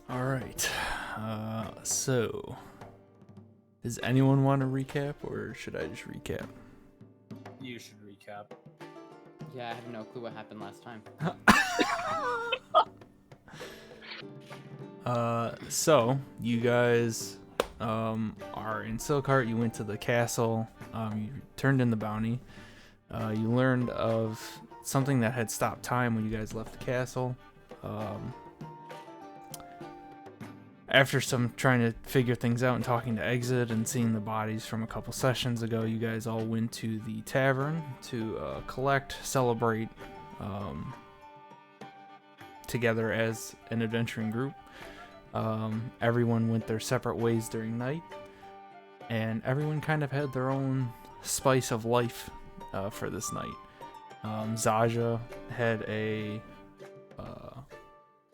All right. So, does anyone want to recap, or should I just recap? You should recap. Yeah, I have no clue what happened last time. So you guys are in Silkhart. You went to the castle. You turned in the bounty. You learned of something that had stopped time when you guys left the castle. After some trying to figure things out and talking to Exit and seeing the bodies from a couple sessions ago, you guys all went to the tavern to collect, celebrate together as an adventuring group. Everyone went their separate ways during night, and everyone kind of had their own spice of life for this night. Zaja had a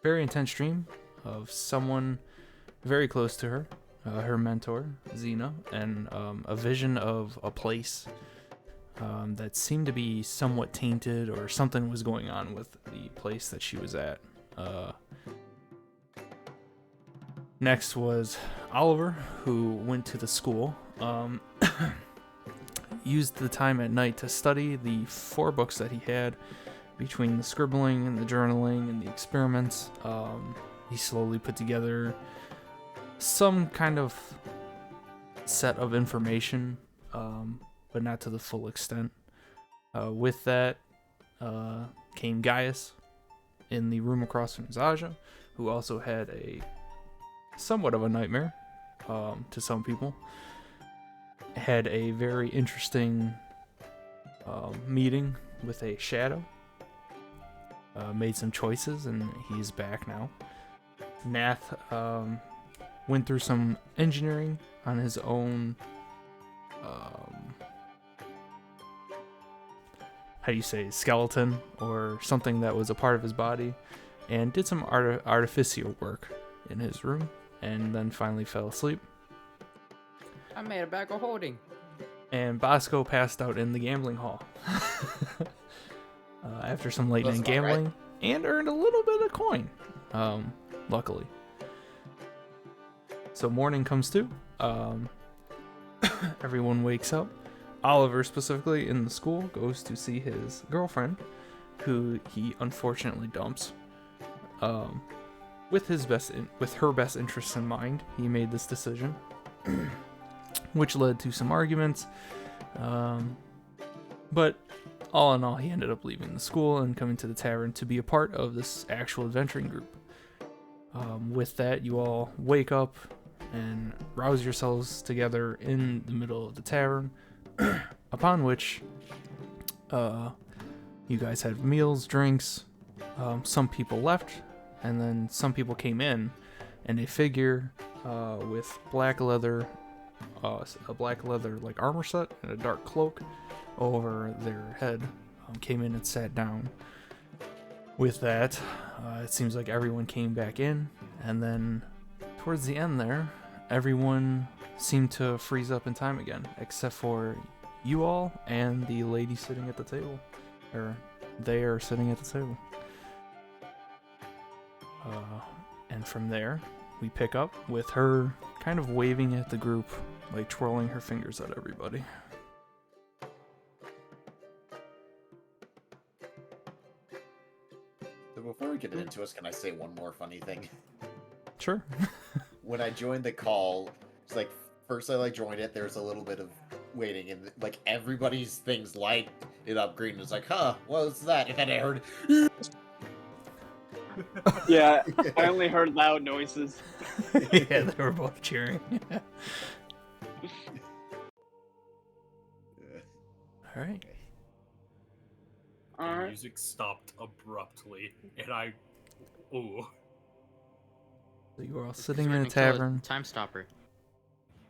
very intense dream of someone very close to her, her mentor, Xena, and a vision of a place that seemed to be somewhat tainted, or something was going on with the place that she was at. Next was Oliver, who went to the school, used the time at night to study the 4 books that he had. Between the scribbling and the journaling and the experiments, he slowly put together some kind of set of information, but not to the full extent. With that came Gaius in the room across from Zaja, who also had a somewhat of a nightmare to some people. Had a very interesting meeting with a shadow. Made some choices, and he's back now. Nath went through some engineering on his own. How do you say, skeleton or something that was a part of his body, and did some artificial work in his room, and then finally fell asleep. I made a bag of holding. And Bosco passed out in the gambling hall after some late night gambling, right, and earned a little bit of coin, luckily. So morning comes to. Everyone wakes up. Oliver, specifically in the school, goes to see his girlfriend, who he unfortunately dumps. With her best interests in mind, he made this decision, which led to some arguments. But all in all, he ended up leaving the school and coming to the tavern to be a part of this actual adventuring group. With that, you all wake up and rouse yourselves together in the middle of the tavern, upon which you guys had meals, drinks. Some people left, and then some people came in, and a figure with black leather, a black leather like armor set and a dark cloak over their head came in and sat down. With that, it seems like everyone came back in, and then towards the end there, everyone seemed to freeze up in time again, except for you all and the lady sitting at the table. Or they are sitting at the table. And from there, we pick up with her kind of waving at the group, like twirling her fingers at everybody. So before we get into this, can I say one more funny thing? Sure. When I joined the call, it's like, first I joined it, there's a little bit of waiting, and like everybody's things light it up green. It's like, huh, what was that? And then I heard... Yeah, I only heard loud noises. Yeah, they were both cheering. All right. The music stopped abruptly, and ooh. So you are all sitting in a tavern. Time stopper.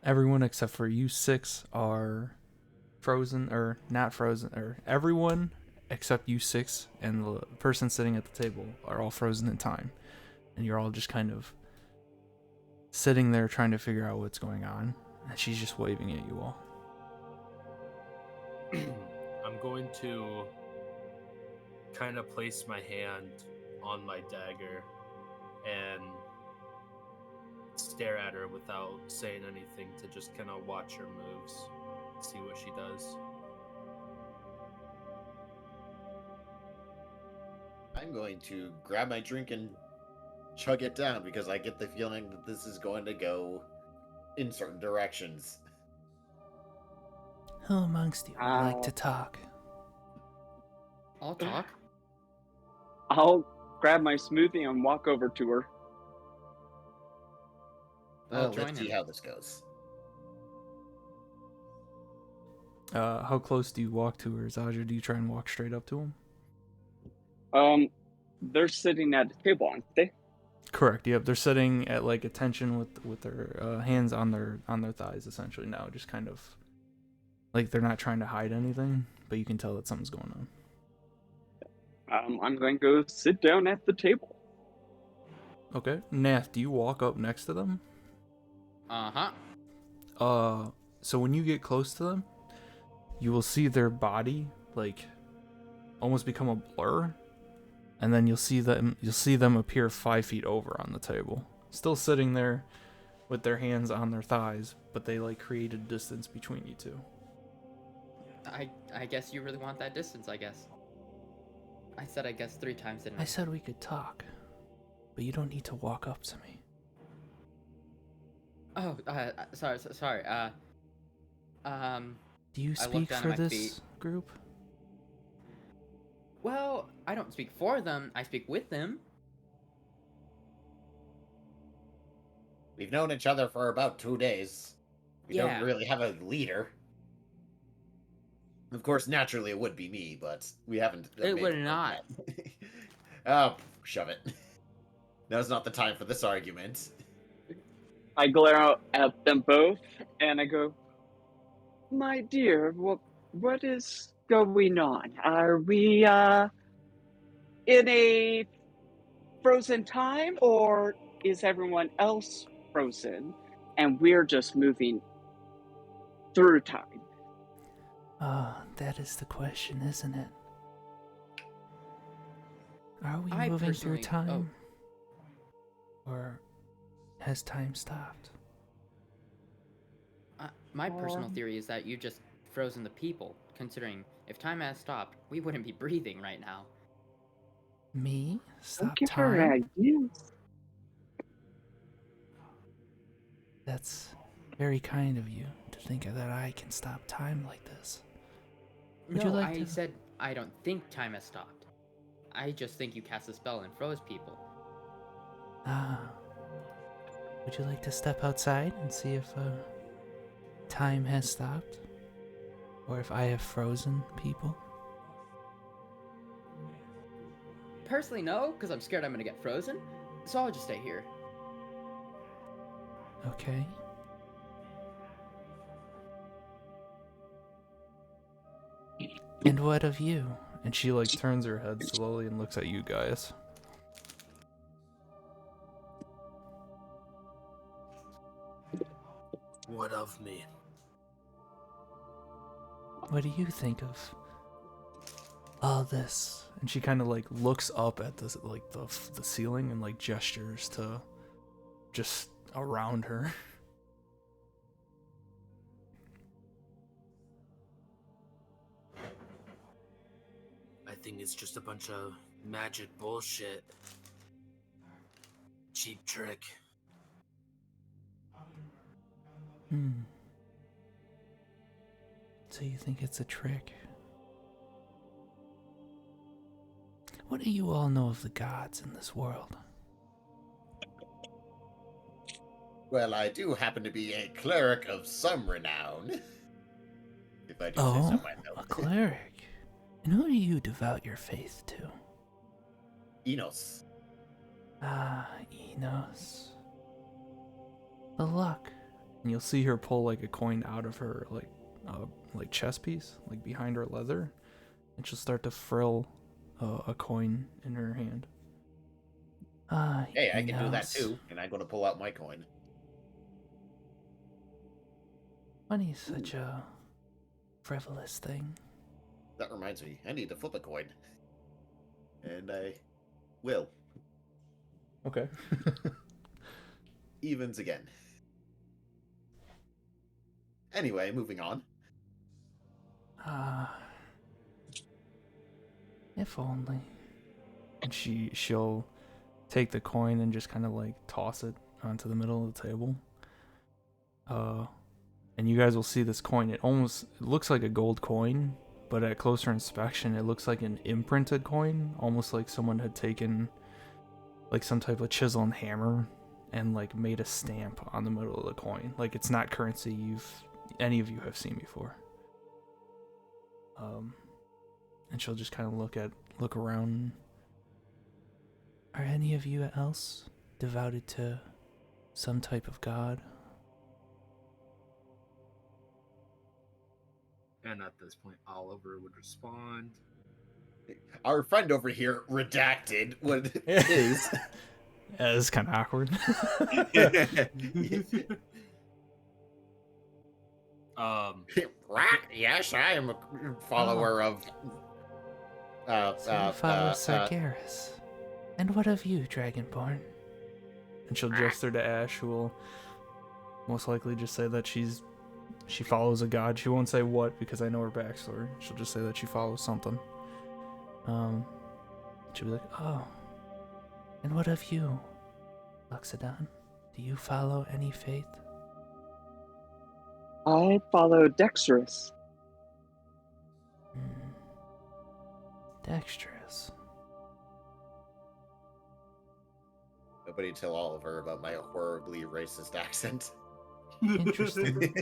Everyone except for you 6 are frozen, or not frozen, or everyone except you 6 and the person sitting at the table are all frozen in time. And you're all just kind of sitting there trying to figure out what's going on. And she's just waving at you all. I'm going to kind of place my hand on my dagger and stare at her without saying anything to just kind of watch her moves, see what she does. I'm going to grab my drink and chug it down because I get the feeling that this is going to go in certain directions. Who amongst you would like to talk? I'll talk. I'll grab my smoothie and walk over to her. I'll Well, join let's see him. how this goes. How close do you walk to her, Zaja? Do you try and walk straight up to him? They're sitting at the table, aren't they? Correct. Yep. They're sitting at like attention with their hands on their thighs, essentially now, just kind of like they're not trying to hide anything, but you can tell that something's going on. I'm going to go sit down at the table. Okay. Nath, do you walk up next to them? Uh-huh. So when you get close to them, you will see their body like almost become a blur, and then you'll see them appear 5 feet over on the table, still sitting there with their hands on their thighs, but they like created distance between you two. I guess you really want that distance, I guess. I said I guess 3 times, didn't I? I said we could talk, but you don't need to walk up to me. Oh, sorry. Do you I look speak down at for my this feet. group? Well, I don't speak for them. I speak with them. We've known each other for about 2 days. We Yeah. don't really have a leader. Of course, naturally, it would be me, but we haven't. It made would like not. that. Oh, shove it. Now's not the time for this argument. I glare out at them both, and I go, "My dear, what is going on? Are we in a frozen time, or is everyone else frozen, and we're just moving through time?" That is the question, isn't it? Are we I moving through personally- time? Or has time stopped? My personal theory is that you just frozen the people, considering if time has stopped, we wouldn't be breathing right now. Me? Don't Stop give her time? ideas. That's very kind of you to think that I can stop time like this. Would you No, like I to- said I don't think time has stopped. I just think you cast a spell and froze people. Would you like to step outside and see if time has stopped? Or if I have frozen people? Personally, no, because I'm scared I'm gonna get frozen. So I'll just stay here. Okay. And what of you? And she like turns her head slowly and looks at you guys. What of me? What do you think of all this? And she kind of like looks up at this like the ceiling and like gestures to just around her. I think it's just a bunch of magic bullshit. Cheap trick. So you think it's a trick? What do you all know of the gods in this world? Well, I do happen to be a cleric of some renown. If I do say Oh, so myself. a cleric. And who do you devout your faith to? Enos. Ah, Enos. The luck. And you'll see her pull like a coin out of her like chest piece, like behind her leather, and she'll start to frill a coin in her hand. Ah, Hey, I can do that Enos. too, and I'm going to pull out my coin. Money's such a frivolous thing. That reminds me, I need to flip a coin. And I will. Okay. evens again. Anyway, moving on. If only. And she'll take the coin and just kind of like toss it onto the middle of the table. And you guys will see this coin. It looks like a gold coin, but at closer inspection, it looks like an imprinted coin, almost like someone had taken like some type of chisel and hammer and like made a stamp on the middle of the coin. Like it's not currency any of you have seen before. And she'll just kind of look around. Are any of you else devoted to some type of god? And at this point, Oliver would respond. Our friend over here redacted what it is. Yeah, this is kind of awkward. Yes, I am a follower of. So you follow Sargeras. And what of you, Dragonborn? And she'll gesture to Ash, who will most likely just say that she follows a god. She won't say what because I know her backstory. She'll just say that she follows something. She'll be like, oh. And what of you, Luxodon? Do you follow any faith? I follow Dexterous. Dexterous. Nobody tell Oliver about my horribly racist accent. Interesting.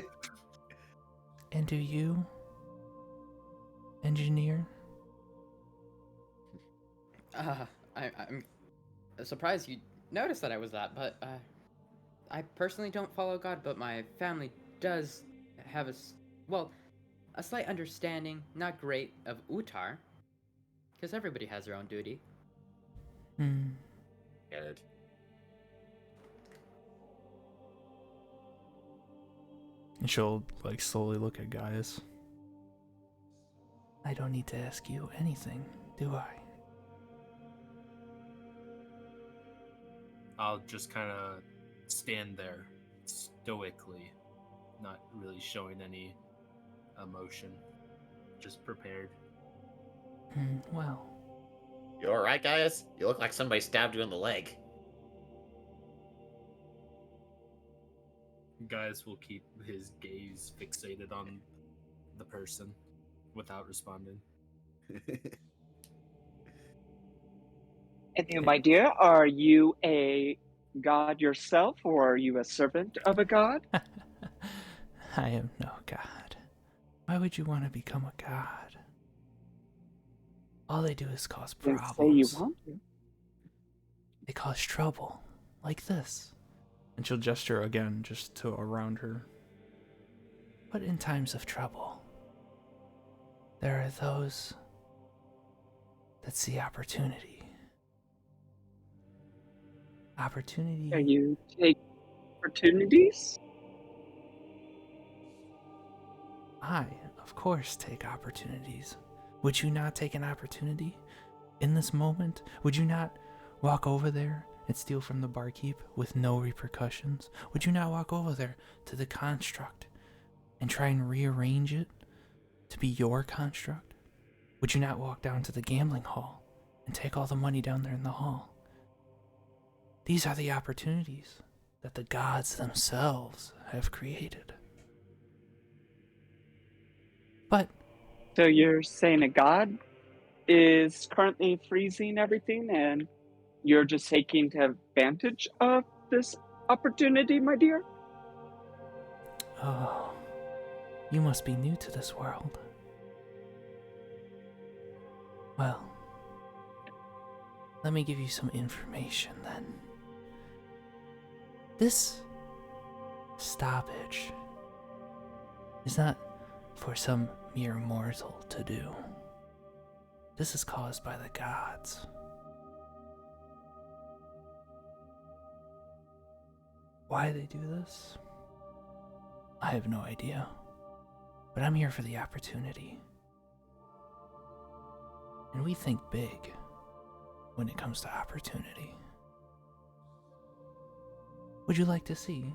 And do you, engineer? I'm surprised you noticed that I was that, but I personally don't follow God, but my family does have a slight understanding, not great, of Utar, because everybody has their own duty. Scared. And she'll like slowly look at Gaius. I don't need to ask you anything, do I? I'll just kind of stand there stoically, not really showing any emotion, just prepared. Well. You alright, Gaius? You look like somebody stabbed you in the leg. Gaius will keep his gaze fixated on the person without responding. And you, my dear, are you a god yourself, or are you a servant of a god? I am no god. Why would you want to become a god? All they do is cause Then problems. say you want to. They cause trouble, like this. And she'll gesture again, just to around her. But in times of trouble, there are those that see opportunity. Opportunity. Can you take opportunities? I, of course, take opportunities. Would you not take an opportunity in this moment? Would you not walk over there and steal from the barkeep with no repercussions? Would you not walk over there to the construct and try and rearrange it to be your construct? Would you not walk down to the gambling hall and take all the money down there in the hall? These are the opportunities that the gods themselves have created. But So you're saying a god is currently freezing everything, and you're just taking advantage of this opportunity, my dear? oh, you must be new to this world. Well, let me give you some information then. This stoppage is not for some mere mortal to do. This is caused by the gods. Why they do this? I have no idea. But I'm here for the opportunity. And we think big when it comes to opportunity. would you like to see?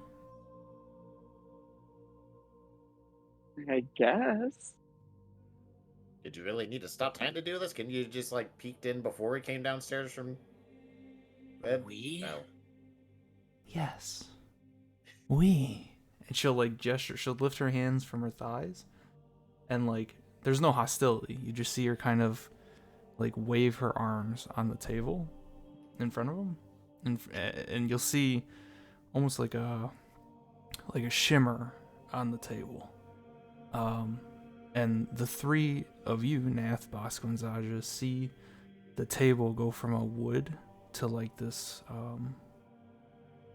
I guess. Did you really need to stop time to do this? Can you just like peeked in before we came downstairs from bed? We? No. Yes. We. And she'll like gesture. She'll lift her hands from her thighs. And like, there's no hostility. You just see her kind of like wave her arms on the table in front of him. And you'll see almost like a shimmer on the table. And the three of you, Nath, Bosco, and Zaja, see the table go from a wood to like this,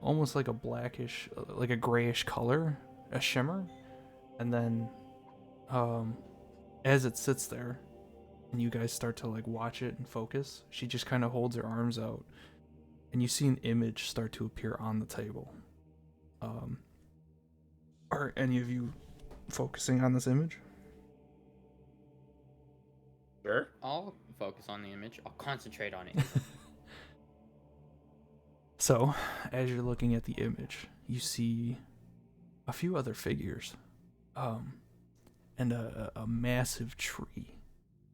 almost like a blackish, like a grayish color, a shimmer. And then, as it sits there, and you guys start to like watch it and focus, she just kind of holds her arms out, and you see an image start to appear on the table. Are any of you focusing on this image? Sure. I'll focus on the image. I'll concentrate on it. So, as you're looking at the image, you see a few other figures, and a massive tree,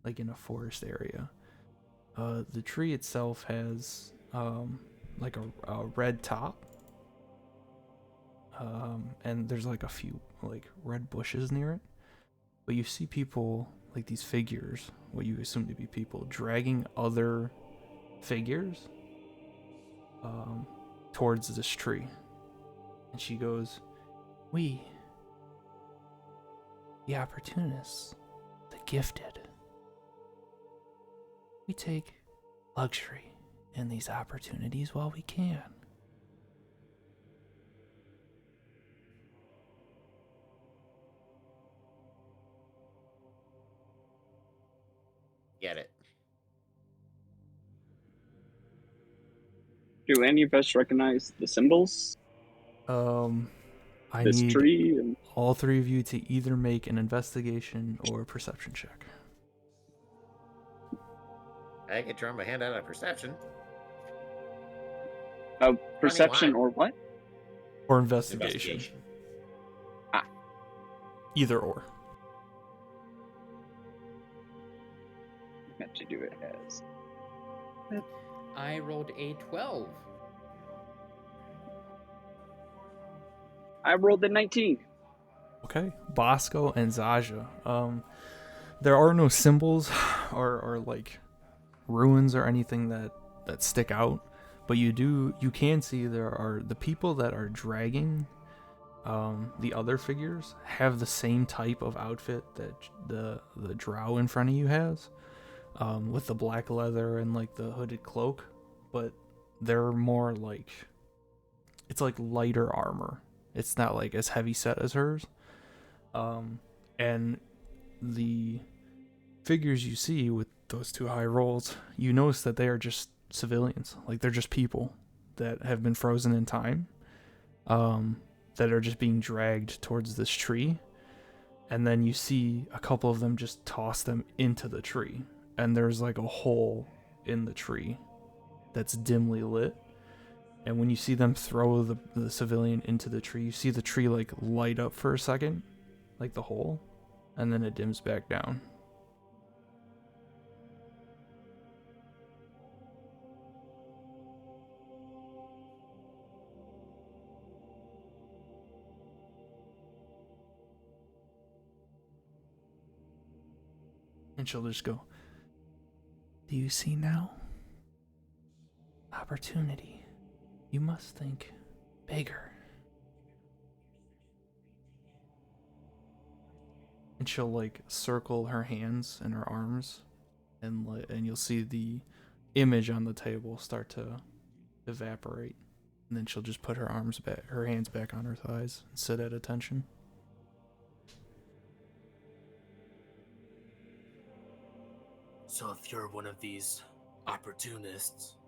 like in a forest area. The tree itself has like a red top, and there's like a few like red bushes near it. But you see people, like these figures, what you assume to be people, dragging other figures towards this tree. And she goes, "We, the opportunists, the gifted, we take luxury in these opportunities while we can." Get it. Do any of us recognize the symbols? I This need tree and all three of you to either make an investigation or a perception check. I can try my hand out at perception. perception 21. or what? Or investigation. Either or. Meant to do it as. I rolled a 12. I rolled a 19. Okay. Bosco and Zaja. There are no symbols or like ruins or anything that stick out, but you can see there are the people that are dragging the other figures have the same type of outfit that the drow in front of you has, with the black leather and like the hooded cloak, but they're more like, it's like lighter armor. It's not like as heavy set as hers. And the figures you see with those two high rolls, you notice that they are just civilians. Like they're just people that have been frozen in time, that are just being dragged towards this tree. And then you see a couple of them just toss them into the tree. And there's like a hole in the tree that's dimly lit. And when you see them throw the civilian into the tree, you see the tree like light up for a second, like the hole, and then it dims back down. And she'll just go, "Do you see now? Opportunity. You must think bigger." And she'll like circle her hands and her arms, and you'll see the image on the table start to evaporate. And then she'll just put her hands back on her thighs and sit at attention. So if you're one of these opportunists,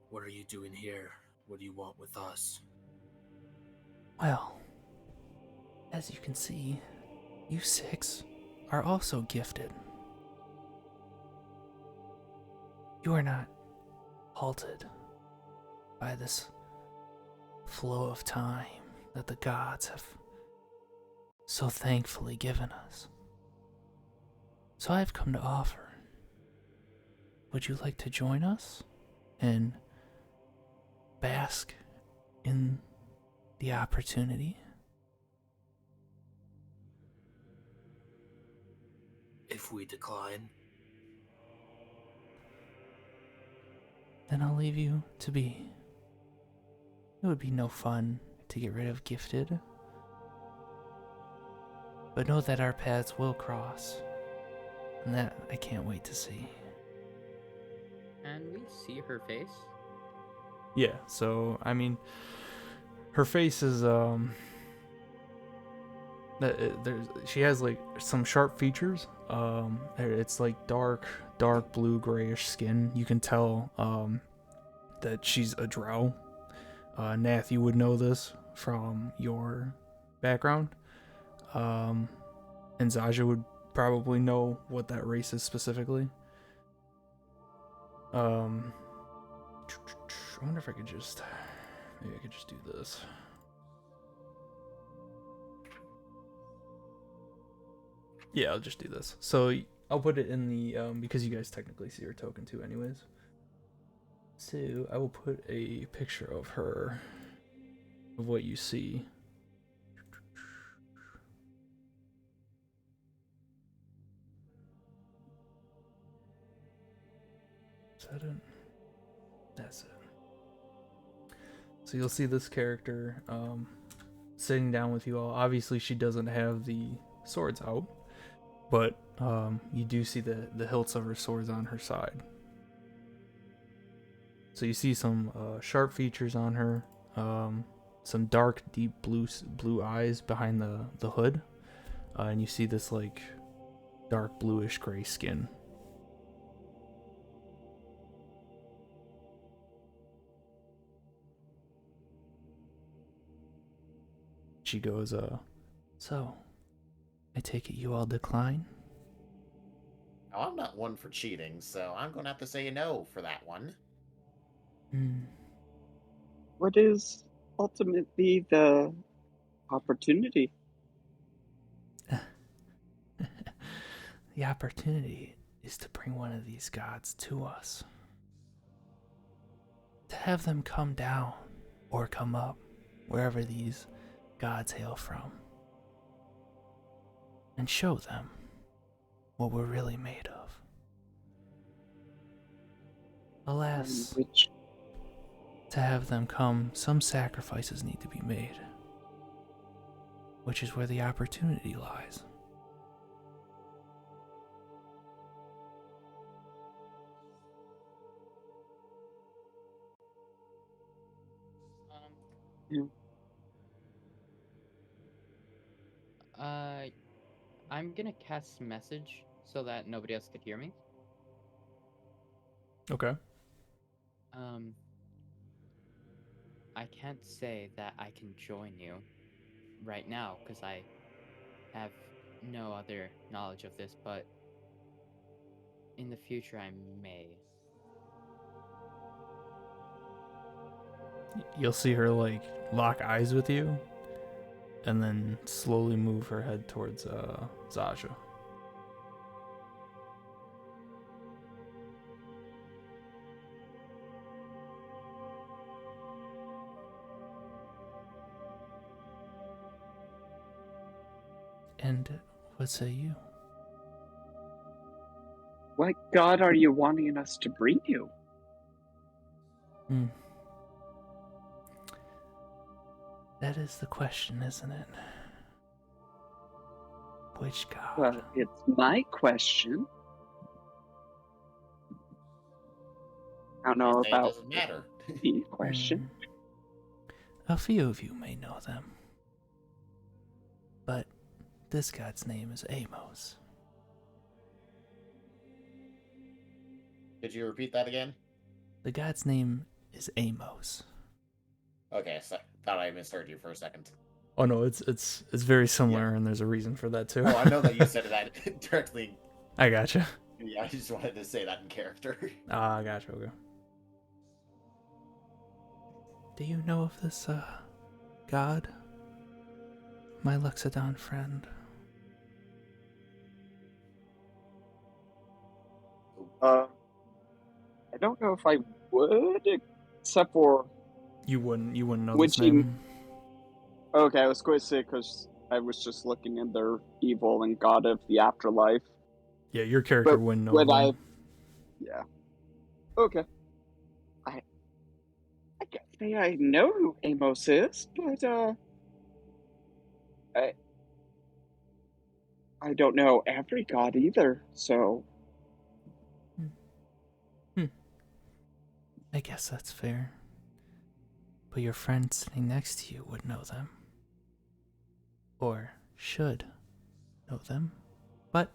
what are you doing here? What do you want with us? Well, as you can see, you six are also gifted. You are not halted by this flow of time that the gods have so thankfully given us. So I've come to offer. Would you like to join us and bask in the opportunity? If we decline, Then I'll leave you to be. It would be no fun to get rid of Gifted. But know that our paths will cross. And that I can't wait to see. And we see her face. Yeah, so, I mean, her face is, she has, like, some sharp features. It's, like, dark blue, grayish skin. You can tell, that she's a drow. Nath, you would know this from your background. And Zaja would probably know what that race is specifically. I wonder if I could just... Maybe I could just do this. Yeah, I'll just do this. So I'll put it in the... because you guys technically see her token too anyways. So I will put a picture of her, of what you see. Is that it? That's it. So you'll see this character sitting down with you all. Obviously she doesn't have the swords out, but you do see the hilts of her swords on her side. So you see some sharp features on her, some dark, deep blue eyes behind the hood, and you see this like dark bluish gray skin. She goes, so I take it you all decline? Oh, I'm not one for cheating, so I'm gonna have to say no for that one. What is ultimately the opportunity? The opportunity is to bring one of these gods to us. To have them come down or come up, wherever these gods hail from. And show them what we're really made of. Alas, Which to have them come, some sacrifices need to be made. Which is where the opportunity lies. Yeah. I'm gonna cast message so that nobody else could hear me. Okay. I can't say that I can join you right now because I have no other knowledge of this, but in the future I may. You'll see her like lock eyes with you and then slowly move her head towards Zaja. And what say you? what god are you wanting us to bring you? That is the question, isn't it? Which god? Well, it's my question. I don't know Say it about doesn't matter. the question. A few of you may know them. But this god's name is Amos. Could you repeat that again? The god's name is Amos. Okay, so thought I misheard you for a second. Oh no, it's very similar, and there's a reason for that too. Oh, I know that you said that directly. I gotcha. Yeah, I just wanted to say that in character. Ah, gotcha. Okay. Do you know of this, god? My Luxodon friend. I don't know if I would, except for You wouldn't know Would this she- name. okay, I was going to say because I was just looking in their evil and god of the afterlife. Yeah, your character But wouldn't know would them. I? Yeah. Okay. I can't say I know who Amos is, but I don't know every god either. So I guess that's fair. But your friend sitting next to you would know them. Or should know them. But,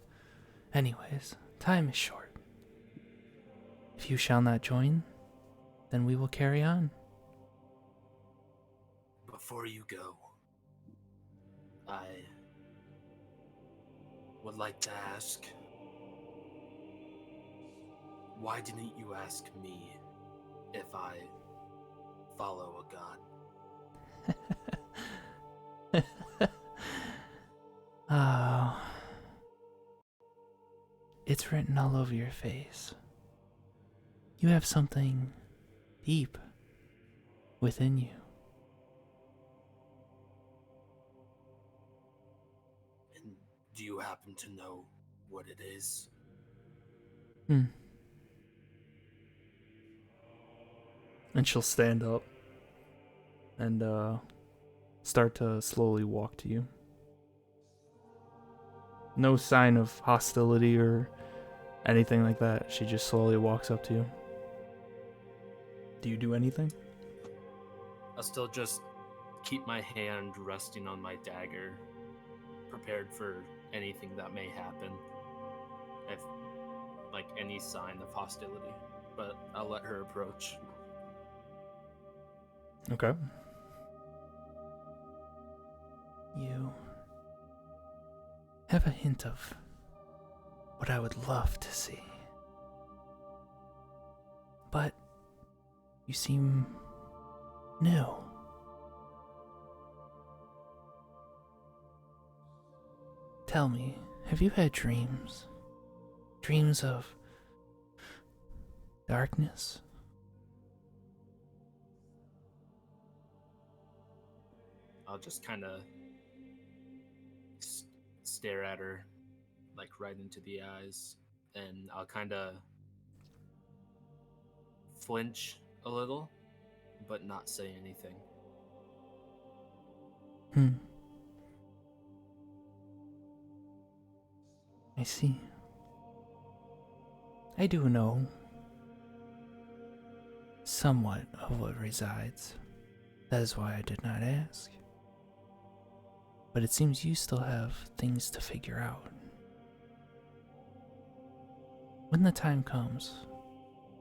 anyways, time is short. If you shall not join, then we will carry on. Before you go, I would like to ask, why didn't you ask me if I follow a god? Oh. It's written all over your face. You have something deep within you. And do you happen to know what it is? And she'll stand up and start to slowly walk to you. No sign of hostility or anything like that. She just slowly walks up to you. Do you do anything? I'll still just keep my hand resting on my dagger, prepared for anything that may happen. If, like, any sign of hostility. But I'll let her approach. Okay. You have a hint of what I would love to see. But you seem new. Tell me, have you had dreams? Dreams of darkness? I'll just kind of stare at her, like right into the eyes, and I'll kind of flinch a little, but not say anything. I see. I do know somewhat of what resides. That is why I did not ask. But it seems you still have things to figure out. When the time comes,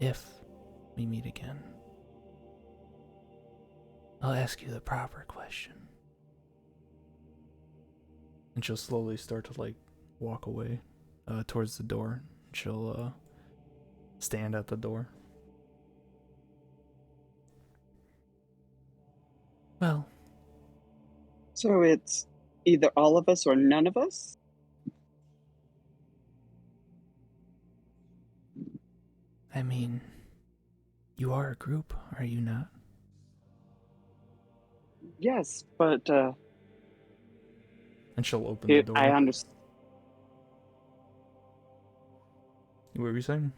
if we meet again, I'll ask you the proper question. And she'll slowly start to, like, walk away towards the door. She'll stand at the door. Well, so it's either all of us or none of us. I mean, you are a group, are you not? Yes, but And she'll open the door. I understand. What were you saying?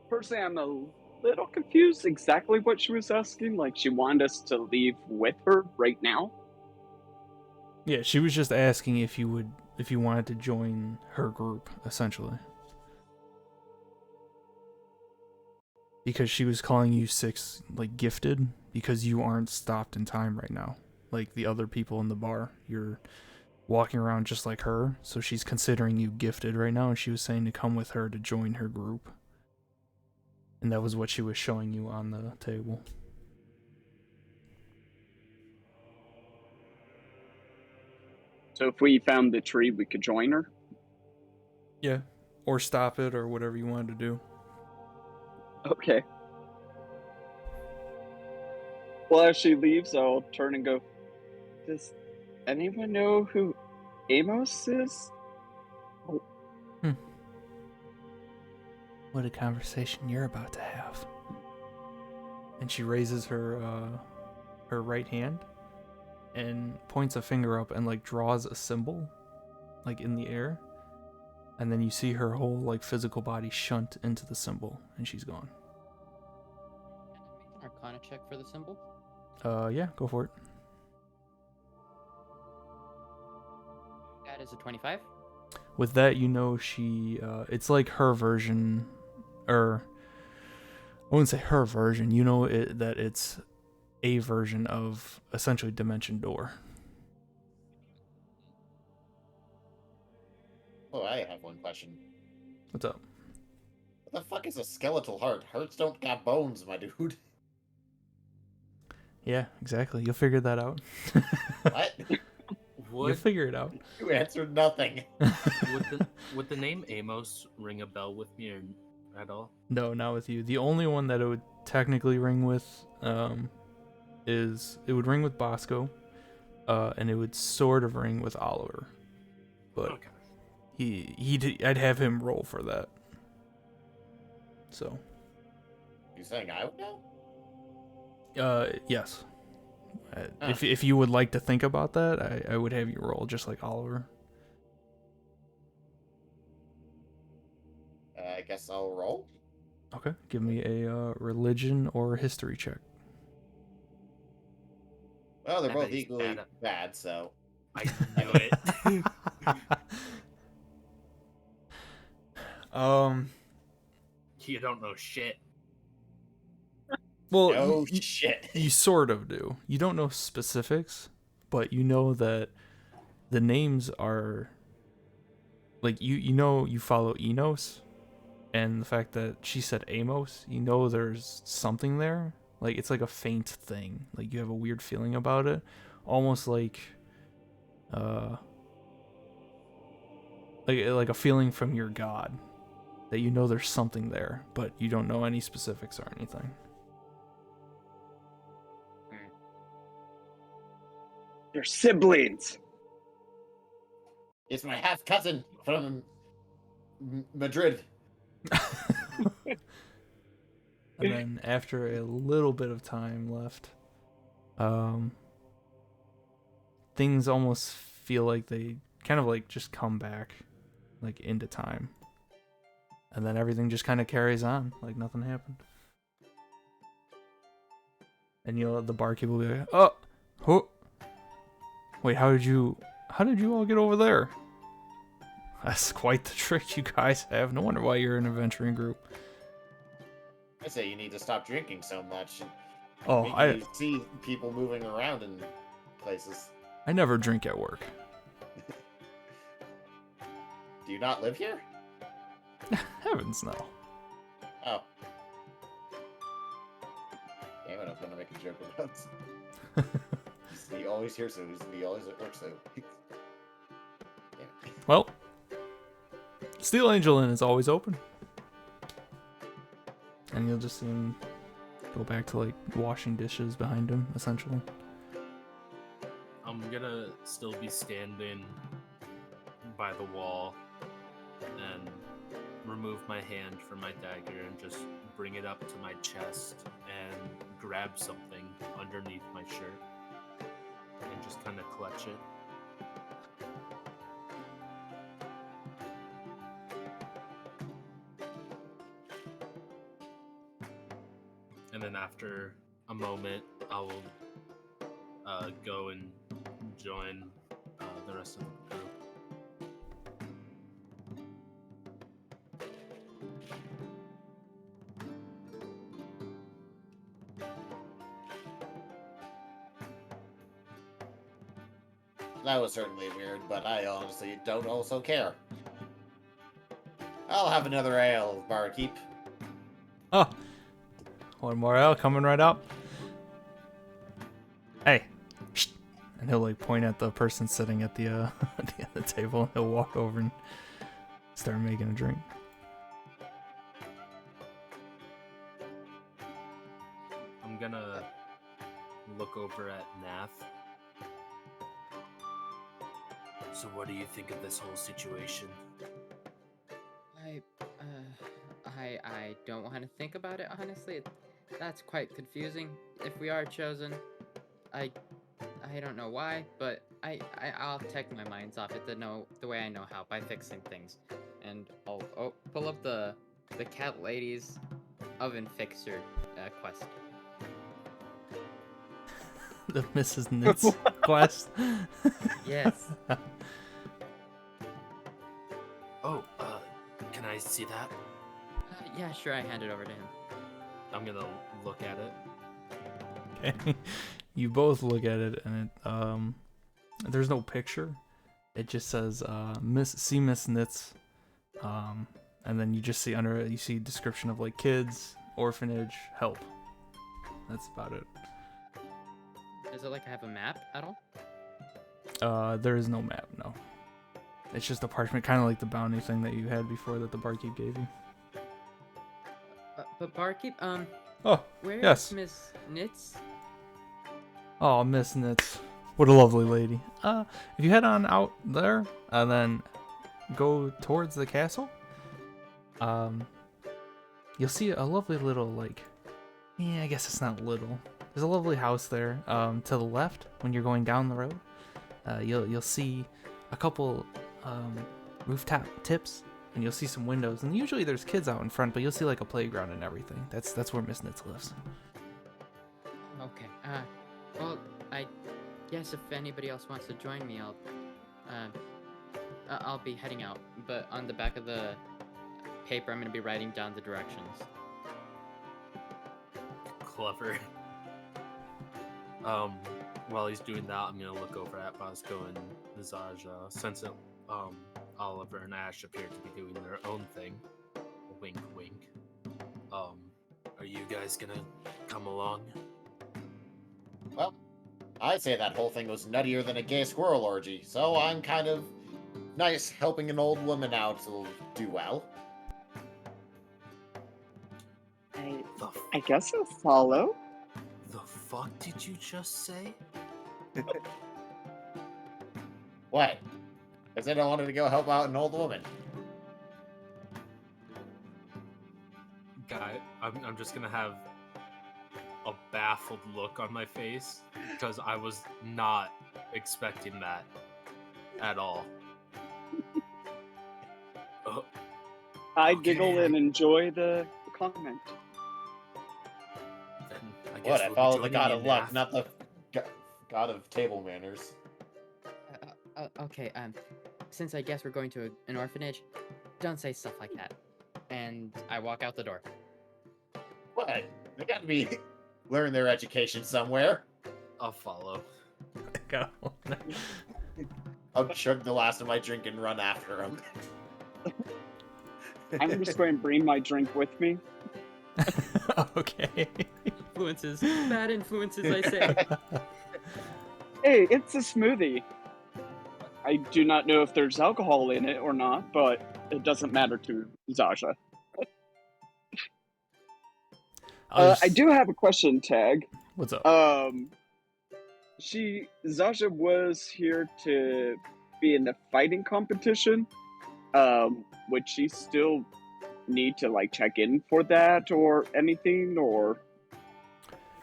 Personally, I'm a little confused exactly what she was asking. Like, she wanted us to leave with her right now. Yeah, she was just asking if you wanted to join her group, essentially. Because she was calling you six, like, gifted, because you aren't stopped in time right now. Like the other people in the bar. You're walking around just like her, so she's considering you gifted right now, and she was saying to come with her to join her group. And that was what she was showing you on the table. So if we found the tree, we could join her? Yeah. Or stop it, or whatever you wanted to do. Okay. Well, as she leaves, I'll turn and go, does anyone know who Amos is? What a conversation you're about to have. And she raises her right hand and points a finger up and like draws a symbol like in the air. And then you see her whole like physical body shunt into the symbol and she's gone. Arcana check for the symbol. Yeah, go for it. That is a 25. With that, you know she it's like her version, or I wouldn't say her version, you know that it's a version of essentially Dimension Door. Oh, I have one question. What's up? What the fuck is a skeletal heart? Hearts don't got bones, my dude. Yeah, exactly. You'll figure that out. What? You'll Would figure it out. You answered nothing. would the name Amos ring a bell with me or at all? No, not with you. The only one that it would technically ring with is it would ring with Bosco, and it would sort of ring with Oliver, but Okay. I'd have him roll for that. So, You saying I would know? yes. If you would like to think about that, I would have you roll just like Oliver. I guess I'll roll. Okay, give me a religion or history check. Well, they're I both bet he's equally bad bad, so I knew it. You don't know shit. Well, no shit. you sort of do. You don't know specifics, but you know that the names are like you know you follow Enos, and the fact that she said Amos, you know there's something there. Like it's like a faint thing. Like you have a weird feeling about it, almost like like a feeling from your god that you know there's something there, but you don't know any specifics or anything. They're siblings. It's my half cousin from Madrid. And then after a little bit of time left, things almost feel like they kind of like just come back like into time. And then everything just kind of carries on like nothing happened. And the barkeep will be like, "Oh, wait, how did you all get over there? That's quite the trick you guys have. No wonder why you're an adventuring group." I say you need to stop drinking so much. And Oh, maybe you see people moving around in places. I never drink at work. Do you not live here? Heavens no. Oh. Damn it, I was gonna make a joke about he always here, so he always at work, so. Yeah. Well, Steel Angel Inn is always open. And you'll just see him go back to like washing dishes behind him, essentially. I'm gonna still be standing by the wall and remove my hand from my dagger and just bring it up to my chest and grab something underneath my shirt and just kind of clutch it. And then after a moment, I will go and join the rest of the group. That was certainly weird, but I honestly don't also care. I'll have another ale, barkeep. Oh, one more ale coming right up. Hey, shh. And he'll like point at the person sitting at the at the end of the table. And he'll walk over and start making a drink. I'm gonna look over at Nath. So what do you think of this whole situation? I don't want to think about it, honestly. That's quite confusing. If we are chosen, I don't know why, but I'll take my minds off it the way I know how, by fixing things. And I'll pull up the cat lady's oven fixer quest. The Mrs. Knits quest. Yes. Oh, can I see that? Yeah, sure, I hand it over to him. I'm gonna look at it. Okay. You both look at it, and it there's no picture. It just says Miss Knits, and then you just see under it, you see description of like kids, orphanage, help. That's about it. Does it like have a map at all? There is no map, no. It's just a parchment, kind of like the bounty thing that you had before that the barkeep gave you. But barkeep, Oh, where's yes. Miss Knits? Oh, Miss Knits. What a lovely lady. If you head on out there and then go towards the castle, you'll see a lovely little, like, I guess it's not little. There's a lovely house there. To the left, when you're going down the road, you'll see a couple rooftop tips, and you'll see some windows. And usually there's kids out in front, but you'll see like a playground and everything. That's where Miss Knits lives. Okay. Well, I guess if anybody else wants to join me, I'll be heading out. But on the back of the paper, I'm gonna be writing down the directions. Clever. While he's doing that, I'm gonna look over at Bosco and Zaja, since Oliver and Ash appear to be doing their own thing. Wink, wink. Are you guys gonna come along? Well, I'd say that whole thing was nuttier than a gay squirrel orgy, so I'm kind of nice helping an old woman out will do well. I guess I'll follow. The fuck did you just say? What? I said I wanted to go help out an old woman. Guy, I'm just gonna have a baffled look on my face because I was not expecting that at all. I Okay. giggle and enjoy the comment. Then I guess What? I we'll be follow the joining god you, of luck, Nath. not the god of table manners. Okay. Since I guess we're going to an orphanage, don't say stuff like that. And I walk out the door. What? They got to be learn their education somewhere. I'll follow. Go. I'll chug the last of my drink and run after him. I'm just going to bring my drink with me. Okay. Influences. Bad influences, I say. Hey, it's a smoothie. I do not know if there's alcohol in it or not, but it doesn't matter to Zaja. I do have a question, Tag. What's up? Zaja was here to be in the fighting competition. Would she still need to like check in for that or anything, or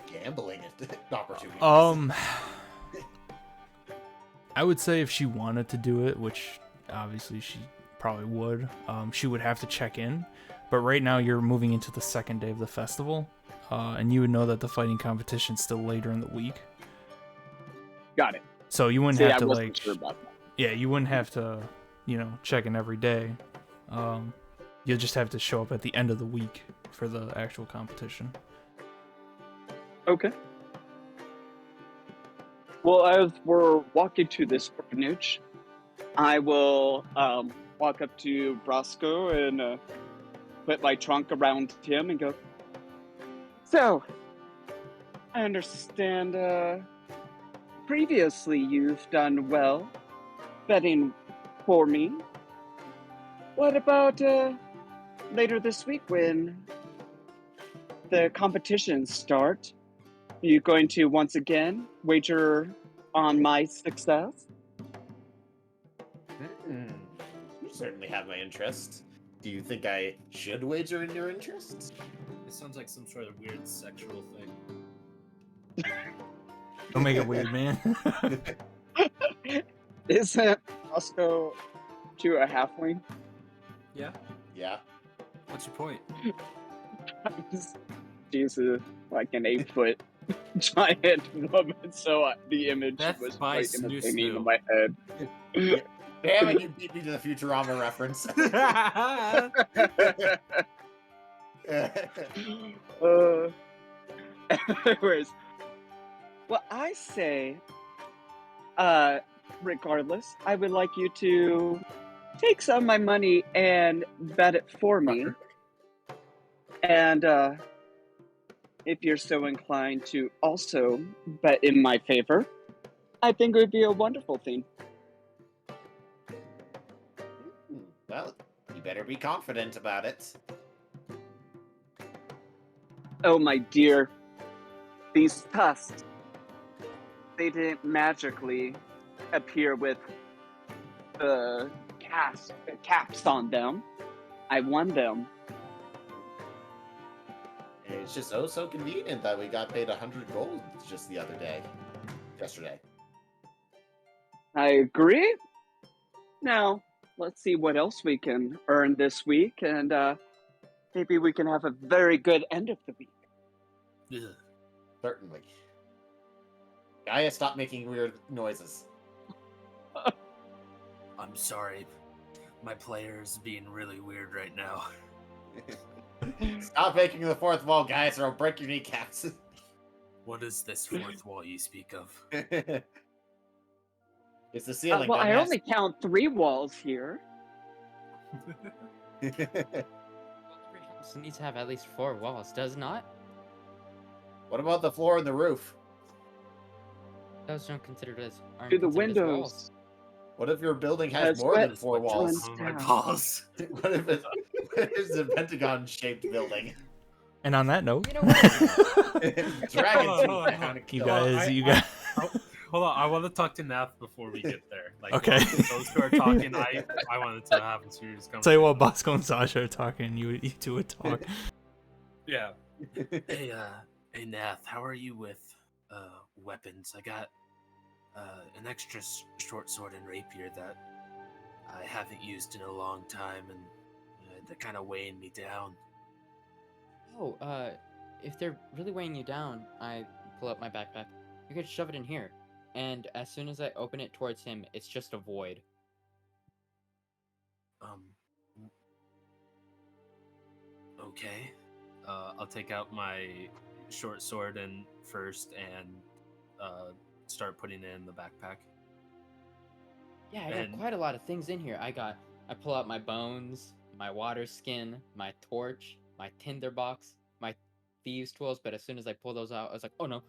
Gambling opportunities. I would say if she wanted to do it, which obviously she probably would, she would have to check in. But right now you're moving into the second day of the festival, and you would know that the fighting competition's still later in the week. got it? So you wouldn't See, have I to wasn't like, sure about that. yeah, you wouldn't have to, check in every day. You'll just have to show up at the end of the week for the actual competition. Okay. Well, as we're walking to this orphanage, I will walk up to Brosco and put my trunk around him and go, so, I understand previously you've done well betting for me. What about later this week when the competitions start? you going to once again wager on my success? You certainly have my interest. Do you think I should wager in your interest? It sounds like some sort of weird sexual thing. Don't make it weird, man. Isn't Roscoe to a halfling? Yeah. Yeah. What's your point? She's like an 8-foot giant woman, so the image Death was by quite snoo entertaining in snoo. my head. Damn it, you beat me to the Futurama reference. Anyways, well, I say, regardless, I would like you to take some of my money and bet it for me. And if you're so inclined to also bet in my favor, I think it would be a wonderful thing. Well, you better be confident about it. Oh, my dear. These tusks, they didn't magically appear with the caps on them. I won them. It's just oh so convenient that we got paid 100 gold just the other day. Yesterday. I agree. Now, let's see what else we can earn this week, and maybe we can have a very good end of the week. Ugh. Certainly. Gaia, stop making weird noises. I'm sorry. My player's being really weird right now. Stop making the fourth wall, guys, or I'll break your kneecaps. What is this fourth wall you speak of? It's the ceiling. Well, I dumbass. only count 3 walls here. Every house needs to have at least 4 walls, does not? What about the floor and the roof? Those aren't considered as To the considered as walls. windows. What if your building has That's more than what- 4 walls? Oh, my down. balls. What if it's a pentagon-shaped building? And on that note, You know what? Dragons. Hold on. you Well, guys, Hold on, I want to talk to Nath before we get there. Like, Okay. Those who are talking, I wanted to have a serious conversation. tell you what, Bosco and Sasha are talking, you two would talk. Yeah. Hey, hey, Nath, how are you with weapons? I got an extra short sword and rapier that I haven't used in a long time, and they're kind of weighing me down. Oh, if they're really weighing you down, I pull up my backpack. You could shove it in here. And as soon as I open it towards him, it's just a void. Okay. I'll take out my short sword and first start putting it in the backpack. Yeah, I got And- quite a lot of things in here. I pull out my bones, my water skin, my torch, my tinderbox, my thieves' tools, but as soon as I pull those out, I was like, oh no.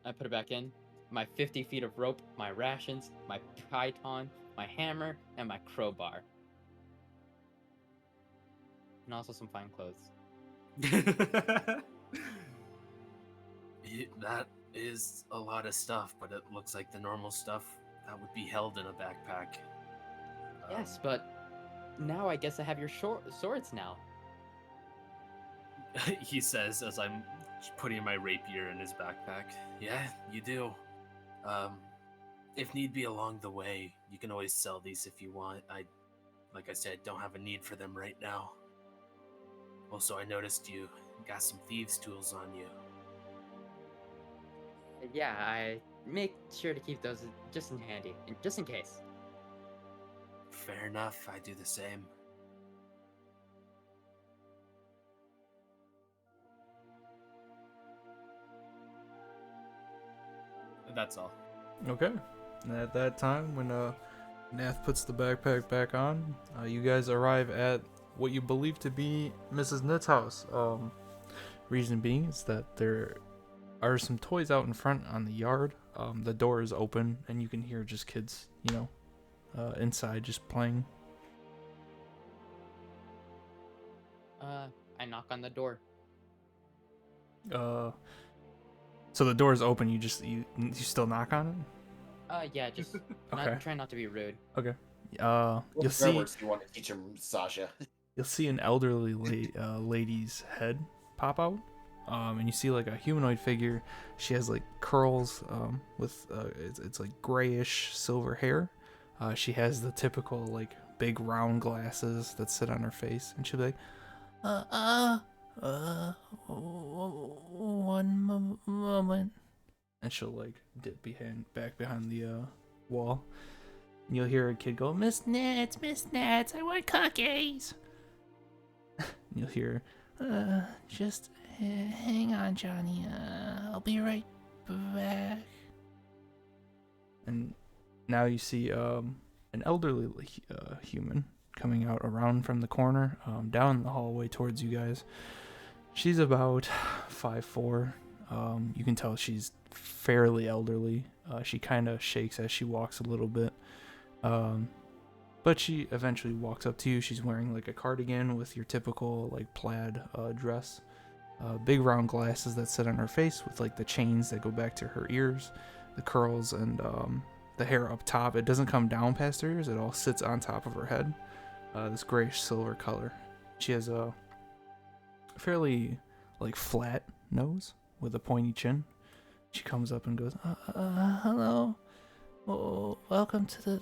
I put it back in. My 50 feet of rope, my rations, my python, my hammer, and my crowbar. And also some fine clothes. That is a lot of stuff, but it looks like the normal stuff that would be held in a backpack. Yes, but now I guess I have your swords now. He says as I'm putting my rapier in his backpack. Yeah, you do. If need be along the way, you can always sell these if you want. Like I said, don't have a need for them right now. Also, I noticed you got some thieves' tools on you. Yeah, I make sure to keep those just in handy, just in case. Fair enough, I do the same. That's all. Okay. And at that time, when Nath puts the backpack back on, you guys arrive at what you believe to be Mrs. Knit's house. Reason being is that there are some toys out in front on the yard. The door is open, and you can hear just kids, inside just playing. I knock on the door. So the door is open. You still knock on it. Yeah, just Okay. try not to be rude. Okay. What You'll see. words do you want to teach him, Sasha? You'll see an elderly lady's head pop out, and you see like a humanoid figure. She has like curls, with it's like grayish silver hair. She has the typical like big round glasses that sit on her face, and she'll be like, one moment, and she'll like dip back behind the wall. And you'll hear a kid go, Miss Nets, I want cookies. And you'll hear, just hang on, Johnny. I'll be right back. And now you see an elderly human coming out around from the corner, down the hallway towards you guys. She's about 5'4". You can tell she's fairly elderly. She kind of shakes as she walks a little bit. But she eventually walks up to you. She's wearing like a cardigan with your typical like plaid dress. Big round glasses that sit on her face with like the chains that go back to her ears, the curls, and the hair up top. It doesn't come down past her ears. It all sits on top of her head. This grayish silver color. She has a fairly like flat nose with a pointy chin. She comes up and goes, hello. Oh, welcome to the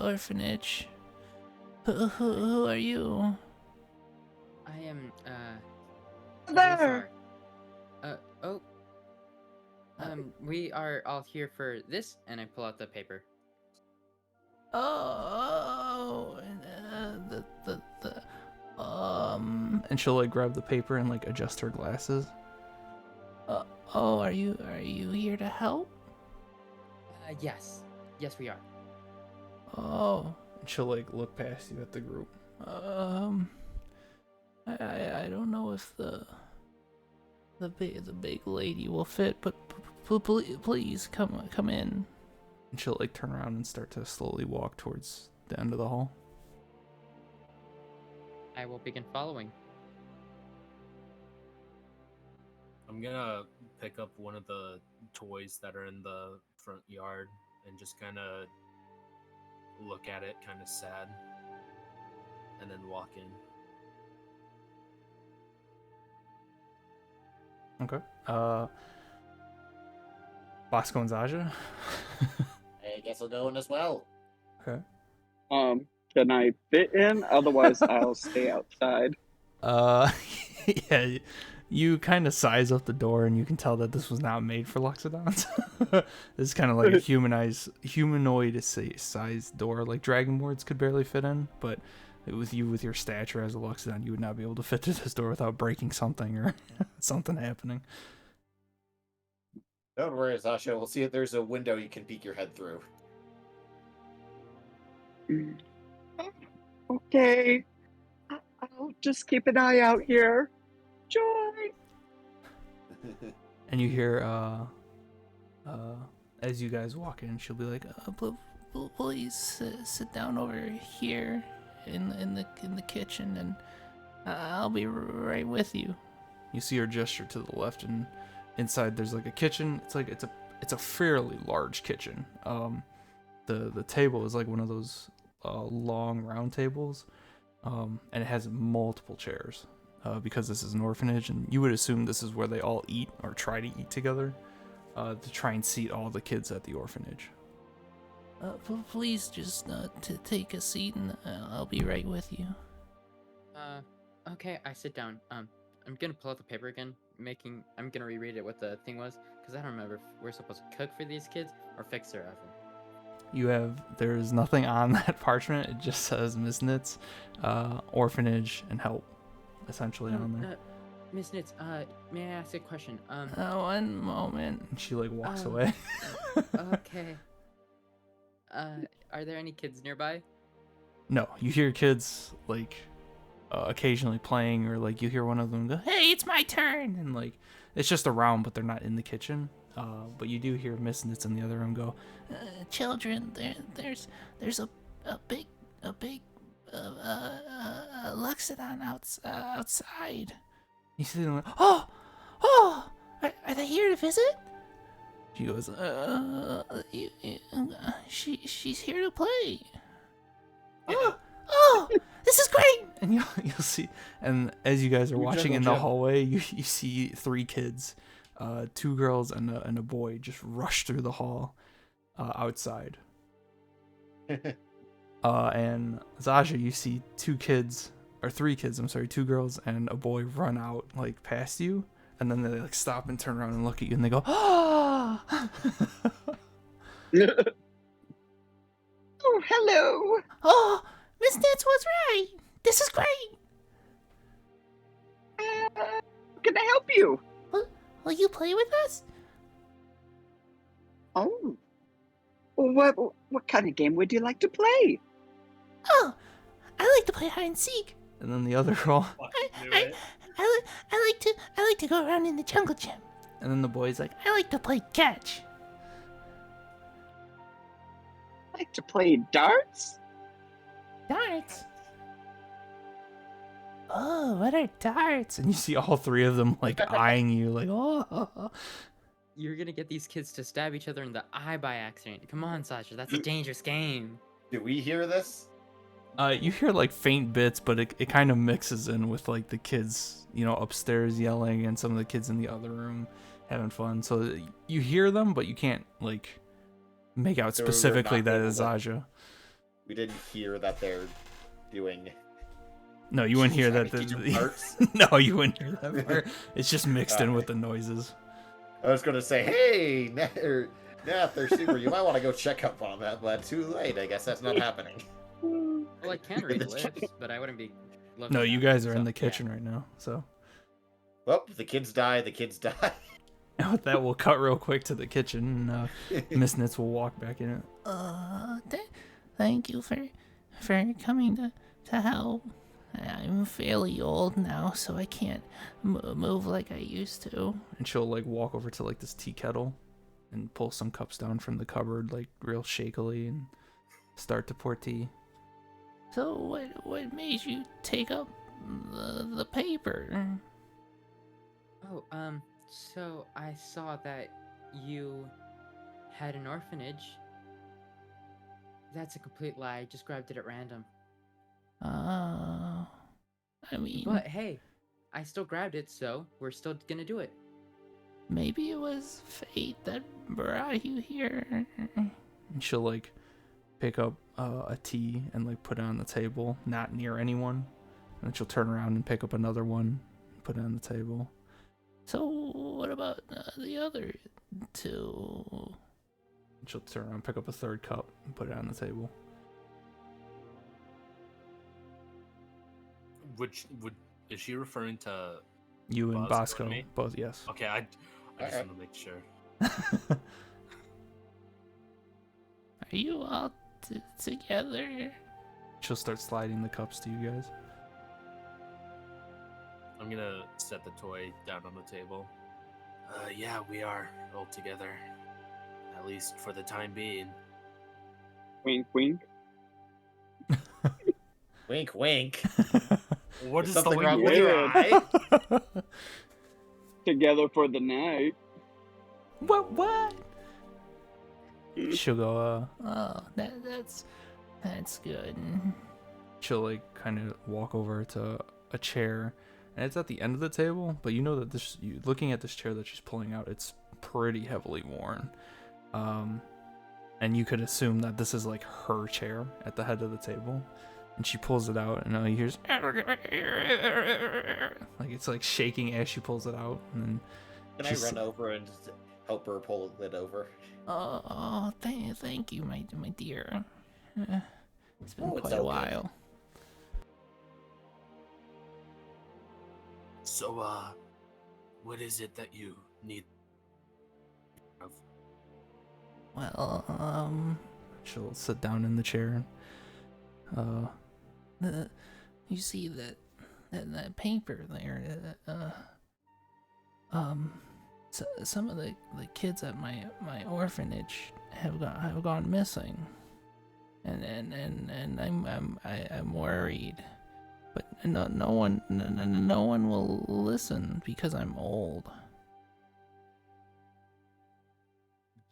orphanage. Who are you? I am, There! we are all here for this, and I pull out the paper. And she'll like grab the paper and like adjust her glasses. Are you here to help? Yes. Yes, we are. Oh, and she'll like look past you at the group. I don't know if the big lady will fit, but please come in. And she'll like turn around and start to slowly walk towards the end of the hall. I will begin following. I'm gonna pick up one of the toys that are in the front yard and just kind of look at it, kind of sad, and then walk in. Okay. Bosco and Zaja. I guess I'll go in as well. Okay. Can I fit in? Otherwise, I'll stay outside. Yeah, you kind of size up the door, and you can tell that this was not made for Loxodons. This is kind of like a humanoid sized door. Like Dragonborns could barely fit in, but with your stature as a Loxodon, you would not be able to fit through this door without breaking something or something happening. Don't worry, Sasha. We'll see if there's a window you can peek your head through. Okay. I'll just keep an eye out here. Joy! And you hear, as you guys walk in, she'll be like, please sit down over here in the kitchen, and I'll be right with you. You see her gesture to the left, and inside there's like a kitchen. It's a fairly large kitchen. The table is like one of those long round tables, and it has multiple chairs. Because this is an orphanage, and you would assume this is where they all eat or try to eat together, to try and seat all the kids at the orphanage. Please just take a seat, and I'll be right with you. Okay, I sit down. I'm gonna pull out the paper again, I'm gonna reread it what the thing was, because I don't remember if we're supposed to cook for these kids or fix their oven. There's nothing on that parchment. It just says Miss Nitz, orphanage, and help, essentially on there. Miss Nitz, may I ask a question? One moment. And she like walks away. Okay. Are there any kids nearby? No, you hear kids like occasionally playing, or like you hear one of them go, "Hey, it's my turn," and like it's just around, but they're not in the kitchen. But you do hear Miss Nitz in the other room go, "Children, there's a big Luxodon outside." You see them like, oh, are they here to visit? She goes, she's here to play. Oh, this is great! And you'll see, and as you guys are watching in the hallway, you see 3 kids, 2 girls and a boy just rush through the hall, outside. And Zasha, you see 2 kids, or 3 kids, I'm sorry, 2 girls and a boy run out, like, past you, and then they, like, stop and turn around and look at you, and they go, oh! Oh, hello. Oh, Miss Nitz was right! This is great! Can I help you? Will you play with us? Oh. What kind of game would you like to play? Oh, I like to play hide and seek. And then the other girl, I like to go around in the jungle gym. And then the boy's like, I like to play catch. Like to play darts? Darts? Oh, what are darts? And you see all 3 of them like eyeing you like, oh. You're gonna get these kids to stab each other in the eye by accident. Come on, Sasha, that's a dangerous game. Do we hear this? You hear like faint bits, but it kind of mixes in with like the kids, upstairs yelling and some of the kids in the other room having fun. So you hear them, but you can't like make out So we're specifically not that able is to- Aja. We didn't hear that they're doing. No, you wouldn't hear Trying that. to teach 'em arts? No, you wouldn't hear that part. It's just mixed in with the noises. I was gonna say, hey, Nath or Super, you might want to go check up on that, but too late. I guess that's not happening. Well, I can read lips, but I wouldn't be. No, you guys are in so, the yeah. kitchen right now, so. Well, the kids die. The kids die. And with that, we'll cut real quick to the kitchen. And Miss Nitz will walk back in. Thank you for coming to help. I'm fairly old now, so I can't move like I used to. And she'll like walk over to like this tea kettle and pull some cups down from the cupboard, like real shakily, and start to pour tea. So what made you take up the paper? Oh, so I saw that you had an orphanage. That's a complete lie. I just grabbed it at random. I mean, But hey, I still grabbed it, so we're still gonna do it. maybe it was fate that brought you here. And she'll like pick up a tea and like put it on the table, not near anyone. And then she'll turn around and pick up another one and put it on the table. So what about the other 2? And she'll turn around, pick up a third cup, and put it on the table. Is she referring to You and Bosco Bosco, and me? both, yes. Okay, I just Alright. want to make sure. Are you all together? She'll start sliding the cups to you guys. I'm gonna set the toy down on the table. Yeah, we are all together. At least for the time being. Wink, wink. Wink, wink. What Is is the something wink wrong with your Yeah. eye? Together for the night. What? She'll go, oh, that's good. She'll like kind of walk over to a chair, and it's at the end of the table, but you know that looking at this chair that she's pulling out, it's pretty heavily worn. And you could assume that this is like her chair at the head of the table. And she pulls it out, and all you hear is like it's like shaking as she pulls it out. And then Can I run over and just help her pull it over? oh, thank you, my dear. It's been Oh, it's quite a okay. while. So, what is it that you need of? Well, she'll sit down in the chair. You see that paper there? So, some of the kids at my orphanage have gone missing, and I'm worried, but no one will listen because I'm old.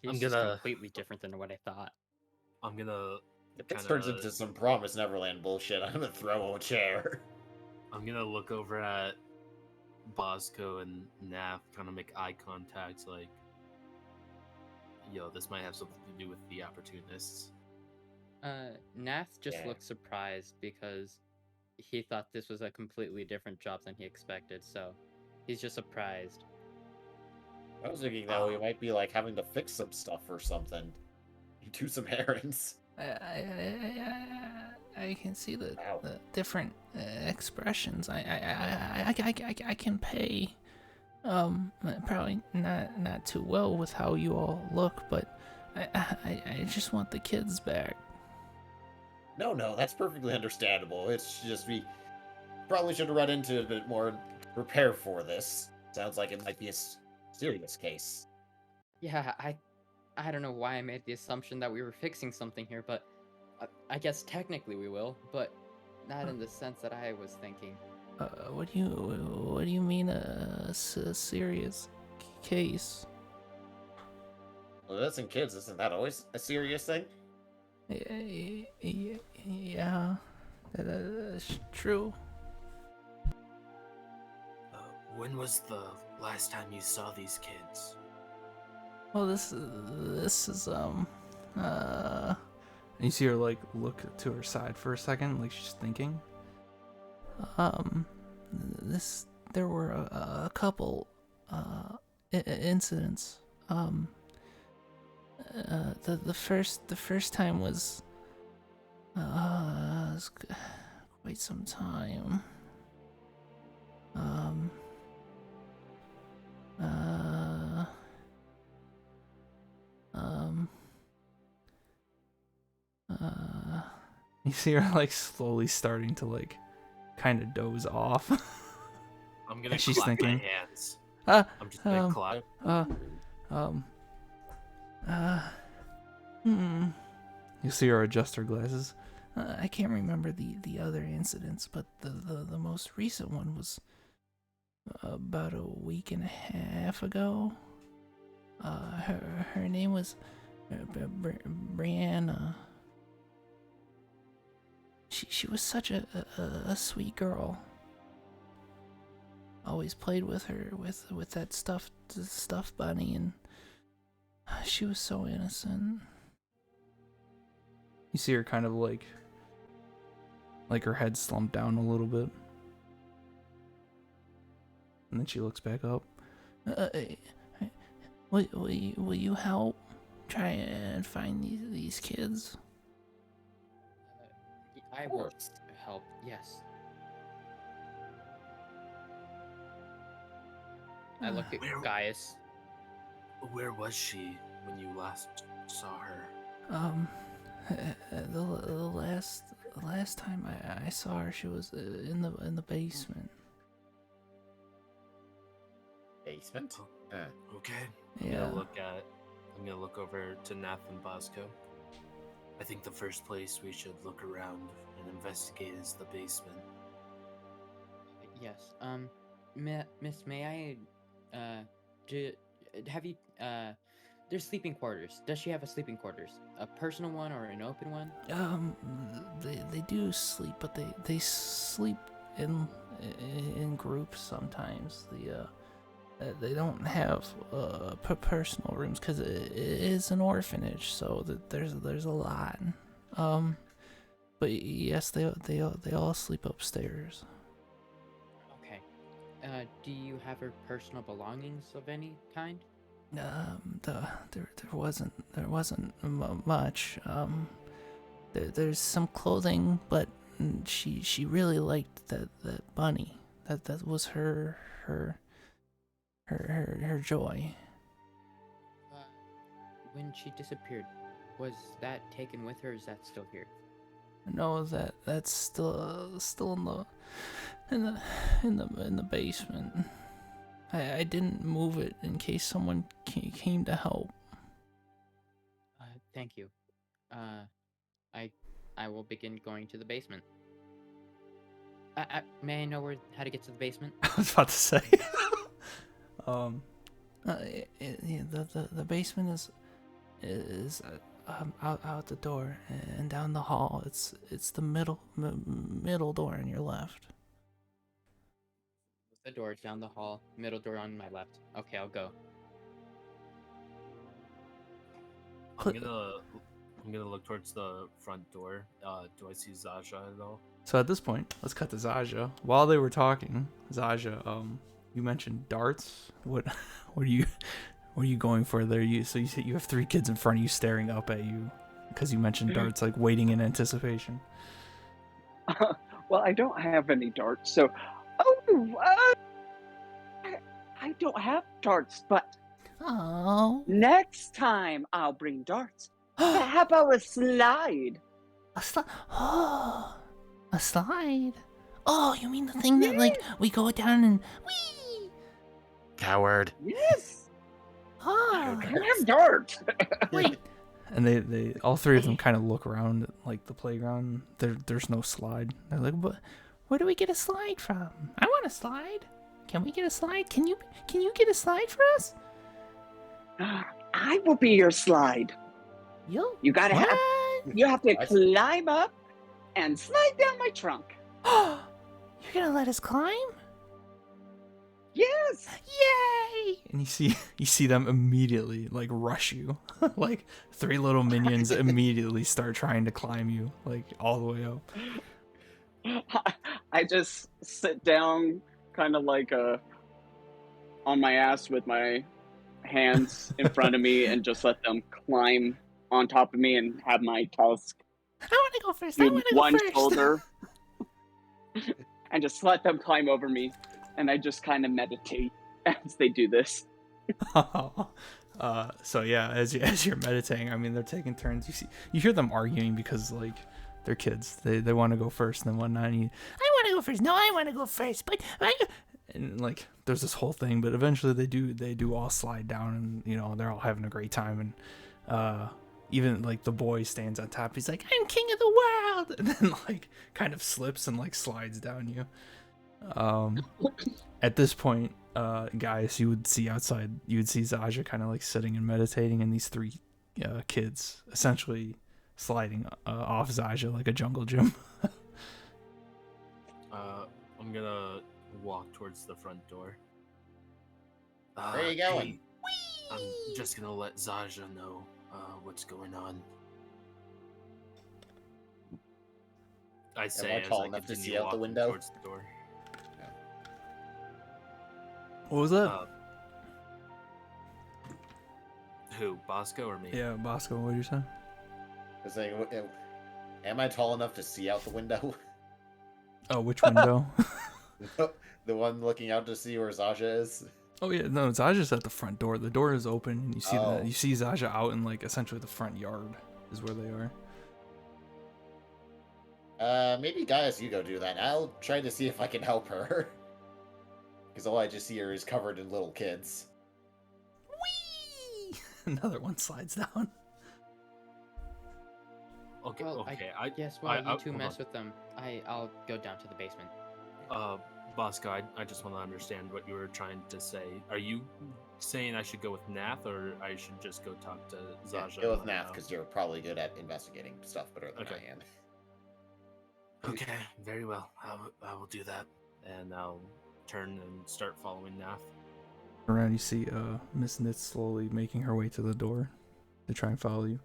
I'm just gonna- completely different than what I thought. I'm gonna If this turns kinda- into some Promise Neverland bullshit, I'm gonna throw a chair. I'm gonna look over at Bosco and Nav, kind of make eye contact, like, yo, this might have something to do with the opportunists. Nath just Yeah. looked surprised because he thought this was a completely different job than he expected, so he's just surprised. I was thinking that we might be like having to fix some stuff or something. Do some errands. I can see the Ow. different expressions. I can pay. Probably not too well with how you all look, but I just want the kids back. No, that's perfectly understandable. It's just we probably should have read into it a bit more and prepare for this. Sounds like it might be a serious case. Yeah, I don't know why I made the assumption that we were fixing something here, but I guess technically we will, but not in the sense that I was thinking. What do you mean a serious case? Well, that's in kids. Isn't that always a serious thing? Yeah, that's true. When was the last time you saw these kids? Well, this is you see her like look to her side for a second, like she's thinking. There were a couple incidents. The first time was quite some time. You see her like slowly starting to like kind of doze off. I'm gonna She's clap thinking. my hands. Ah, I'm just gonna clap. You see her adjust her glasses. I can't remember the other incidents, but the most recent one was about a week and a half ago. Her name was Brianna. She was such a sweet girl. Always played with her with that stuffed bunny, and she was so innocent. You see her kind of like her head slumped down a little bit, and then she looks back up. Will you help try and find these kids? I Of will course. help, yes. I look at Where- Gaius. Where was she when you last saw her? The last time I saw her, she was in the basement. Basement? Okay. Yeah. I'm gonna look over to Nath and Bosco. I think the first place we should look around and investigate is the basement. Yes. Miss, may I, have you, there's sleeping quarters. Does she have a sleeping quarters? A personal one or an open one? They do sleep, but they sleep in groups sometimes. They don't have personal rooms because it is an orphanage, so there's a lot. But yes, they all sleep upstairs. Okay. Do you have her personal belongings of any kind? There wasn't much. There's some clothing, but she really liked that bunny. That was her joy. When she disappeared, was that taken with her? Or is that still here? No, that's still in the basement. I didn't move it in case someone came to help. Thank you. I will begin going to the basement. May I know how to get to the basement? I was about to say. The basement is out the door and down the hall. It's the middle door on your left. The door's down the hall, middle door on my left. Okay, I'll go. I'm gonna look towards the front door. Do I see Zaja at all? So at this point, let's cut to Zaja. While they were talking, Zaja, you mentioned darts. What are you going for there? You said you have 3 kids in front of you staring up at you because you mentioned darts, like waiting in anticipation. Well, I don't have any darts, so I don't have darts, but Oh, next time I'll bring darts. How about a slide? a slide. Oh, a slide. Oh, you mean the thing that like we go down and wee? Coward. Yes, Oh, I have darts. wait. And they all 3 of them kind of look around at, like the playground. There's no slide. They're like, where do we get a slide from? I want a slide. Can we get a slide? Can you get a slide for us? I will be your slide. You gotta have. You have to climb up and slide down my trunk. You're gonna let us climb? Yes. Yay! And you see them immediately like rush you. Like 3 little minions immediately start trying to climb you like all the way up. I just sit down, kind of like on my ass with my hands in front of me, and just let them climb on top of me and have my tusk. I want to go first. I want to go one first. shoulder, and just let them climb over me, and I just kind of meditate as they do this. So yeah, as you're meditating, I mean they're taking turns. You hear them arguing because like they're kids. They want to go first and whatnot. And I want to go first. No, I want to go first. But and like there's this whole thing. But eventually they do all slide down, and they're all having a great time. And even like the boy stands on top. He's like, I'm king of the world, and then like kind of slips and like slides down you. At this point, guys, you would see outside. You would see Zaja kind of like sitting and meditating, and these 3 kids essentially sliding off Zaja like a jungle gym. I'm gonna walk towards the front door. Where are you going? I'm just gonna let Zaja know what's going on. I say I as tall I enough to continue see out the walking window? towards the door. What was that? Who, Bosco or me? Yeah, Bosco. What did you say? I was saying, am I tall enough to see out the window? Oh, which window? The one looking out to see where Zaja is? Oh yeah, no, Zaja's at the front door. The door is open, and you see Oh. you see Zaja out in like essentially the front yard is where they are. Maybe Gaius, you go do that. I'll try to see if I can help her. Because all I just see her is covered in little kids. Whee! Another one slides down. Okay, Well, okay. I guess while you 2 hold mess on. with them, I'll go down to the basement. Bosco, I just want to understand what you were trying to say. Are you saying I should go with Nath, or I should just go talk to Yeah, Zaja? go with on Nath, my own? because you're probably good at investigating stuff better than Okay. I am. Okay, very well. I will do that, and I'll turn and start following Nath. Around, you see Miss Nitz slowly making her way to the door to try and follow you.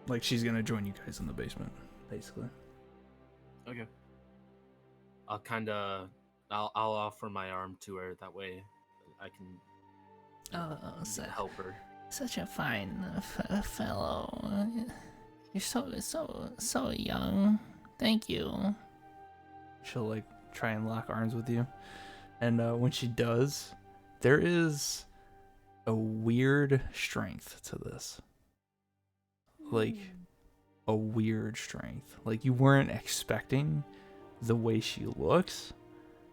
Like she's gonna join you guys in the basement, basically. Okay. I'll offer my arm to her. That way, I can help her. Such a fine fellow. You're so young. Thank you. She'll like try and lock arms with you, and when she does, there is a weird strength to this. Like a weird strength. Like you weren't expecting the way she looks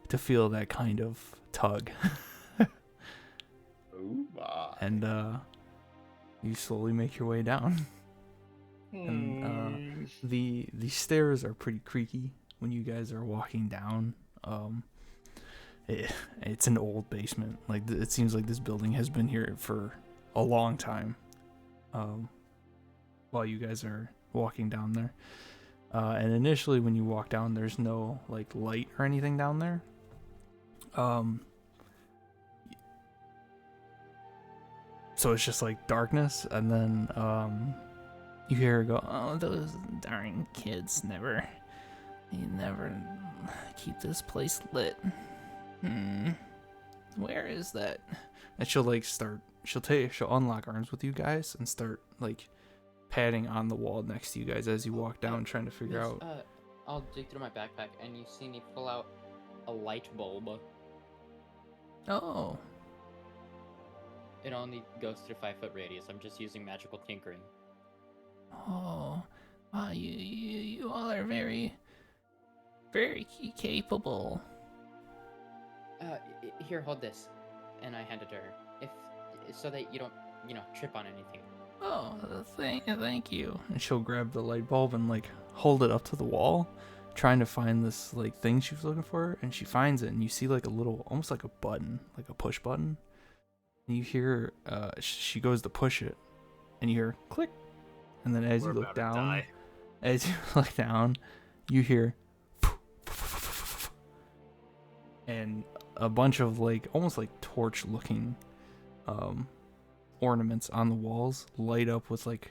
to feel that kind of tug. Ooh, And you slowly make your way down. And the stairs are pretty creaky when you guys are walking down. It's an old basement. Like it seems like this building has been here for a long time. While you guys are walking down there, and initially when you walk down, there's no like light or anything down there. So it's just like darkness, and then you hear her go, "Oh, those darn kids never keep this place lit. Where is that?" And she'll like she'll unlock arms with you guys and start like patting on the wall next to you guys as you walk down, trying to figure out. I'll dig through my backpack, and you see me pull out a light bulb. Oh, It only goes through 5-foot radius. I'm just using magical tinkering. oh, wow! You all are very, very capable. Here, hold this, and I hand it to her. So that you don't, trip on anything. Oh, thank you. And she'll grab the light bulb and like hold it up to the wall, trying to find this like thing she was looking for, and she finds it, and you see like a little, almost like a button, like a push button. And you hear, she goes to push it, and you hear click, and then as We're you look about to down, die. as you look down, you hear, and a bunch of like almost like torch-looking ornaments on the walls light up with like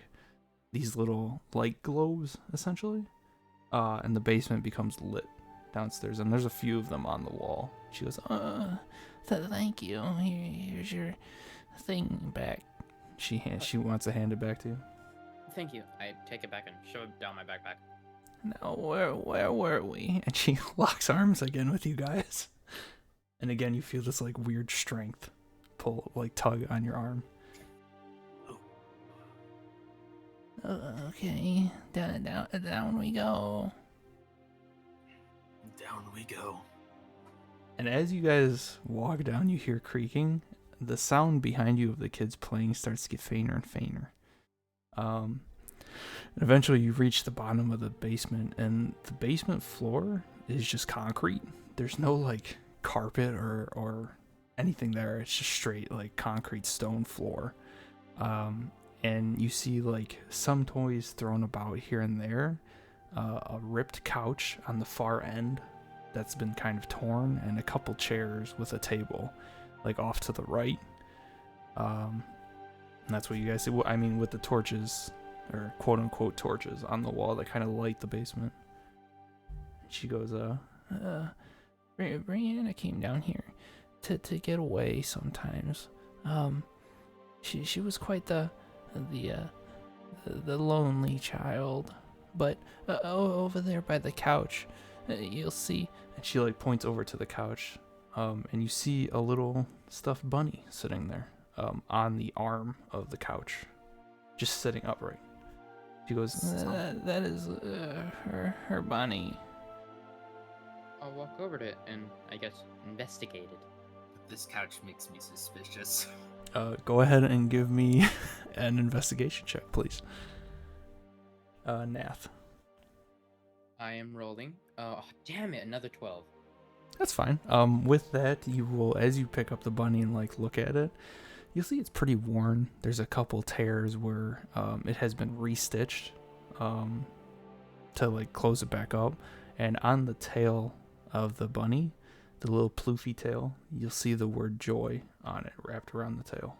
these little light globes essentially, and the basement becomes lit downstairs, and there's a few of them on the wall. She goes, thank you. Here's your thing back. She wants to hand it back to you. Thank you. I take it back and shove it down my backpack. Now where were we? And she locks arms again with you guys, and again you feel this like weird strength like tug on your arm. Okay, down we go. Down we go. And as you guys walk down, you hear creaking. The sound behind you of the kids playing starts to get fainter and fainter. And eventually you reach the bottom of the basement, and the basement floor is just concrete. There's no like carpet or anything there. It's just straight like concrete stone floor. And you see like some toys thrown about here and there, a ripped couch on the far end that's been kind of torn, and a couple chairs with a table like off to the right. And that's what you guys see. I mean, with the torches, or quote unquote torches on the wall that kind of light the basement. She goes, Brianna came down here to get away sometimes. She was quite the lonely child, but over there by the couch, you'll see. And she like points over to the couch, and you see a little stuffed bunny sitting there, on the arm of the couch, just sitting upright. She goes, that is her bunny. I'll walk over to it and, I guess, investigate it. This couch makes me suspicious. Go ahead and give me an investigation check, please. Nath. I am rolling. Oh, damn it, another 12. That's fine. With that, you will, as you pick up the bunny and like look at it, you'll see it's pretty worn. There's a couple tears where it has been restitched to like close it back up. And on the tail of the bunny, the little ploofy tail, you'll see the word joy on it wrapped around the tail.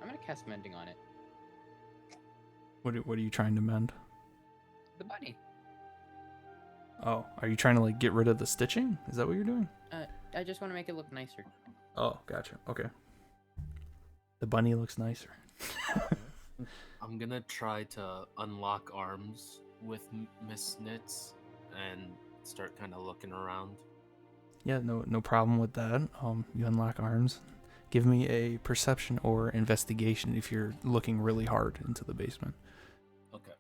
I'm gonna cast mending on it. What are you trying to mend? The bunny. Oh, are you trying to like get rid of the stitching? Is that what you're doing? I just want to make it look nicer. Oh, gotcha. Okay. The bunny looks nicer. I'm gonna try to unlock arms with Miss Knits and start kind of looking around. Yeah, no problem with that. You unlock arms. Give me a perception or investigation if you're looking really hard into the basement. Okay.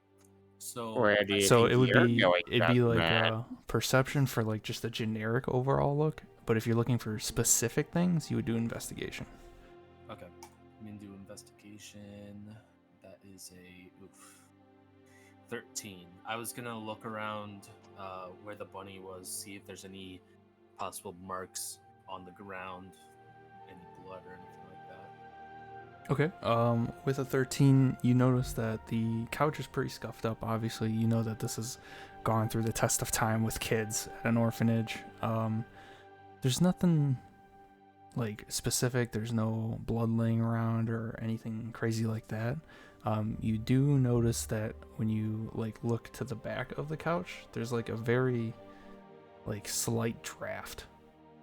So Where do you So think it would you're be going, it'd be like Batman? perception for like just a generic overall look. But if you're looking for specific things, you would do investigation. okay, I'm gonna do investigation. That is a 13. I was gonna look around where the bunny was, see if there's any possible marks on the ground, any blood or anything like that. Okay. With a 13, you notice that the couch is pretty scuffed up. Obviously, you know that this has gone through the test of time with kids at an orphanage. There's nothing like specific. There's no blood laying around or anything crazy like that. You do notice that when you like look to the back of the couch, there's like a very like slight draft.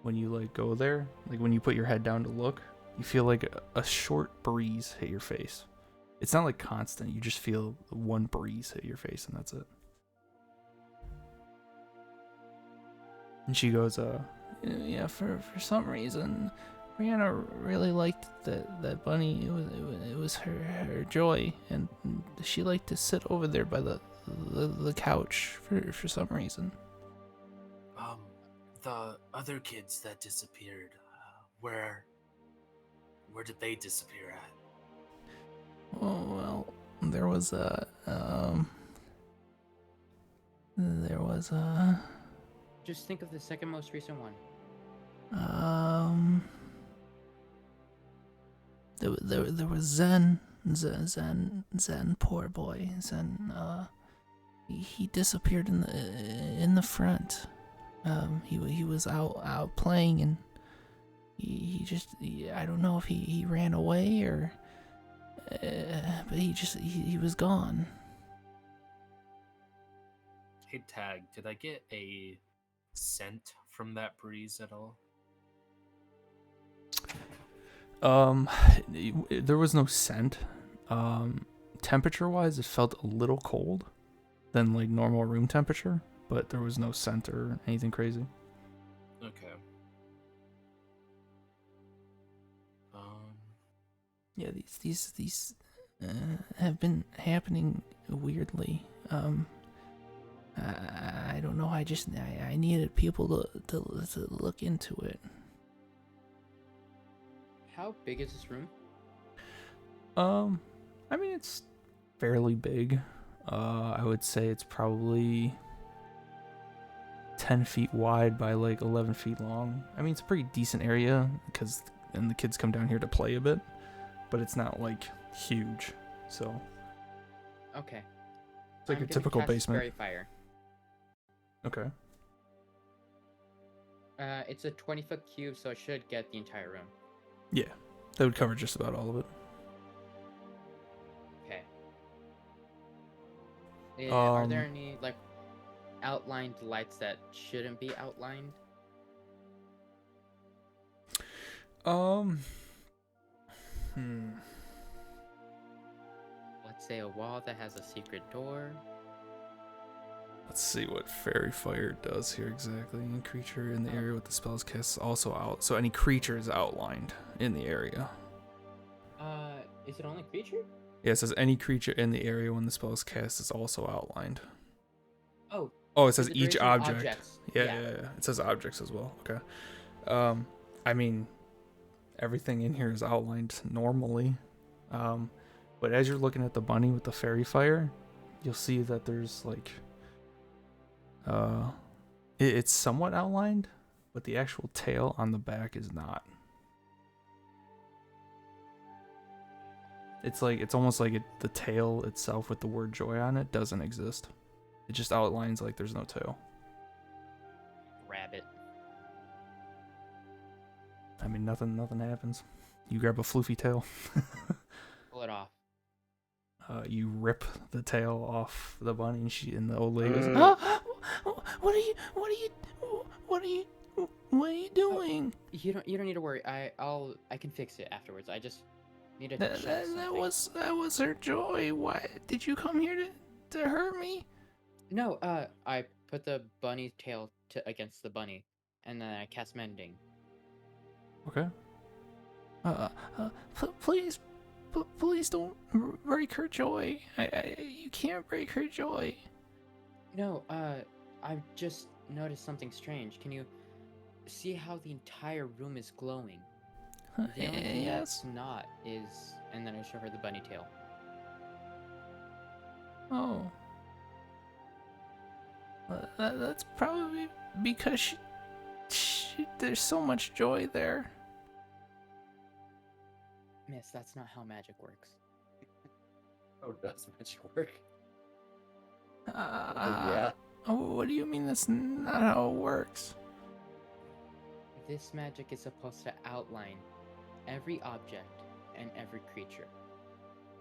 When you like go there, like when you put your head down to look, you feel like a short breeze hit your face. It's not like constant. You just feel one breeze hit your face, and that's it. And she goes, yeah, for some reason, Brianna really liked that bunny. It was her joy, and she liked to sit over there by the couch for some reason. The other kids that disappeared, where did they disappear at? Oh well, there was a Just think of the second most recent one. There was Zen, poor boy. Zen, he disappeared in the front. He was out playing, and I don't know if he ran away or, but he was gone. Hey Tag, did I get a scent from that breeze at all? There was no scent. Temperature-wise, it felt a little cold than like normal room temperature, but there was no scent or anything crazy. Okay. Yeah, these have been happening weirdly. I don't know. I needed people to look into it. How big is this room? I mean, it's fairly big. I would say it's probably 10 feet wide by like 11 feet long. I mean, it's a pretty decent area because the kids come down here to play a bit, but it's not like huge. So Okay. it's like a typical basement. Fairy fire. Okay. It's a 20-foot cube, so it should get the entire room. Yeah, that would cover just about all of it. Okay. Are there any like outlined lights that shouldn't be outlined? Let's say a wall that has a secret door. Let's see what fairy fire does here exactly. Any creature in the area with the spells cast is also out. So any creature is outlined in the area. Is it only creature? Yeah, it says any creature in the area when the spell is cast is also outlined. Oh. Oh, it says the each duration object. Objects. Yeah. It says objects as well. Okay. I mean, everything in here is outlined normally. But as you're looking at the bunny with the fairy fire, you'll see that there's like, it's somewhat outlined, but the actual tail on the back is not. It's almost like the tail itself with the word joy on it doesn't exist. It just outlines like there's no tail. Rabbit. I mean, nothing happens. You grab a floofy tail. Pull it off. You rip the tail off the bunny, and the old lady goes, "Oh, what are you doing?" You don't need to worry. I can fix it afterwards. I just need to check something. That was her joy. Why did you come here to hurt me? No, I put the bunny tail against the bunny, and then I cast mending. Okay. Please don't break her joy. You can't break her joy. No, I've just noticed something strange. Can you see how the entire room is glowing? The only thing Yes. that's not is, and then I show her the bunny tail. Oh. That's probably because there's so much joy there. Miss, that's not how magic works. Oh, does magic work? Yeah. What do you mean that's not how it works? This magic is supposed to outline every object and every creature.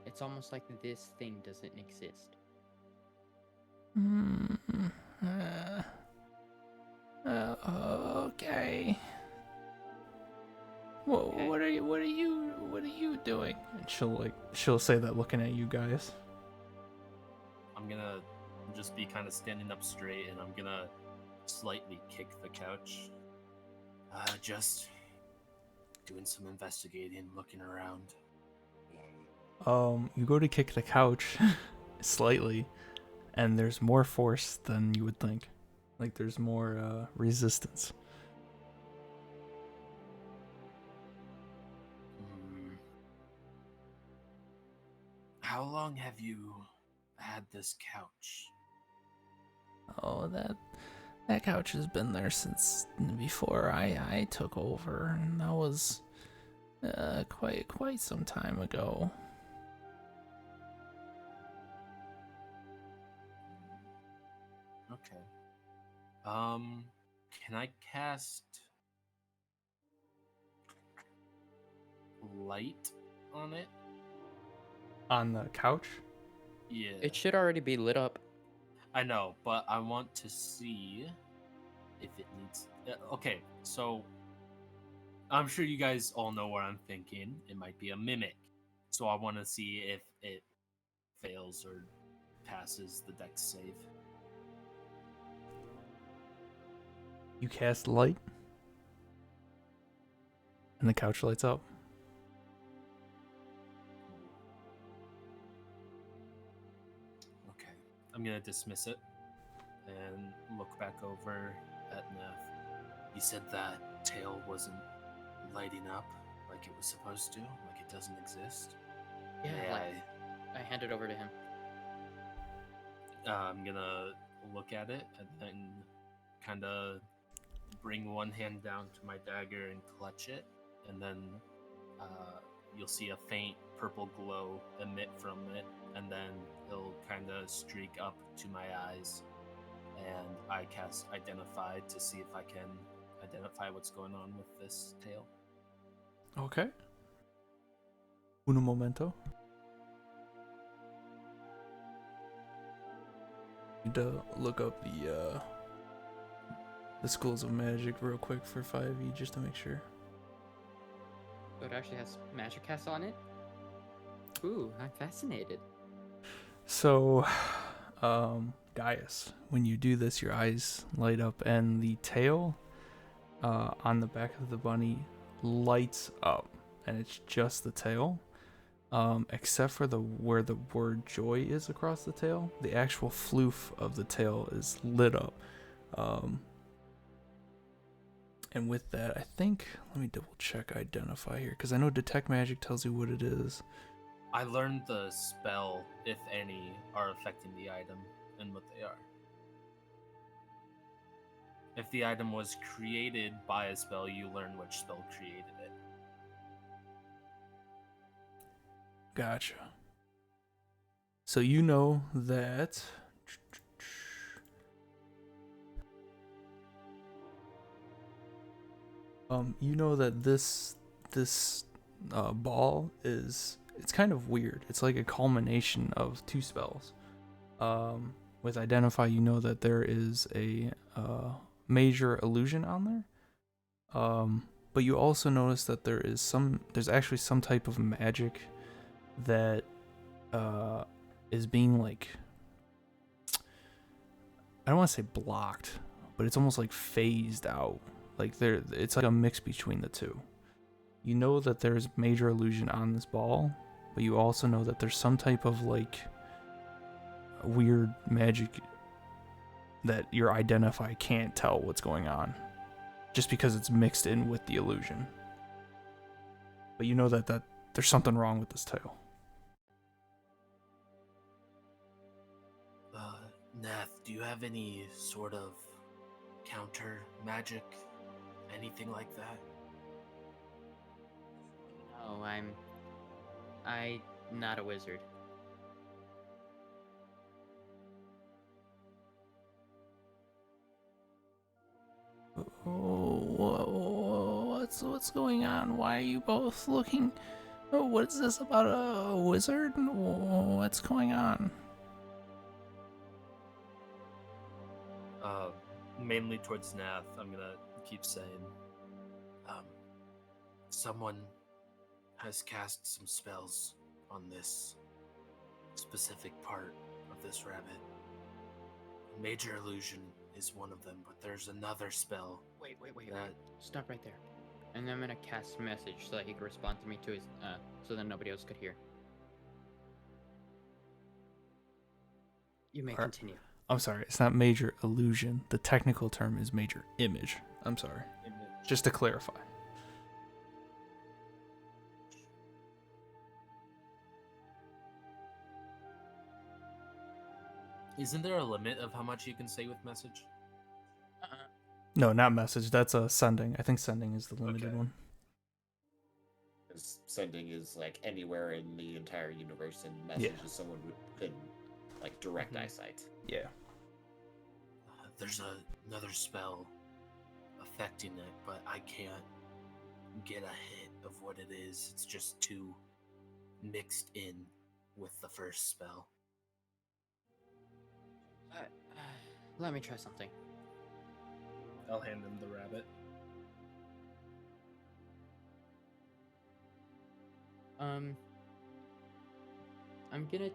It's almost like this thing doesn't exist. Okay. What are you doing? And she'll say that looking at you guys. I'm gonna just be kind of standing up straight, and I'm gonna slightly kick the couch. Just doing some investigating, looking around. You go to kick the couch slightly, and there's more force than you would think. Like there's more resistance. How long have you had this couch? Oh, that couch has been there since before I took over, and that was quite some time ago. Okay. Can I cast light on it? On the couch? Yeah. It should already be lit up. I know, but I want to see if it needs. Okay, so I'm sure you guys all know what I'm thinking. It might be a mimic, so I want to see if it fails or passes the dex save. You cast light, and the couch lights up. Okay, I'm gonna dismiss it and look back over at Neff. You said that tail wasn't lighting up like it was supposed to, like it doesn't exist. Yeah, May like, I hand it over to him. I'm gonna look at it and then kind of bring one hand down to my dagger and clutch it, and then you'll see a faint purple glow emit from it, and then it'll kind of streak up to my eyes, and I cast Identify to see if I can identify what's going on with this tail. Okay. Uno momento. Need to look up the schools of magic real quick for 5e just to make sure. So it actually has magic cast on it? Ooh, I'm fascinated. So, Gaius, when you do this, your eyes light up, and the tail on the back of the bunny lights up, and it's just the tail, except for where the word joy is across the tail. The actual floof of the tail is lit up. And with that, I think, let me double check Identify here, because I know Detect Magic tells you what it is. I learned the spell, if any, are affecting the item and what they are. If the item was created by a spell, you learn which spell created it. Gotcha. So you know that this ball is, it's kind of weird. It's like a culmination of two spells. With Identify, you know that there is a major illusion on there. But you also notice that there's actually some type of magic that is being, like, I don't want to say blocked, but it's almost like phased out. Like it's like a mix between the two. You know that there's major illusion on this ball, but you also know that there's some type of, like, weird magic that your Identify can't tell what's going on, just because it's mixed in with the illusion. But you know that there's something wrong with this tail. Nath, do you have any sort of counter magic? Anything like that? No, I not a wizard. What's going on? Why are you both looking? Oh, what is this about a wizard? What's going on? Mainly towards Nath, I'm gonna keep saying, someone has cast some spells on this specific part of this rabbit. Major illusion is one of them, but there's another spell. Wait. That- Stop right there. And then I'm gonna cast message so that he could respond to me to his, so that nobody else could hear. You may Alright. continue. I'm sorry, it's not major illusion. The technical term is major image. I'm sorry. Just to clarify. Isn't there a limit of how much you can say with message? No, not message. That's a sending. I think sending is the limited Okay. one. 'Cause sending is like anywhere in the entire universe, and message is someone within like direct Mhm. eyesight. Yeah. There's another spell affecting it, but I can't get a hit of what it is. It's just too mixed in with the first spell. Let me try something. I'll hand him the rabbit. I'm gonna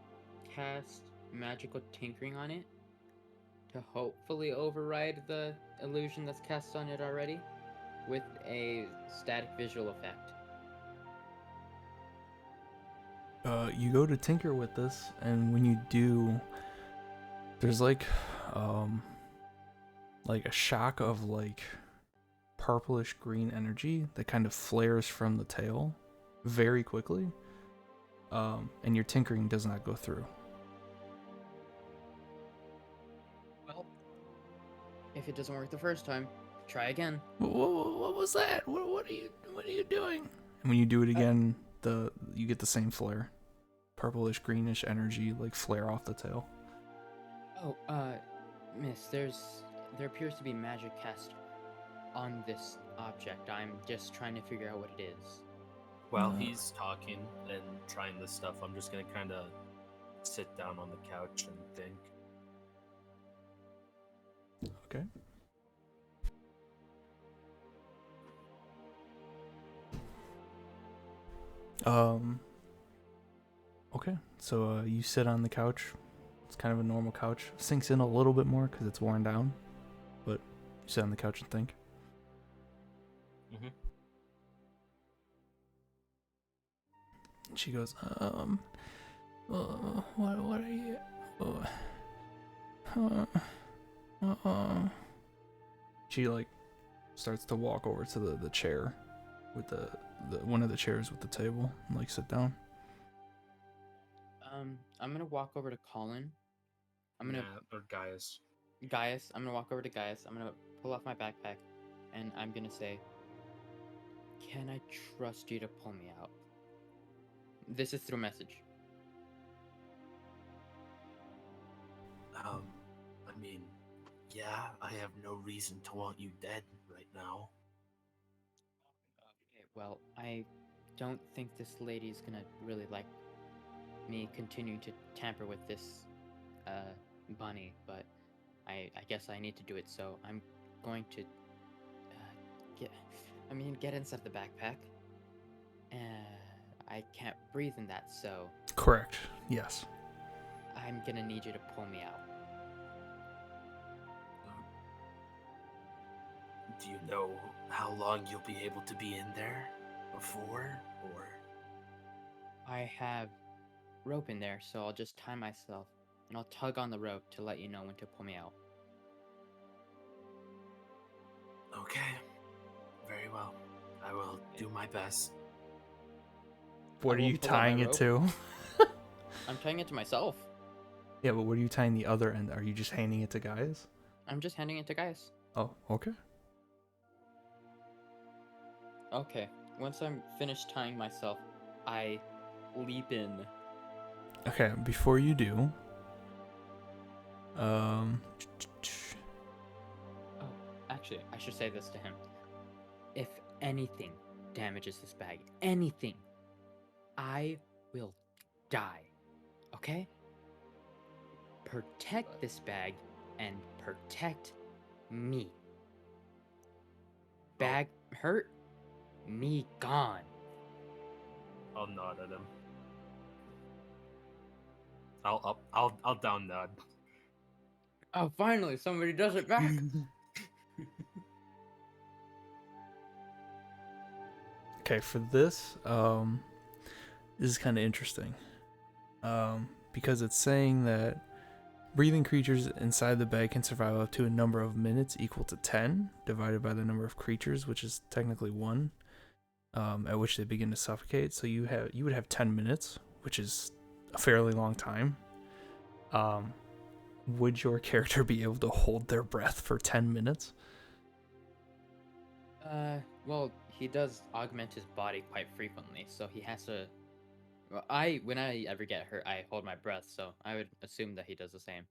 cast magical tinkering on it to hopefully override the illusion that's cast on it already with a static visual effect. You go to tinker with this, and when you do, there's like a shock of like purplish green energy that kind of flares from the tail very quickly, and your tinkering does not go through. Well, if it doesn't work the first time, try again. What was that? What are you doing? And when you do it again, you get the same flare, purplish greenish energy like flare off the tail. Oh, miss, there appears to be magic cast on this object. I'm just trying to figure out what it is. While he's talking and trying this stuff, I'm just gonna kind of sit down on the couch and think. Okay. Okay, so you sit on the couch. It's kind of a normal couch. Sinks in a little bit more because it's worn down, but you sit on the couch and think. Mm-hmm. And she goes, what are you? She like starts to walk over to the chair with the one of the chairs with the table and like sit down. I'm gonna walk over to Colin. Or Gaius. Gaius. I'm gonna walk over to Gaius. I'm gonna pull off my backpack, and I'm gonna say, "Can I trust you to pull me out?" This is through message. I mean, yeah, I have no reason to want you dead right now. Okay, well, I don't think this lady's gonna really like me continuing to tamper with this bunny, but I guess I need to do it, so I'm going to get inside the backpack. I can't breathe in that, so Correct. Yes. I'm gonna need you to pull me out. Do you know how long you'll be able to be in there before, or? I have rope in there, so I'll just tie myself, and I'll tug on the rope to let you know when to pull me out. Okay, very well. I will do my best. What I are will you pull out my tying it rope. to? I'm tying it to myself. Yeah, but what are you tying the other end? Are you just handing it to guys? I'm just handing it to guys. Oh, okay. Okay. Once I'm finished tying myself, I leap in. Okay, before you do, Oh, actually, I should say this to him. If anything damages this bag, anything, I will die. Okay? Protect this bag and protect me. Bag hurt, me gone. I'll nod at him. I'll down nod. Oh, finally, somebody does it back. okay, for this, this is kind of interesting. Because it's saying that breathing creatures inside the bag can survive up to a number of minutes equal to 10, divided by the number of creatures, which is technically 1, at which they begin to suffocate. So you would have 10 minutes, which is a fairly long time. Would your character be able to hold their breath for 10 minutes? Well, he does augment his body quite frequently, so he has to. Well, when I ever get hurt, I hold my breath, so I would assume that he does the same.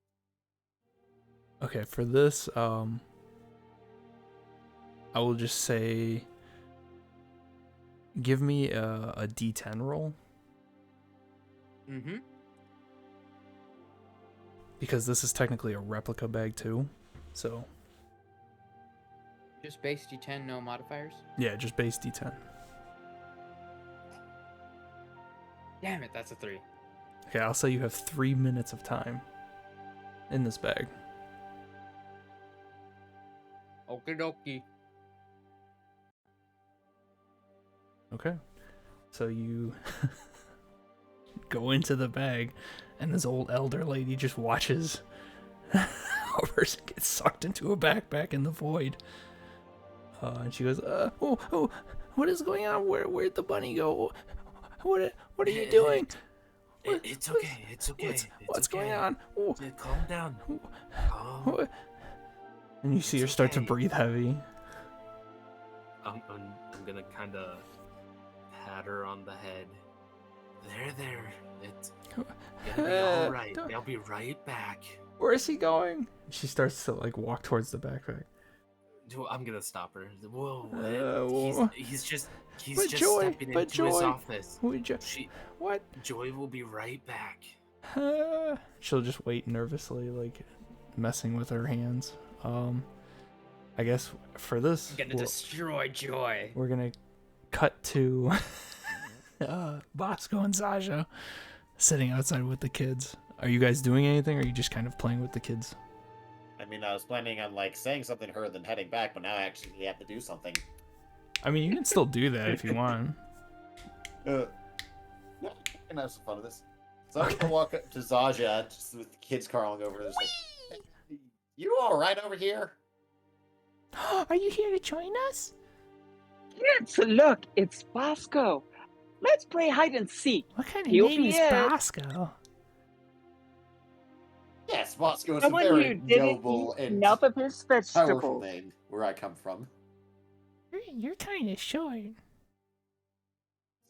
Okay, for this, I will just say, give me a D10 roll. Mm-hmm. Because this is technically a replica bag too, so. Just base D10, no modifiers? Yeah, just base D10. Damn it, that's a 3. Okay, I'll say you have 3 minutes of time in this bag. Okie dokie. Okay. So you go into the bag, and this old elder lady just watches a person get sucked into a backpack in the void. And she goes, oh, what is going on? Where'd the bunny go? What are you doing? It's okay. It's okay. What's okay. going on? Oh. Yeah, calm down. What? And you see her start to breathe heavy. I'm gonna kind of pat her on the head. There. It's gonna be all right. I'll be right back. Where is he going? She starts to like walk towards the backpack. I'm gonna stop her. Whoa! He's just stepping into his office. What? Joy will be right back. She'll just wait nervously, like messing with her hands. I guess for this, I'm gonna destroy Joy. We're gonna cut to Bosco and Sasha sitting outside with the kids. Are you guys doing anything, or are you just kind of playing with the kids? I mean, I was planning on like saying something to her, then heading back, but now I actually have to do something. I mean, you can still do that if you want. Yeah, I can have some fun with this. So I'm gonna walk up to Zaja, just with the kids crawling over. Like, hey, you all right over here? Are you here to join us? Yes, look, it's Bosco. Let's play hide and seek. What kind of He'll name be is it. Bosco? Yes, Bosco is a Someone very who didn't noble eat and enough of his powerful vegetables. name where I come from. You're kind of short.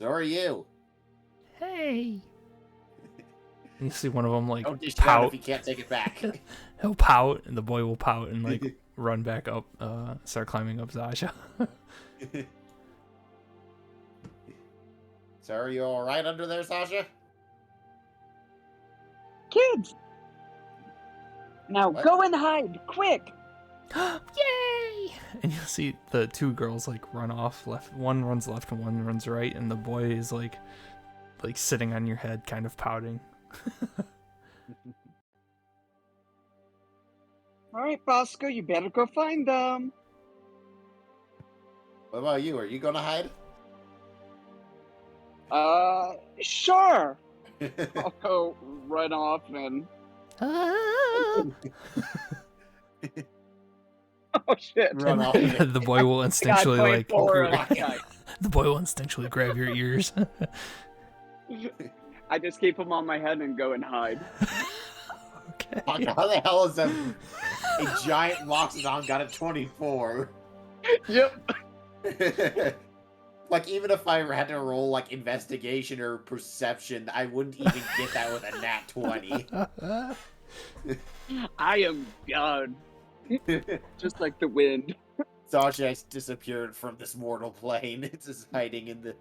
So are you. Hey. You see one of them like Don't dish it out if pout. you can't take it back. He'll pout, and the boy will pout and like run back up, start climbing up Zasha. So are you all right under there, Sasha? Kids! Now What? go and hide, quick! Yay! And you'll see the two girls like run off left. One runs left and one runs right, and the boy is like sitting on your head, kind of pouting. Alright, Bosco, you better go find them. What about you? Are you gonna hide? Sure! I'll go run off and... Ah! Oh, shit. Run off. The boy will instinctually God, like forward. the boy will instinctually grab your ears. I just keep them on my head and go and hide. How the hell is a giant Loxodon got a 24? Yep. Like, even if I had to roll, like, investigation or perception, I wouldn't even get that with a nat 20. I am gone. Just like the wind. Sasha disappeared from this mortal plane. It's just hiding in the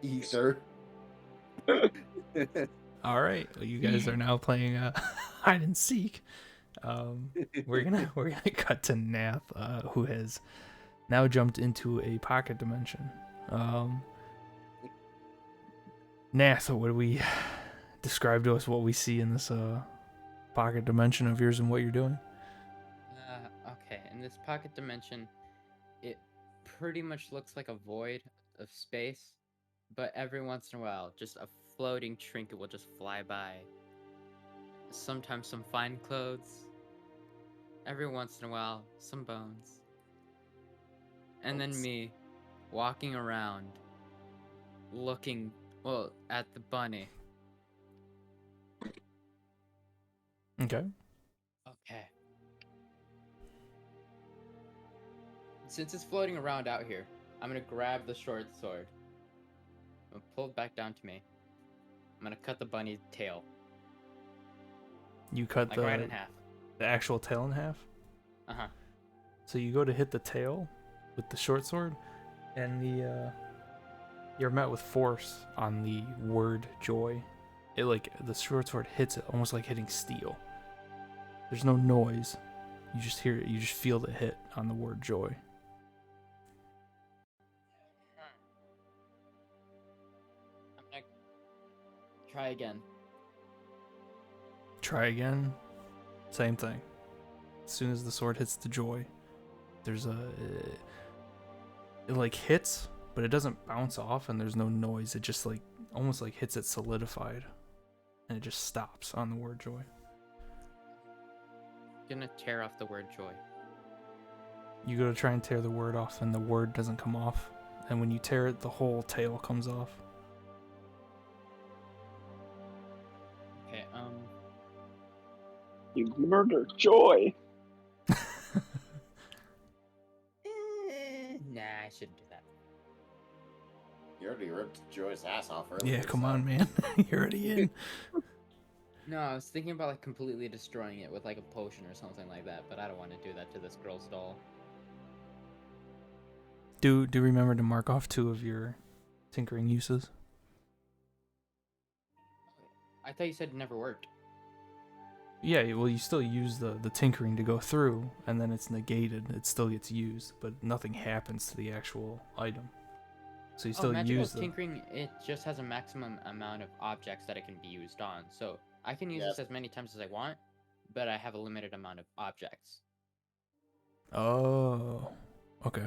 ether. All right, well, you guys are now playing hide and seek. We're gonna cut to Nath, who has now jumped into a pocket dimension. Nath, what do we describe to us what we see in this pocket dimension of yours and what you're doing? Okay, in this pocket dimension, it pretty much looks like a void of space, but every once in a while, just a floating trinket will just fly by. Sometimes some fine clothes. Every once in a while, some bones. And then me, walking around, looking, well, at the bunny. Okay. Okay. Since it's floating around out here, I'm gonna grab the short sword. I'm gonna pull it back down to me. I'm gonna cut the bunny's tail. You cut Like right in half. the actual tail in half. Uh-huh. So you go to hit the tail with the short sword, and you're met with force on the word joy. It like the short sword hits it almost like hitting steel. There's no noise. You just hear it. You just feel the hit on the word joy. I'm gonna try again. Try again. Same thing. As soon as the sword hits the joy, there's it like hits, but it doesn't bounce off, and there's no noise. It just like almost like hits it solidified, and it just stops on the word joy. Gonna tear off the word joy. You go to try and tear the word off, and the word doesn't come off. And when you tear it, the whole tail comes off. Okay, You murdered Joy. Nah, I shouldn't do that. You already ripped Joy's ass off earlier. Yeah, come so- on, man. You're already in. No, I was thinking about like completely destroying it with like a potion or something like that, but I don't want to do that to this girl's doll. Do remember to mark off 2 of your tinkering uses. I thought you said it never worked. Yeah, well, you still use the tinkering to go through, and then it's negated. It still gets used, but nothing happens to the actual item. So you still magical use the... tinkering, it just has a maximum amount of objects that it can be used on. So I can use this as many times as I want, but I have a limited amount of objects. Oh, okay.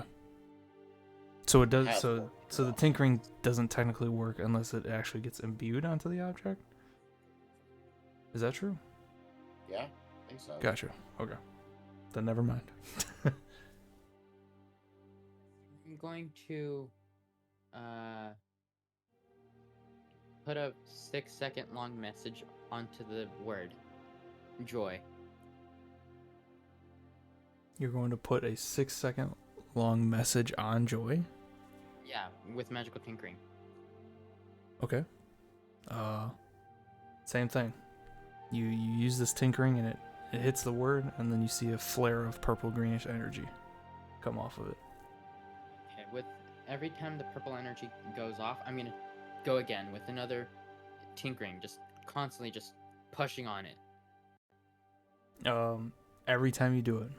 So it does. Has So worked the well. tinkering doesn't technically work unless it actually gets imbued onto the object. Is that true? Yeah, I think so. Gotcha. Okay. Then never mind. I'm going to put a 6-second long message onto the word joy. You're going to put a 6-second long message on joy. Yeah, with magical tinkering. Okay. Same thing. You use this tinkering and it hits the word, and then you see a flare of purple greenish energy come off of it. Okay, with every time the purple energy goes off, I'm gonna go again with another tinkering, just constantly just pushing on it. Every time you do it,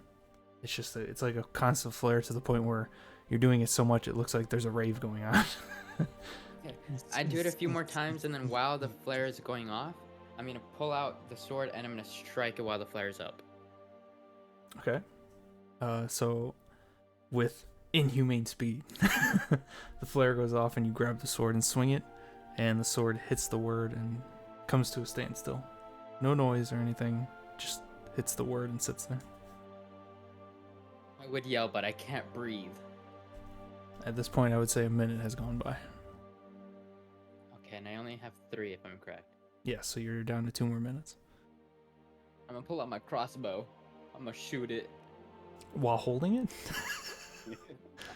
it's just it's like a constant flare to the point where you're doing it so much it looks like there's a rave going on. Okay. I do it a few more times, and then while the flare is going off, I'm gonna pull out the sword and I'm gonna strike it while the flare's up. Okay. So with inhumane speed, the flare goes off and you grab the sword and swing it, and the sword hits the word and comes to a standstill. No noise or anything, just hits the word and sits there. I would yell, but I can't breathe. At this point, I would say a minute has gone by. Okay, and I only have 3 if I'm correct. Yeah, so you're down to 2 more minutes. I'm gonna pull out my crossbow. I'm gonna shoot it. While holding it? I'm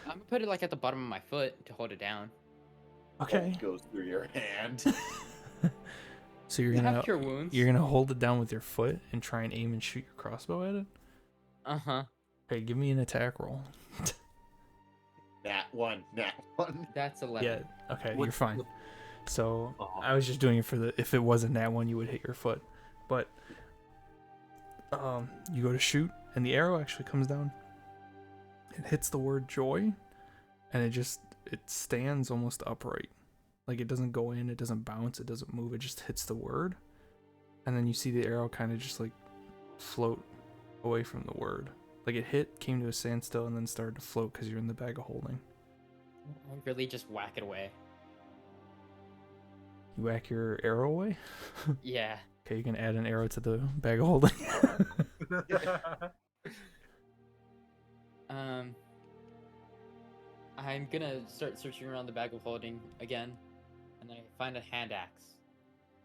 gonna put it like at the bottom of my foot to hold it down. Okay. Bolt goes through your hand. So you're I gonna have cure wounds. you're gonna hold it down with your foot and try and aim and shoot your crossbow at it? Uh-huh. Okay, give me an attack roll. Nat 1. That's 11. Yeah, okay, you're What's fine. the- So Oh. I was just doing it for the if it wasn't that one you would hit your foot. But you go to shoot and the arrow actually comes down. It hits the word joy and it stands almost upright. Like it doesn't go in, it doesn't bounce, it doesn't move, it just hits the word. And then you see the arrow kind of just like float away from the word. Like it hit, came to a standstill, and then started to float because you're in the bag of holding. I really just whack it away. You whack your arrow away? Yeah. Okay, you can add an arrow to the bag of holding. I'm gonna start searching around the bag of holding again, and then I find a hand axe.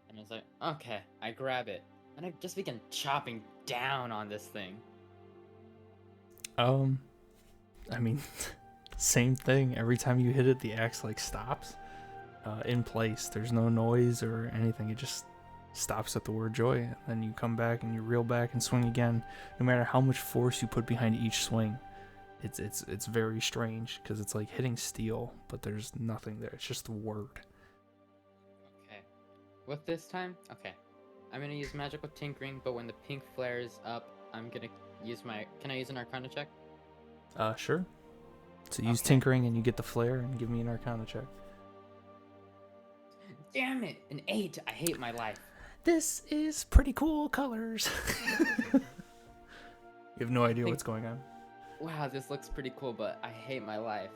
And it's like, okay, I grab it, and I just begin chopping down on this thing. I mean, same thing. Every time you hit it, the axe like stops in place. There's no noise or anything. It just stops at the word joy. And then you come back and you reel back and swing again. No matter how much force you put behind each swing, it's very strange because it's like hitting steel, but there's nothing there. It's just the word. Okay. With this time, okay. I'm gonna use magical tinkering, but when the pink flares up, I'm gonna use my. Can I use an Arcana check? Sure. So use Okay. tinkering and you get the flare and give me an Arcana check. Damn it! An 8. I hate my life. This is pretty cool colors. You have no idea think- what's going on. Wow, this looks pretty cool, but I hate my life.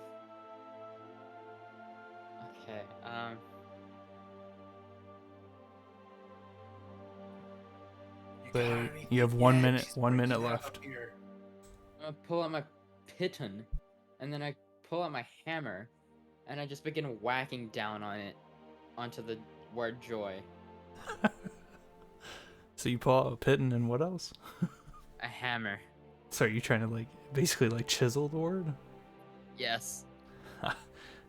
Okay. So you have 1 minute, 1 minute left. I'm gonna pull out my piton, and then I pull out my hammer, and I just begin whacking down on it, onto the word joy. So you pull out a piton and what else? A hammer. So are you trying to like basically like chisel the word? Yes.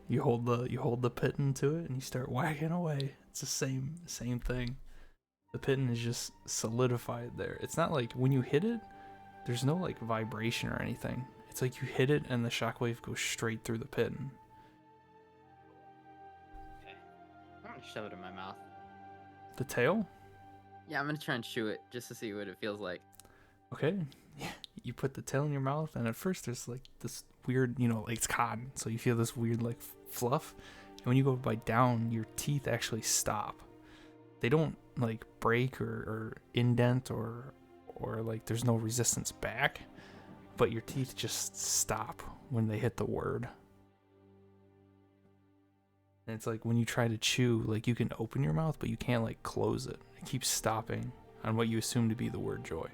You hold the piton to it and you start whacking away. It's the same thing. The piton is just solidified there. It's not like when you hit it, there's no like vibration or anything. It's like you hit it and the shockwave goes straight through the piton. Okay. I'm gonna shove it in my mouth. The tail? Yeah, I'm gonna try and chew it just to see what it feels like. Okay. You put the tail in your mouth and at first there's like this weird, like it's cotton. So you feel this weird like fluff. And when you go to bite down, your teeth actually stop. They don't like break or indent or like there's no resistance back, but your teeth just stop when they hit the word. And it's like when you try to chew, like you can open your mouth, but you can't like close it. It keeps stopping on what you assume to be the word joy.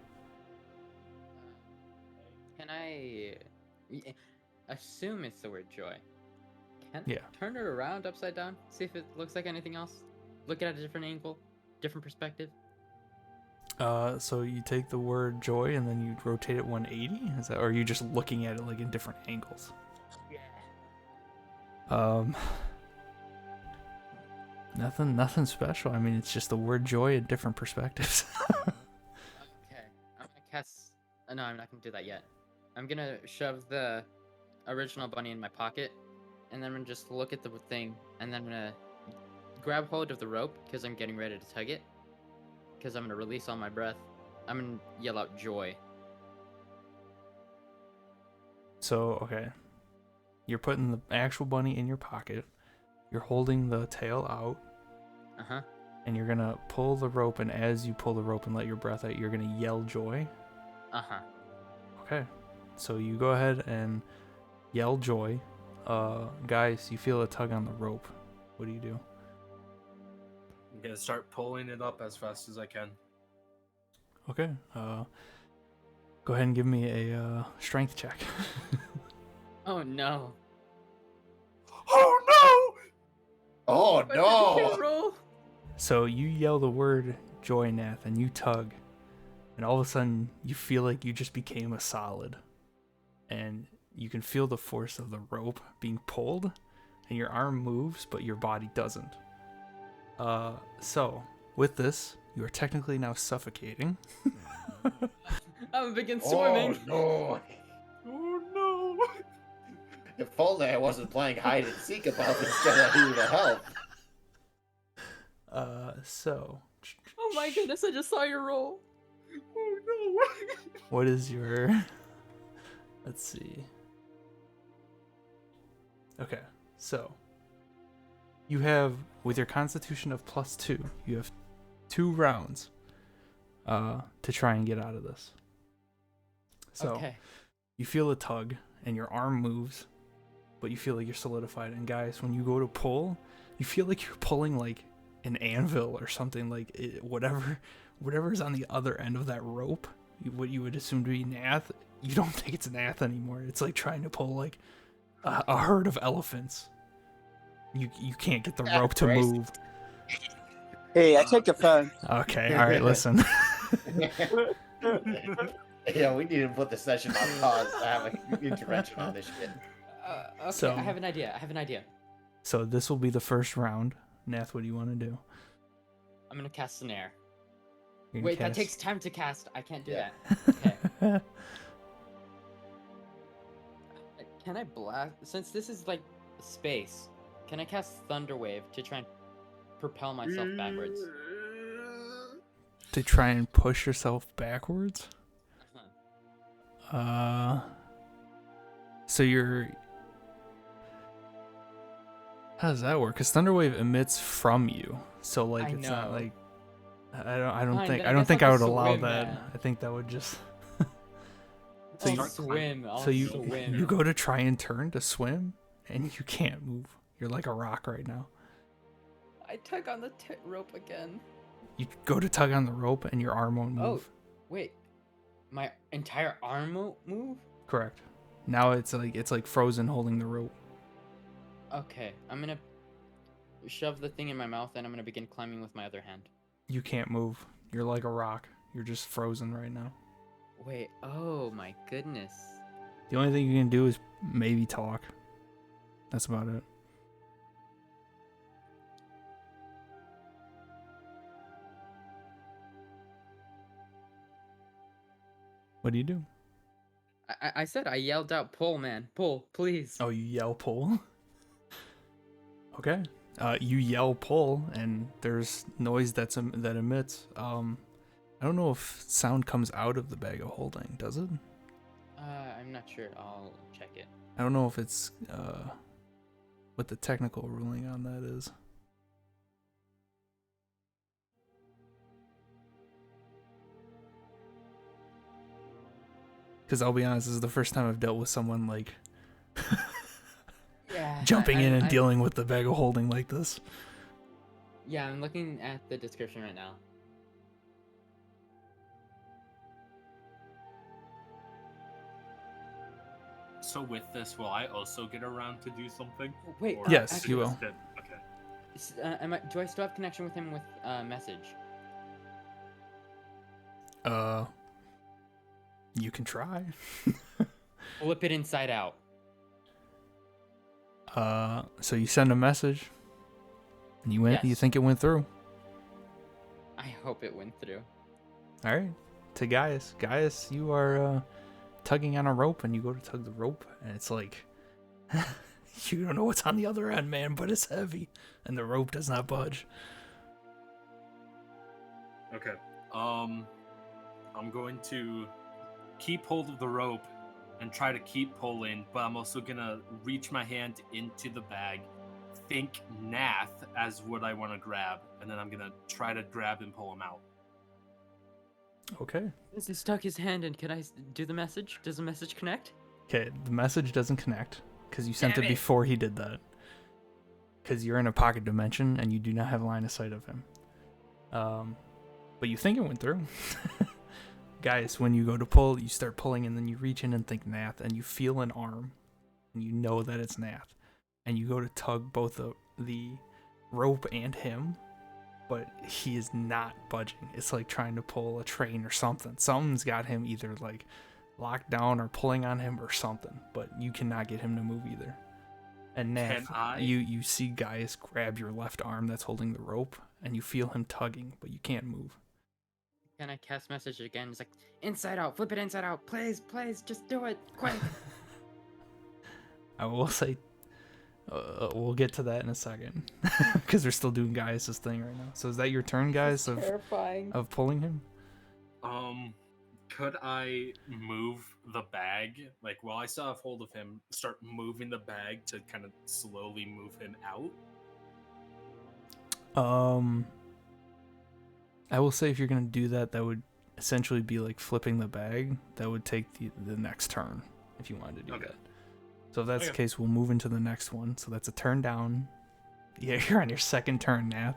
Can I assume it's the word joy? Can Yeah. Turn it around upside down, see if it looks like anything else. Look at it at a different angle, different perspective. So you take the word joy and then you rotate it 180? Is that, or are you just looking at it like in different angles? Yeah. Nothing special. I mean, it's just the word joy in different perspectives. Okay. I'm gonna cast. No, I'm not gonna do that yet. I'm gonna shove the original bunny in my pocket, and then I'm gonna just look at the thing, and then I'm gonna grab hold of the rope because I'm getting ready to tug it. Because I'm gonna release all my breath. I'm gonna yell out joy. So, okay. You're putting the actual bunny in your pocket. You're holding the tail out. Uh-huh. And you're gonna pull the rope, and as you pull the rope and let your breath out, you're gonna yell joy. Uh-huh. Okay. So you go ahead and yell joy. Guys, you feel a tug on the rope. What do you do? I'm gonna start pulling it up as fast as I can. Okay. Go ahead and give me a strength check. Oh no. Oh no! Oh What did no! you roll? So you yell the word joy, Nath, and you tug. and all of a sudden you feel like you just became a solid, and you can feel the force of the rope being pulled, and your arm moves, but your body doesn't. So with this, you are technically now suffocating. I'm gonna begin swimming. Oh Oh no! If only I wasn't playing hide and seek about instead of here to help. So Oh my goodness, I just saw your roll. Oh no! what is your... Let's see. Okay, so you have, with your constitution of +2, you have 2 rounds to try and get out of this. So Okay. you feel a tug and your arm moves, but you feel like you're solidified. And guys, when you go to pull, you feel like you're pulling like an anvil or something, like whatever's on the other end of that rope, what you would assume to be Nath, you don't think it's Nath anymore. It's like trying to pull like a herd of elephants. You can't get the rope to Christ. move. Hey, I take offense. Okay, all right, listen. Yeah, we need to put the session on pause to have an intervention on this shit. Okay, So- I have an idea. So this will be the first round. Nath, what do you want to do? I'm gonna cast Snare. You're gonna Wait, that cast- takes time to cast. I can't do Yeah. that. Okay. Can I blast? Since this is like space, can I cast Thunder Wave to try and propel myself backwards? To try and push yourself backwards? So you're... How does that work? Because Thunderwave emits from you, so like I it's not know. like... I don't Fine, think then I I don't guess think I'll I would just allow swim, that. man. I think that would just... I'll you- swim. I'll So you swim. you go to try and turn to swim, and you can't move. You're like a rock right now. I tug on the rope again. You go to tug on the rope, and your arm won't move. Oh, wait. My entire arm won't move? Correct. Now it's like frozen holding the rope. Okay, I'm gonna shove the thing in my mouth and I'm gonna begin climbing with my other hand. You can't move. You're like a rock. You're just frozen right now. Wait, oh my goodness. The only thing you can do is maybe talk. That's about it. What do you do? I said I yelled out, pull, man. Pull, please. Oh, you yell pull? Okay. You yell pull, and there's noise that emits. I don't know if sound comes out of the bag of holding, does it? I'm not sure. I'll check it. I don't know if it's what the technical ruling on that is. Because I'll be honest, this is the first time I've dealt with someone like Yeah. jumping in and I- dealing with the bag of holding like this. Yeah, I'm looking at the description right now. So with this, will I also get around to do something? Wait, Or Yes, is you it will. just Okay. Do I still have connection with him with message? You can try. Flip it inside out. So you send a message. And you Yes. think it went through. I hope it went through. All right. To Gaius. Gaius, you are tugging on a rope, and you go to tug the rope, and it's like you don't know what's on the other end, man, but it's heavy, and the rope does not budge. Okay. I'm going to keep hold of the rope and try to keep pulling, but I'm also gonna reach my hand into the bag, think Nath as what I want to grab, and then I'm gonna try to grab and pull him out. Okay. This is stuck his hand in. Can I do the message? Does the message connect? Okay, the message doesn't connect because you sent Damn it it. before he did that. Because you're in a pocket dimension and you do not have line of sight of him. But you think it went through. Guys, when you go to pull, you start pulling and then you reach in and think Nath, and you feel an arm and you know that it's Nath. And you go to tug both the rope and him, but he is not budging. It's like trying to pull a train or something. Something's got him either like locked down or pulling on him or something, but you cannot get him to move either. And Nath, you see Gaius grab your left arm that's holding the rope, and you feel him tugging, but you can't move. Can I cast message again? It's like, inside out, flip it inside out. Please, just do it, quick. I will say, we'll get to that in a second, because we're still doing Gaius' thing right now. So is that your turn, guys, of pulling him? Could I move the bag? Like, while I still have hold of him, start moving the bag to kind of slowly move him out? I will say if you're going to do that, that would essentially be like flipping the bag. That would take the next turn if you wanted to do that. So if that's the case, we'll move into the next one. So that's a turn down. Yeah, you're on your second turn, Nath.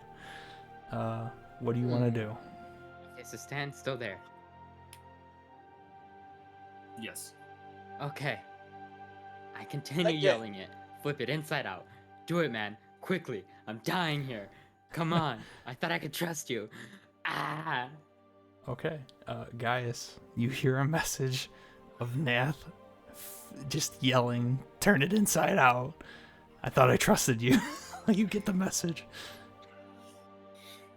What do you want to do? Okay, so stand still there. Yes. Okay. I continue yelling it. Flip it inside out. Do it, man. Quickly. I'm dying here. Come on. I thought I could trust you. Ah. Okay. Gaius, you hear a message of Nath just yelling, turn it inside out. I thought I trusted you. You get the message.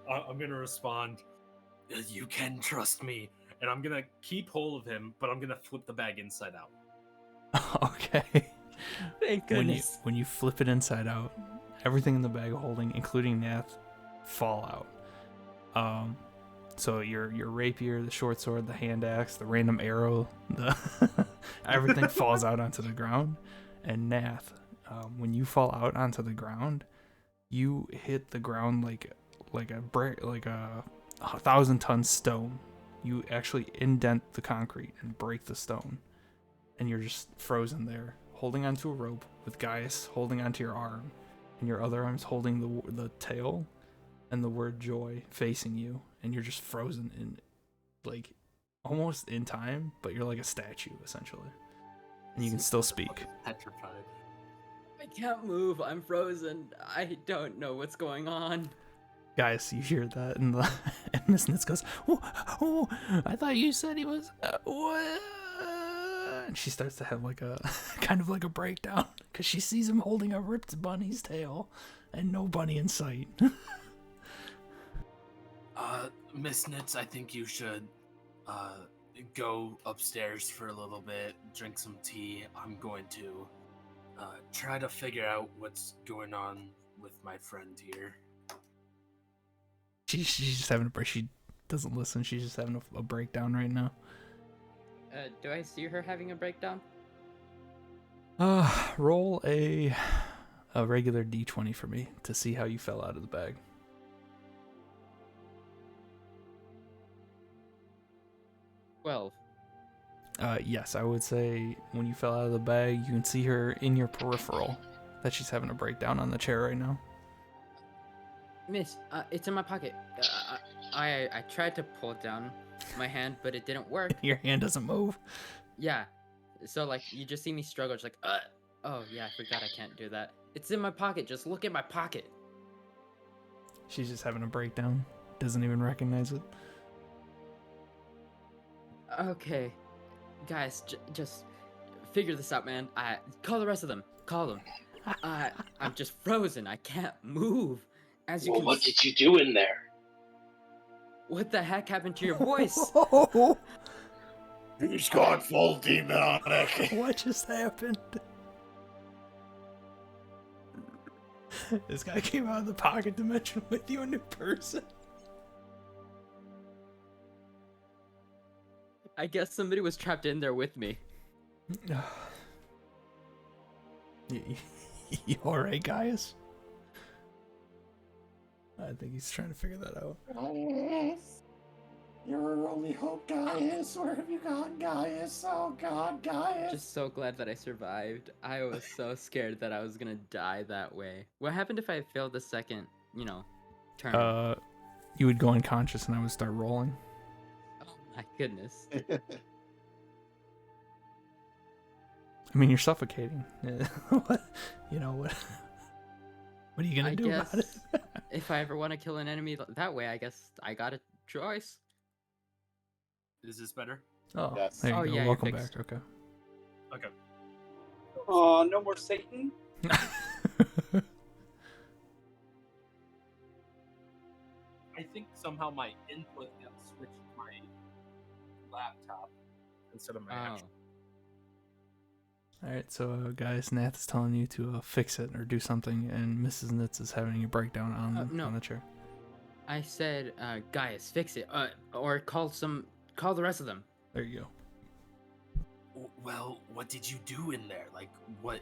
I'm going to respond, you can trust me. And I'm going to keep hold of him, but I'm going to flip the bag inside out. Okay. Thank goodness. When you flip it inside out, everything in the bag of holding, including Nath, fall out. So your rapier, the short sword, the hand axe, the random arrow, everything falls out onto the ground. And Nath, when you fall out onto the ground, you hit the ground like a 1,000-ton stone. You actually indent the concrete and break the stone, and you're just frozen there, holding onto a rope with Gaius holding onto your arm, and your other arm's holding the tail and the word joy facing you, and you're just frozen in, like, almost in time, but you're like a statue essentially, and you can still speak. Petrified. I can't move. I'm frozen. I don't know what's going on. Guys, you hear that, and Miss Nitz goes, oh, I thought you said he was, what? And she starts to have like a, kind of like a breakdown, because she sees him holding a ripped bunny's tail, and no bunny in sight. Miss Nitz, I think you should, go upstairs for a little bit, drink some tea. I'm going to, try to figure out what's going on with my friend here. She's just having a break. She doesn't listen. She's just having a breakdown right now. Do I see her having a breakdown? Roll a regular D20 for me to see how you fell out of the bag. 12. Yes, I would say when you fell out of the bag, you can see her in your peripheral that she's having a breakdown on the chair right now. Miss, it's in my pocket. I tried to pull it down my hand, but it didn't work. Your hand doesn't move. Yeah. So, like, you just see me struggle. It's like, oh, yeah, I forgot I can't do that. It's in my pocket. Just look at my pocket. She's just having a breakdown. Doesn't even recognize it. Okay. Guys, just figure this out, man. Call the rest of them. Call them. I'm just frozen. I can't move. As you Well, can what did you do in there? What the heck happened to your voice? He's gone full demonic. What just happened? This guy came out of the pocket dimension with you, a new person. I guess somebody was trapped in there with me. You alright, Gaius? I think he's trying to figure that out. Gaius, you're our only hope, Gaius. Where have you gone, Gaius? Oh God, Gaius. Just so glad that I survived. I was so scared that I was gonna die that way. What happened if I failed the second, turn? You would go unconscious and I would start rolling. Oh my goodness. I mean, you're suffocating. What? You know what? What are you gonna I do about it? guess if I ever want to kill an enemy that way, I guess I got a choice. Is this better? Oh, Yes. there you Oh, go. yeah, you're Welcome fixed. back. Okay. Okay. Oh, no more Satan. I think somehow my input got switched to my laptop instead of my actual. All right, so guys, Nath is telling you to fix it or do something, and Mrs. Nitz is having a breakdown No. on the chair. I said, Gaius, fix it. Or call the rest of them. There you go. Well, what did you do in there? Like, what?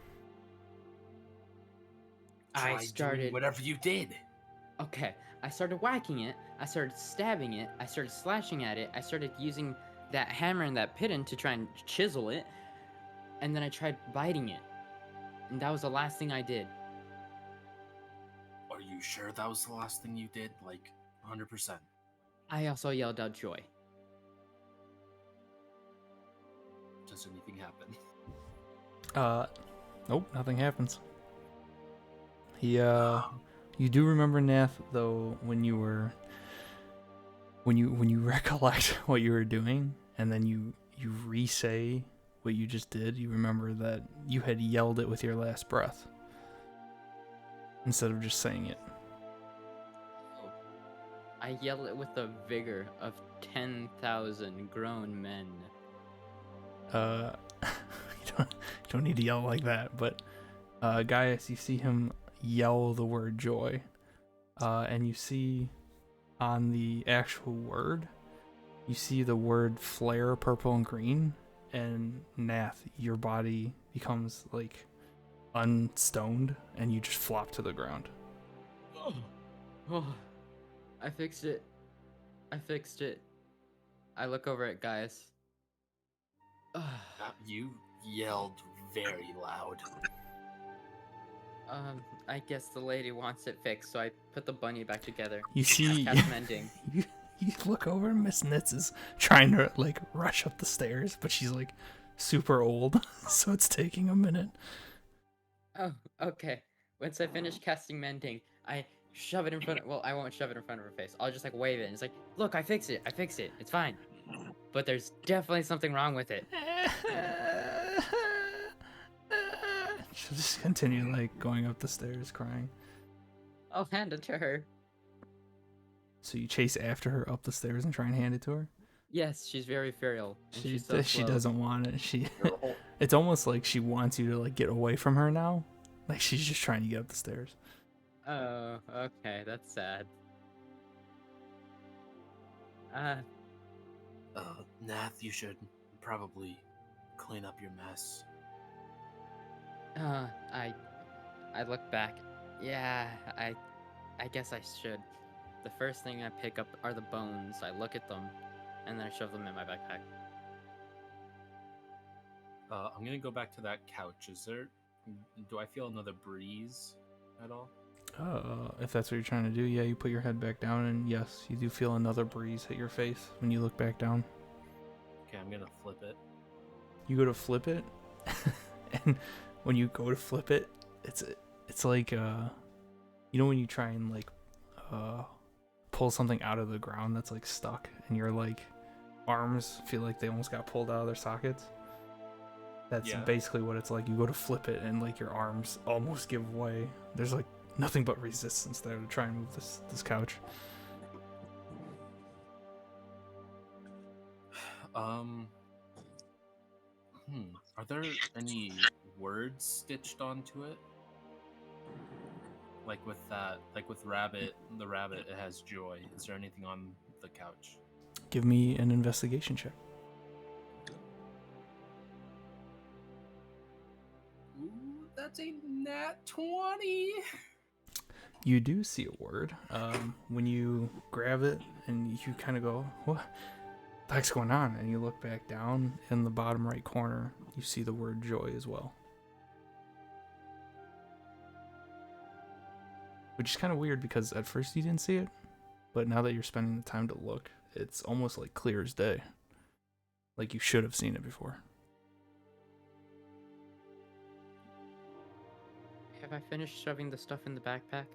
I Try doing started. whatever you did. Okay, I started whacking it. I started stabbing it. I started slashing at it. I started using that hammer and that piton to try and chisel it. And then I tried biting it. And that was the last thing I did. Are you sure that was the last thing you did? Like, 100%. I also yelled out joy. Does anything happen? Nope, nothing happens. He you do remember Nath though when you recollect what you were doing and then you re-say what you just did, you remember that you had yelled it with your last breath instead of just saying it. I yelled it with the vigor of 10,000 grown men. You don't need to yell like that, but Gaius, you see him yell the word joy, and you see on the actual word, you see the word flare purple and green, and Nath, your body becomes like unstoned, and you just flop to the ground. Oh, I fixed it. I look over at Gaius. You yelled very loud. I guess the lady wants it fixed, so I put the bunny back together. You see, Cast mending. you look over, and Miss Nitz is trying to like rush up the stairs, but she's like super old, so it's taking a minute. Oh, okay. Once I finish casting mending, I shove it in front of, well, I won't shove it in front of her face. I'll just like wave it, and it's like, look, I fixed it. It's fine. But there's definitely something wrong with it. She'll just continue like going up the stairs crying. I'll hand it to her. So you chase after her up the stairs and try and hand it to her? Yes, she's very feral. And She she's so she slow. doesn't want it. It's almost like she wants you to like get away from her now. Like she's just trying to get up the stairs. Oh, okay, that's sad. Nath, you should probably clean up your mess. I look back. Yeah, I guess I should. The first thing I pick up are the bones. I look at them, and then I shove them in my backpack. I'm gonna go back to that couch. Do I feel another breeze at all? If that's what you're trying to do, yeah, you put your head back down, and yes, you do feel another breeze hit your face when you look back down. Okay, I'm gonna flip it. You go to flip it, and when you go to flip it, it's like you know when you try and like pull something out of the ground that's like stuck, and your like arms feel like they almost got pulled out of their sockets. That's basically what it's like. You go to flip it, and like your arms almost give way. There's like nothing but resistance there to try and move this couch. Are there any words stitched onto it? Like with rabbit, the rabbit, it has joy. Is there anything on the couch? Give me an investigation check. Ooh, that's a nat 20. You do see a word. When you grab it and you kind of go, what the heck's going on? And you look back down in the bottom right corner, you see the word joy as well. Which is kind of weird because at first you didn't see it, but now that you're spending the time to look, it's almost like clear as day. Like you should have seen it before. have I finished shoving the stuff in the backpack?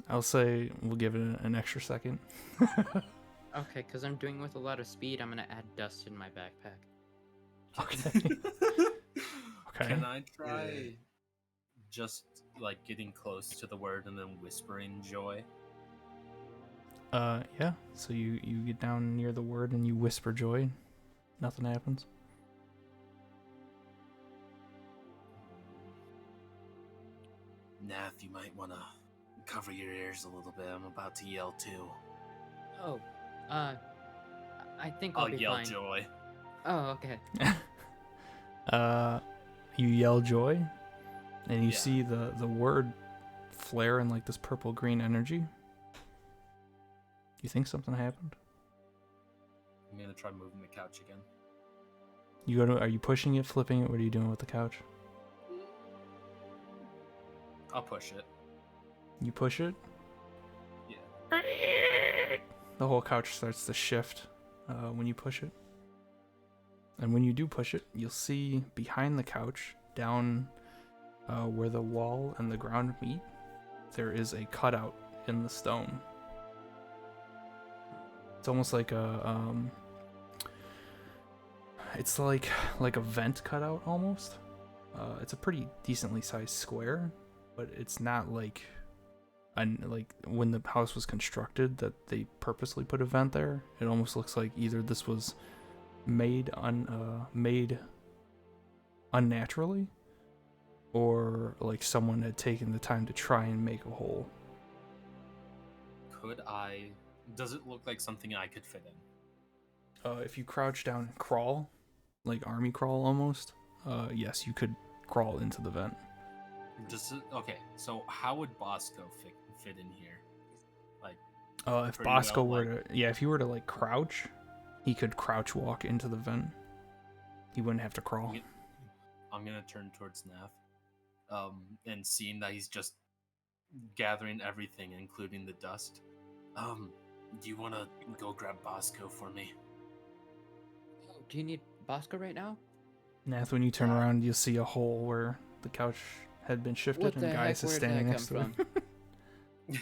I'll say we'll give it an extra second. Okay, because I'm doing with a lot of speed, I'm gonna add dust in my backpack. Okay. Okay. Can I try just like getting close to the word and then whispering joy? Yeah. So you get down near the word and you whisper joy. Nothing happens. Nath, you might want to cover your ears a little bit. I'm about to yell too. Oh, I think I'll I'll be yell fine. joy. Oh, okay. You yell joy, and you Yeah. see the word flare in like this purple green energy. You think something happened? I'm gonna try moving the couch again. Are you pushing it, flipping it? What are you doing with the couch? I'll push it. You push it. Yeah. The whole couch starts to shift when you push it. And when you do push it, you'll see behind the couch, down where the wall and the ground meet, there is a cutout in the stone. It's almost like it's like a vent cutout almost. It's a pretty decently sized square, but it's not like when the house was constructed that they purposely put a vent there. It almost looks like either this was made unnaturally, or like someone had taken the time to try and make a hole. Does it look like something I could fit in? If you crouch down and crawl, like army crawl almost, yes, you could crawl into the vent. Okay, so how would Bosco fit in here? Like, If pretty Bosco well, were to, if you were to like crouch, he could crouch walk into the vent. He wouldn't have to crawl. I'm gonna turn towards Nath, and seeing that he's just gathering everything, including the dust. Do you want to go grab Bosco for me? Oh, do you need Bosco right now? Nath, when you turn around, you'll see a hole where the couch had been shifted, What the and heck? Gaius is Where did standing that next to come it.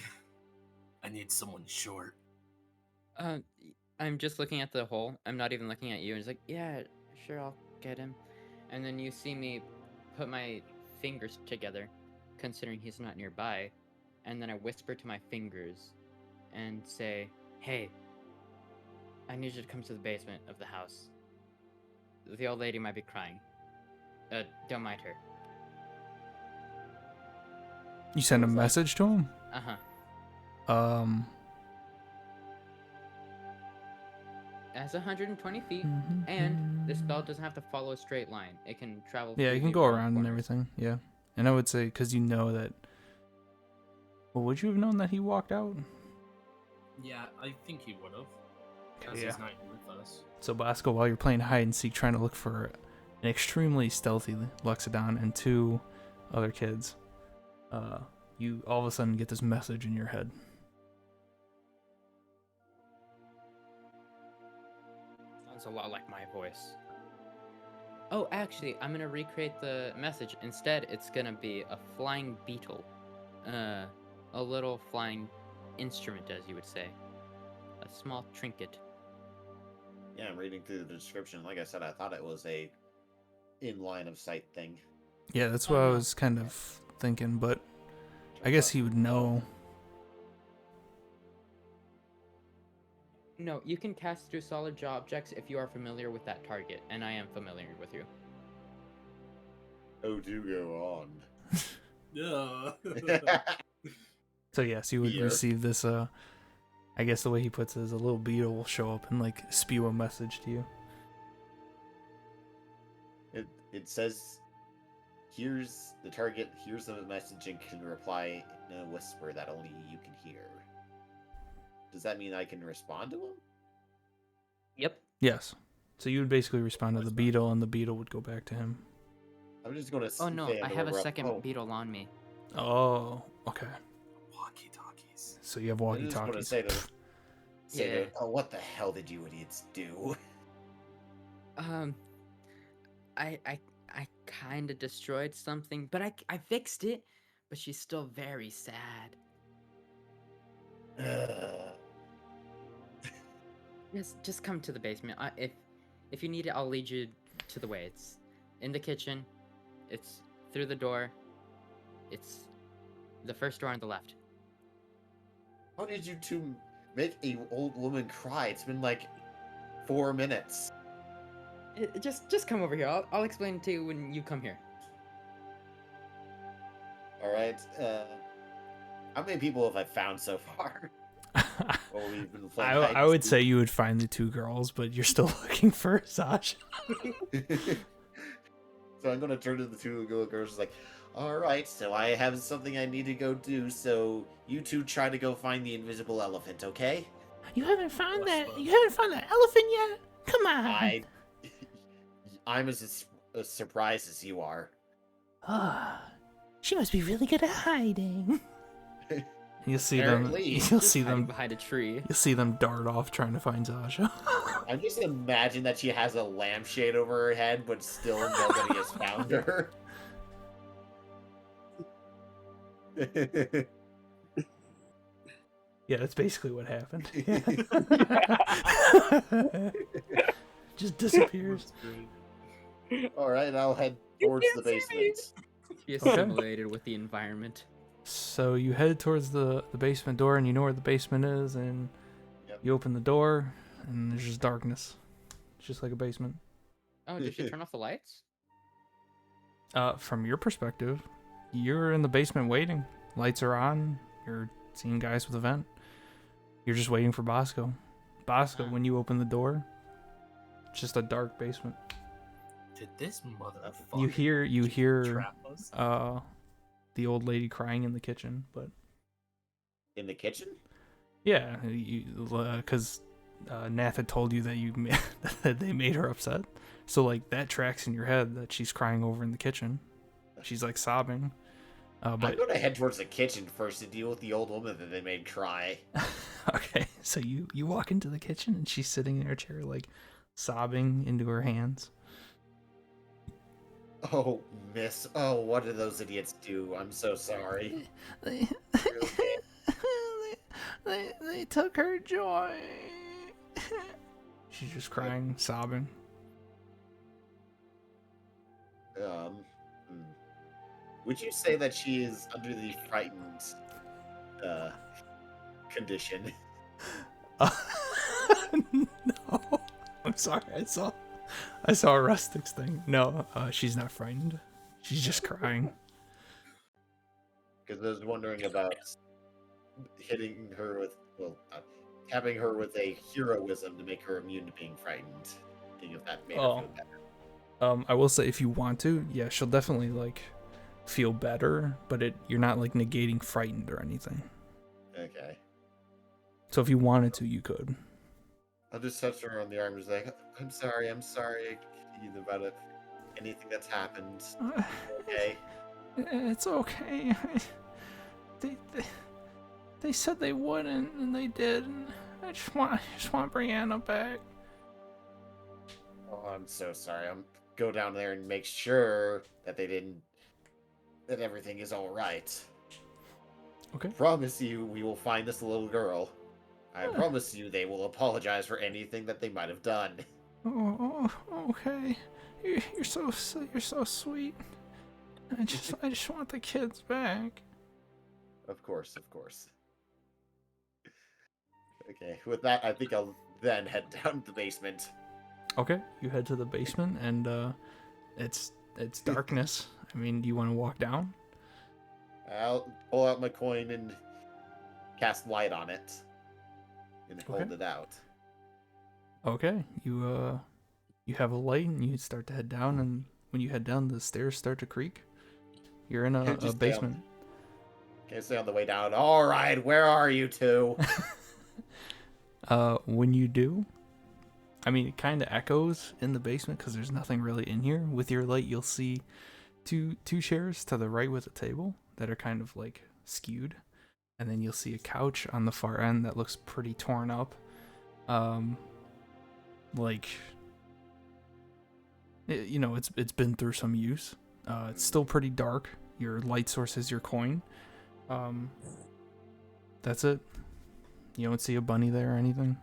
I need someone short. I'm just looking at the hole. I'm not even looking at you. And it's like, yeah, sure, I'll get him. And then you see me put my fingers together, considering he's not nearby. And then I whisper to my fingers and say, hey, I need you to come to the basement of the house. The old lady might be crying. Don't mind her. You send a was like- message to him? Uh-huh. That's 120 feet, and this spell doesn't have to follow a straight line. It can travel. Yeah, you freely can go around and corners. everything. Yeah, and I would say because you know that. Well, would you have known that he walked out? Yeah, I think he would have. Because Yeah. he's not here with us. So Bosco, while you're playing hide and seek, trying to look for an extremely stealthy Luxodon and two other kids, you all of a sudden get this message in your head. Sounds a lot like my voice. Oh, actually, I'm gonna recreate the message. Instead, it's gonna be a flying beetle. A little flying instrument, as you would say. A small trinket. Yeah, I'm reading through the description. Like I said, I thought it was a in line of sight thing. Yeah, that's what I was kind of thinking, but I guess he would know. No, you can cast through solid objects if you are familiar with that target, and I am familiar with you. Oh, do go on. Yeah. So yes, you would Here. receive this. I guess the way he puts it is a little beetle will show up and like spew a message to you. It says, here's the target, here's the message, and can reply in a whisper that only you can hear. Does that mean I can respond to him? Yep. Yes. So you would basically respond to the beetle, and the beetle would go back to him. I'm just going to Oh no, I have a second beetle on me. Oh, okay. Walkie talkies. So you have I'm just going to walkie-talkies. say to Yeah. oh, what the hell did you idiots do? I kind of destroyed something, but I fixed it. But she's still very sad. Just come to the basement. If you need it, I'll lead you to the way. It's in the kitchen. It's through the door. It's the first door on the left. How did you two make a old woman cry? It's been like 4 minutes. Just come over here. I'll explain it to you when you come here. All right. How many people have I found so far? Well, we've been playing hide I and would seek. say you would find the 2 girls, but you're still looking for Sasha. So I'm gonna turn to the 2 little girls like, all right, so I have something I need to go do. So you two try to go find the invisible elephant, okay? You haven't found What's that. the- You haven't found that elephant yet. Come on. I'm as surprised as you are. Ah, she must be really good at hiding. You'll see Apparently. them. You'll Just see hiding them. behind a tree. You'll see them dart off trying to find Sasha. I just imagine that she has a lampshade over her head, but still nobody has found her. Yeah, that's basically what happened. Just disappears. All right, I'll head towards the basement. Be assimilated with the environment. So you head towards the basement door, and you know where the basement is, and Yep. you open the door, and there's just darkness. It's just like a basement. Oh, did she turn off the lights? From your perspective, you're in the basement waiting. Lights are on. You're seeing guys with a vent. You're just waiting for Bosco. Bosco, when you open the door, it's just a dark basement. Did this motherfucker You hear trap us? the old lady crying in the kitchen, but In the kitchen? yeah, because Nath had told you that that they made her upset. So like that tracks in your head that she's crying over in the kitchen. She's like sobbing. I'm But gonna head towards the kitchen first to deal with the old woman that they made cry. okay, so you walk into the kitchen and she's sitting in her chair like sobbing into her hands. Oh, miss. Oh, what did those idiots do? I'm so sorry. They Okay. they took her joy. She's just crying, sobbing. Hmm. Would you say that she is under the frightened condition? No, I'm sorry. I saw a Rustic's thing. No, she's not frightened. She's just crying. Because I was wondering about hitting her with, having her with a heroism to make her immune to being frightened. Seeing if that made her Oh. feel better. I will say if you want to, yeah, she'll definitely like feel better, but you're not like negating frightened or anything. Okay. So if you wanted to, you could. I'll just touch her on the arm and just like, I'm sorry about it. Anything that's happened. Okay. It's okay. They said they wouldn't, and they did. And I just want Brianna back. Oh, I'm so sorry. I'm go down there and make sure that that everything is all right. Okay. Promise you, we will find this little girl. I promise you, they will apologize for anything that they might have done. Oh, okay. You're so sweet. I just want the kids back. Of course. Okay, with that, I think I'll then head down to the basement. Okay, you head to the basement, and it's darkness. I mean, do you want to walk down? I'll pull out my coin and cast light on it. And hold Okay. it out. Okay, you have a light, and you start to head down, and when you head down, the stairs start to creak. You're in Yeah, a just, basement. Can I say on the way down, alright, where are you two? When you do, I mean, it kind of echoes in the basement because there's nothing really in here. With your light, you'll see two chairs to the right with a table that are kind of like skewed, and then you'll see a couch on the far end that looks pretty torn up. Like, it's been through some use. It's still pretty dark. Your light source is your coin. That's it. You don't see a bunny there or anything.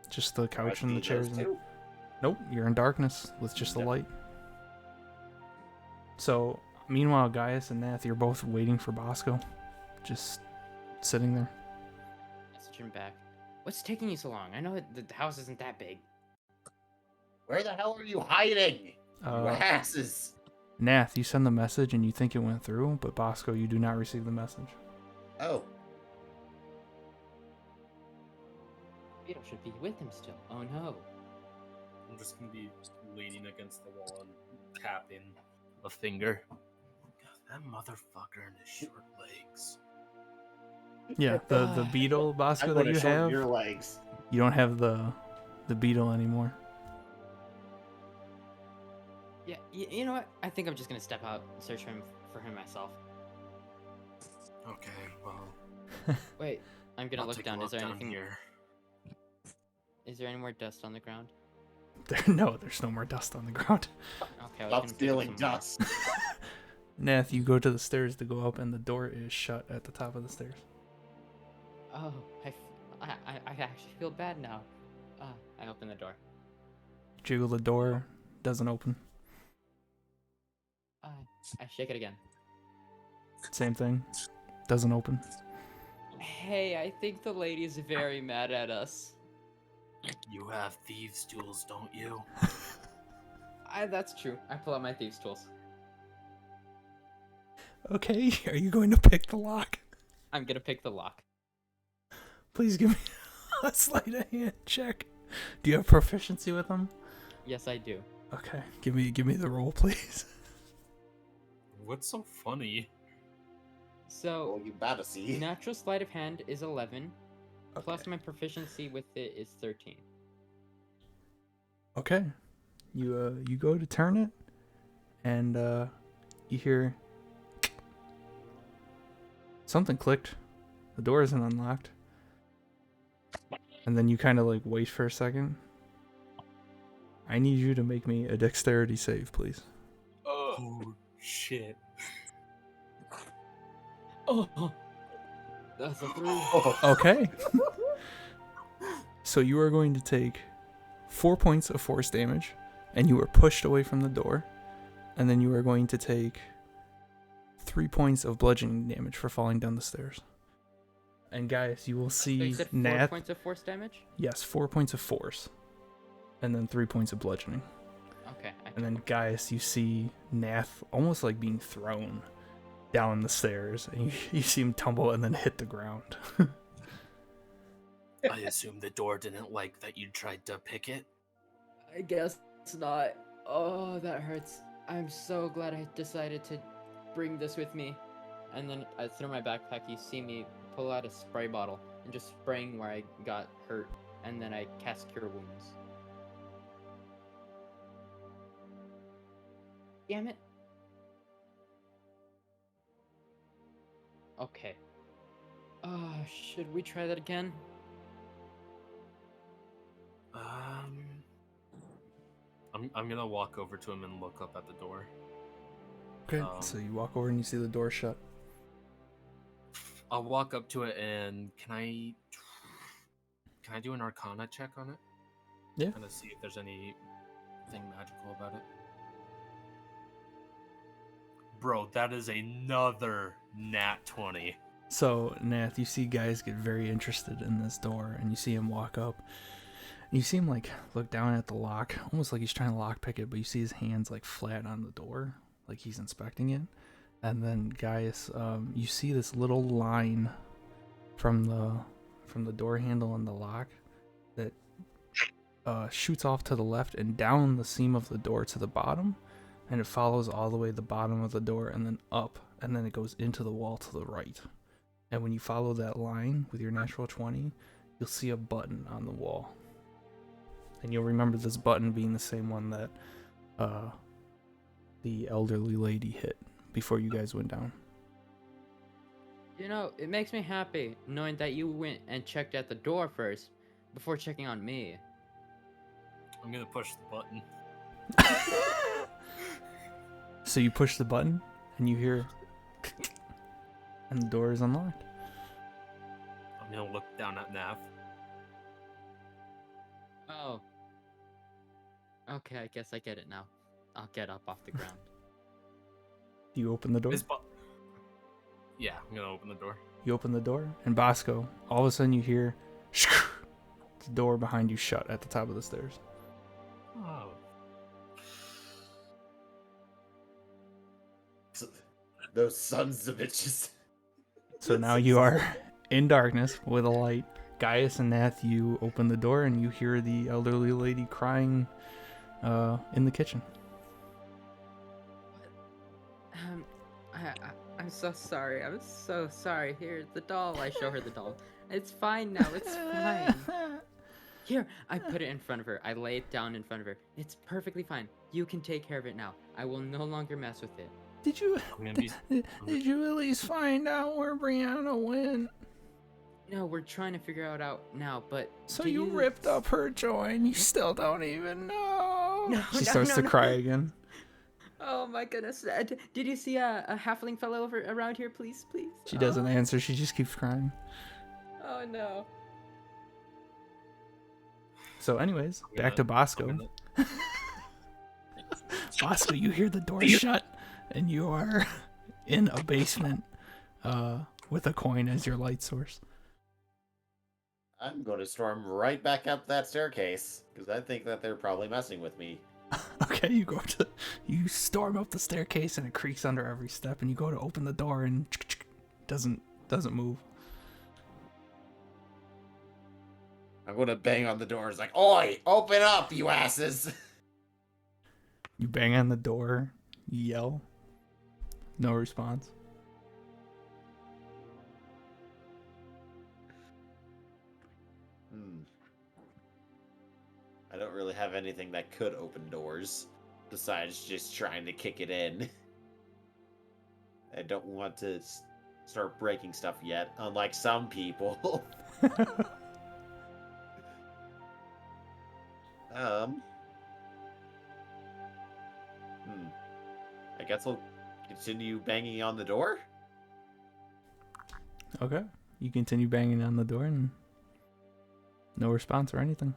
Just the couch and the chairs. Nope, you're in darkness with just the light. So, meanwhile, Gaius and Nath, you're both waiting for Bosco. Just sitting there. Message him back. What's taking you so long? I know the house isn't that big. Where the hell are you hiding? You asses! Nath, you send the message and you think it went through, but Bosco, you do not receive the message. Oh. Beetle should be with him still. Oh no. I'm just gonna be leaning against the wall and tapping a finger. God, that motherfucker and his short legs. Yeah, the beetle, Bosco, that you have. Your legs. You don't have the beetle anymore. Yeah, you know what? I think I'm just gonna step out and search for him myself. Okay, well. Wait, I'm gonna I'll look take a down. Is there down anything? here? Is there any more dust on the ground? There's no more dust on the ground. Okay, Stop stealing dust. Nath, you go to the stairs to go up, and the door is shut at the top of the stairs. Oh, I actually feel bad now. I open the door. Jiggle the door, doesn't open. I shake it again. Same thing, doesn't open. Hey, I think the lady's very mad at us. You have thieves' tools, don't you? That's true. I pull out my thieves' tools. Okay, are you going to pick the lock? I'm gonna pick the lock. Please give me a sleight of hand check. Do you have proficiency with them? Yes, I do. Okay, give me the roll, please. What's so funny? So, Well, you better see. natural sleight of hand is 11, plus Okay. my proficiency with it is 13. Okay, you go to turn it, and you hear something clicked. The door isn't unlocked, and then you kind of like wait for a second. I need you to make me a dexterity save, please. Oh, shit. Oh, that's a 3. Okay. So you are going to take 4 points of force damage, and you are pushed away from the door, and then you are going to take 3 points of bludgeoning damage for falling down the stairs. And guys, you will So you see said 4 Nath. points of force damage? Yes, 4 points of force, and then 3 points of bludgeoning. Okay. And then Gaius, you see Nath almost like being thrown down the stairs, and you see him tumble and then hit the ground. I assume the door didn't like that you tried to pick it. I guess it's not. Oh, that hurts. I'm so glad I decided to bring this with me. And then through my backpack, you see me pull out a spray bottle and just spraying where I got hurt. And then I cast Cure Wounds. Damn it. Okay. Should we try that again? I'm gonna walk over to him and look up at the door. Okay, so you walk over and you see the door shut. I'll walk up to it and can I do an Arcana check on it? Yeah. Kind of see if there's anything magical about it. Bro, that is another nat 20. So, Nath, you see guys get very interested in this door, and you see him walk up. And you see him, like, look down at the lock, almost like he's trying to lockpick it, but you see his hands, like, flat on the door, like he's inspecting it. And then, Gaius, you see this little line from the door handle and the lock that shoots off to the left and down the seam of the door to the bottom, and it follows all the way to the bottom of the door and then up, and then it goes into the wall to the right. And when you follow that line with your natural 20, you'll see a button on the wall. And you'll remember this button being the same one that the elderly lady hit before you guys went down. You know, it makes me happy knowing that you went and checked at the door first before checking on me. I'm gonna push the button. So you push the button, and you hear, and the door is unlocked. I'm gonna look down at Nav. Oh. Okay, I guess I get it now. I'll get up off the ground. Do you open the door? Yeah, I'm gonna open the door. You open the door, and Bosco, all of a sudden you hear the door behind you shut at the top of the stairs. Oh. Those sons of bitches. So now you are in darkness with a light. Gaius and Nath, you open the door, and you hear the elderly lady crying in the kitchen. I'm so sorry. I'm so sorry. Here, the doll. I show her the doll. It's fine now. It's fine. Here, I put it in front of her. I lay it down in front of her. It's perfectly fine. You can take care of it now. I will no longer mess with it. Did you I'm did you at least find out where Brianna went? No, we're trying to figure it out now, but... So do you ripped up her joy and you still don't even know. No, She no, starts no, to no. cry again. Oh my goodness. Did you see a halfling fellow around here, please? Please? She doesn't Oh. answer. She just keeps crying. Oh no. So anyways, I'm back to gonna- Bosco. I'm gonna- Bosco, you hear the door shut, and you are in a basement with a coin as your light source. I'm going to storm right back up that staircase because I think that they're probably messing with me. Okay, you storm up the staircase, and it creaks under every step, and you go to open the door, and doesn't move. I'm going to bang on the door. It's like, "Oi, open up, you asses!" You bang on the door, you yell. No response. I don't really have anything that could open doors besides just trying to kick it in. I don't want to start breaking stuff yet, unlike some people. I guess I'll continue banging on the door. Okay. You continue banging on the door, and no response or anything.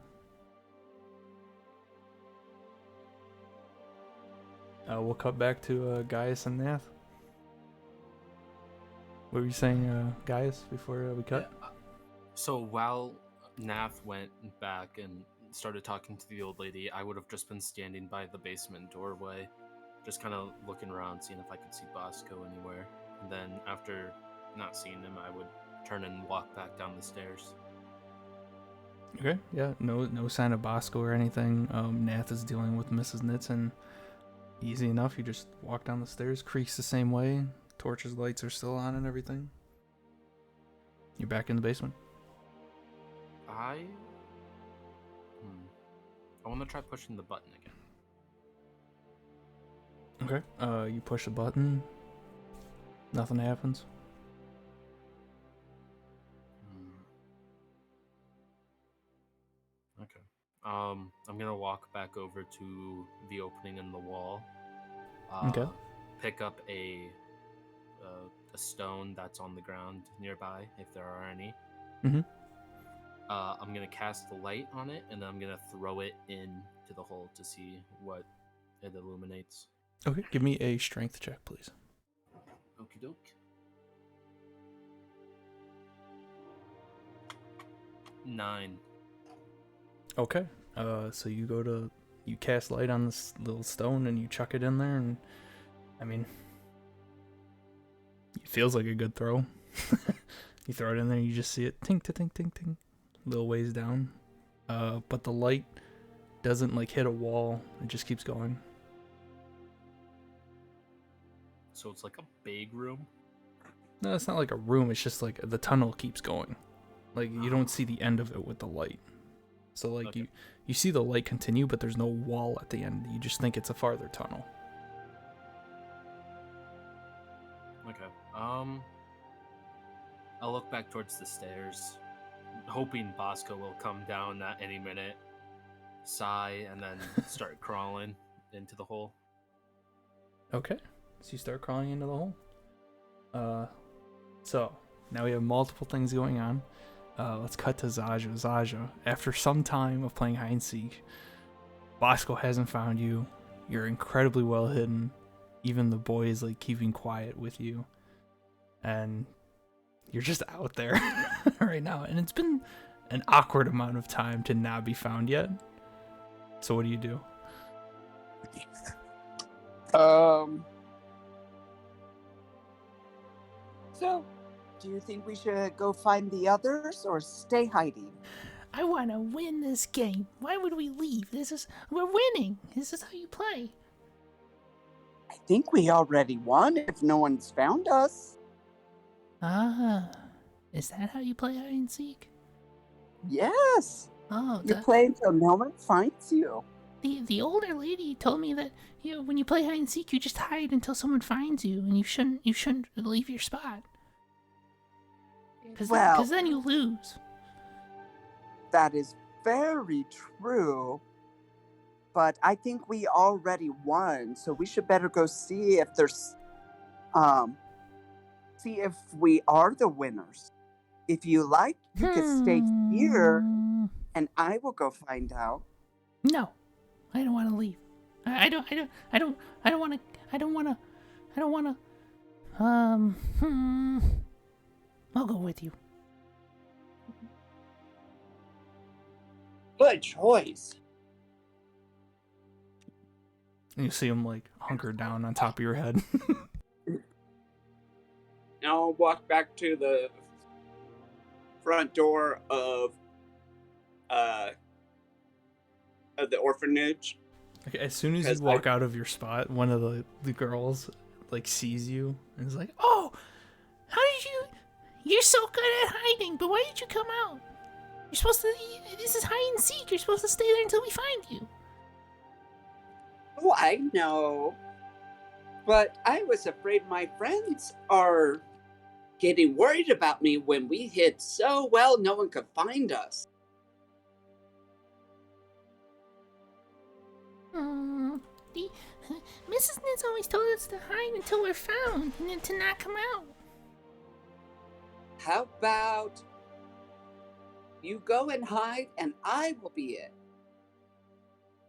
We'll cut back to Gaius and Nath. What were you saying, Gaius, before we cut? Yeah. So while Nath went back and started talking to the old lady, I would have just been standing by the basement doorway, just kind of looking around, seeing if I could see Bosco anywhere. And then after not seeing him, I would turn and walk back down the stairs. Okay, yeah, no sign of Bosco or anything. Nath is dealing with Mrs. Nitson. Easy enough, you just walk down the stairs, creaks the same way, torches, lights are still on and everything. You're back in the basement. I want to try pushing the button again. Okay, you push the button, nothing happens. Okay. I'm gonna walk back over to the opening in the wall. Okay. Pick up a stone that's on the ground nearby, if there are any. Mhm. I'm gonna cast the light on it, and then I'm gonna throw it into the hole to see what it illuminates. Okay, give me a strength check, please. Okie doke. 9. Okay, so you cast light on this little stone and you chuck it in there, and I mean, it feels like a good throw. You throw it in there, you just see it tink to tink tink tink, little ways down. But the light doesn't like hit a wall; it just keeps going. So it's like a big room. No, it's not like a room. It's just like the tunnel keeps going. Like you don't see the end of it with the light. So like Okay. you see the light continue, but there's no wall at the end. You just think it's a farther tunnel. Okay. I'll look back towards the stairs, hoping Bosco will come down at any minute, sigh, and then start crawling into the hole. Okay. So you start crawling into the hole. So now we have multiple things going on. Let's cut to Zaja. Zaja, after some time of playing hide and seek, Bosco hasn't found you. You're incredibly well hidden. Even the boy is like keeping quiet with you. And you're just out there right now. And it's been an awkward amount of time to not be found yet. So what do you do? So, do you think we should go find the others or stay hiding? I want to win this game. Why would we leave? We're winning. This is how you play. I think we already won if no one's found us. Ah, is that how you play hide and seek? Yes. Oh, You play until no one finds you. the older lady told me that when you play hide and seek, you just hide until someone finds you, and you shouldn't leave your spot. Because then you lose. That is very true. But I think we already won, so we should better go see if there's see if we are the winners. If you like, you could stay here and I will go find out. No, I don't want to leave. I don't want to. I'll go with you. Good choice. And you see him like hunker down on top of your head. Now I'll walk back to the front door of the orphanage. Okay, as soon as you walk out of your spot, one of the girls like sees you and is like, Oh, how did you? You're so good at hiding, but why did you come out? You're supposed to. This is hide and seek. You're supposed to stay there until we find you. Oh, I know. But I was afraid my friends are getting worried about me when we hid so well no one could find us. Mrs. Nitz always told us to hide until we're found and then to not come out. How about you go and hide and I will be it?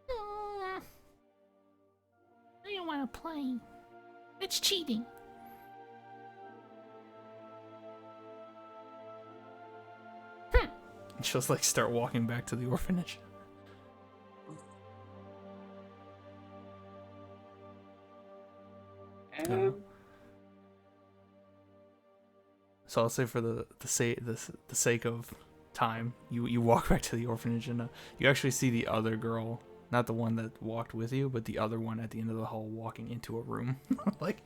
I don't want to play. It's cheating. and she'll like start walking back to the orphanage. So I'll say for the sake of time, you walk back to the orphanage and you actually see the other girl, not the one that walked with you, but the other one at the end of the hall walking into a room, like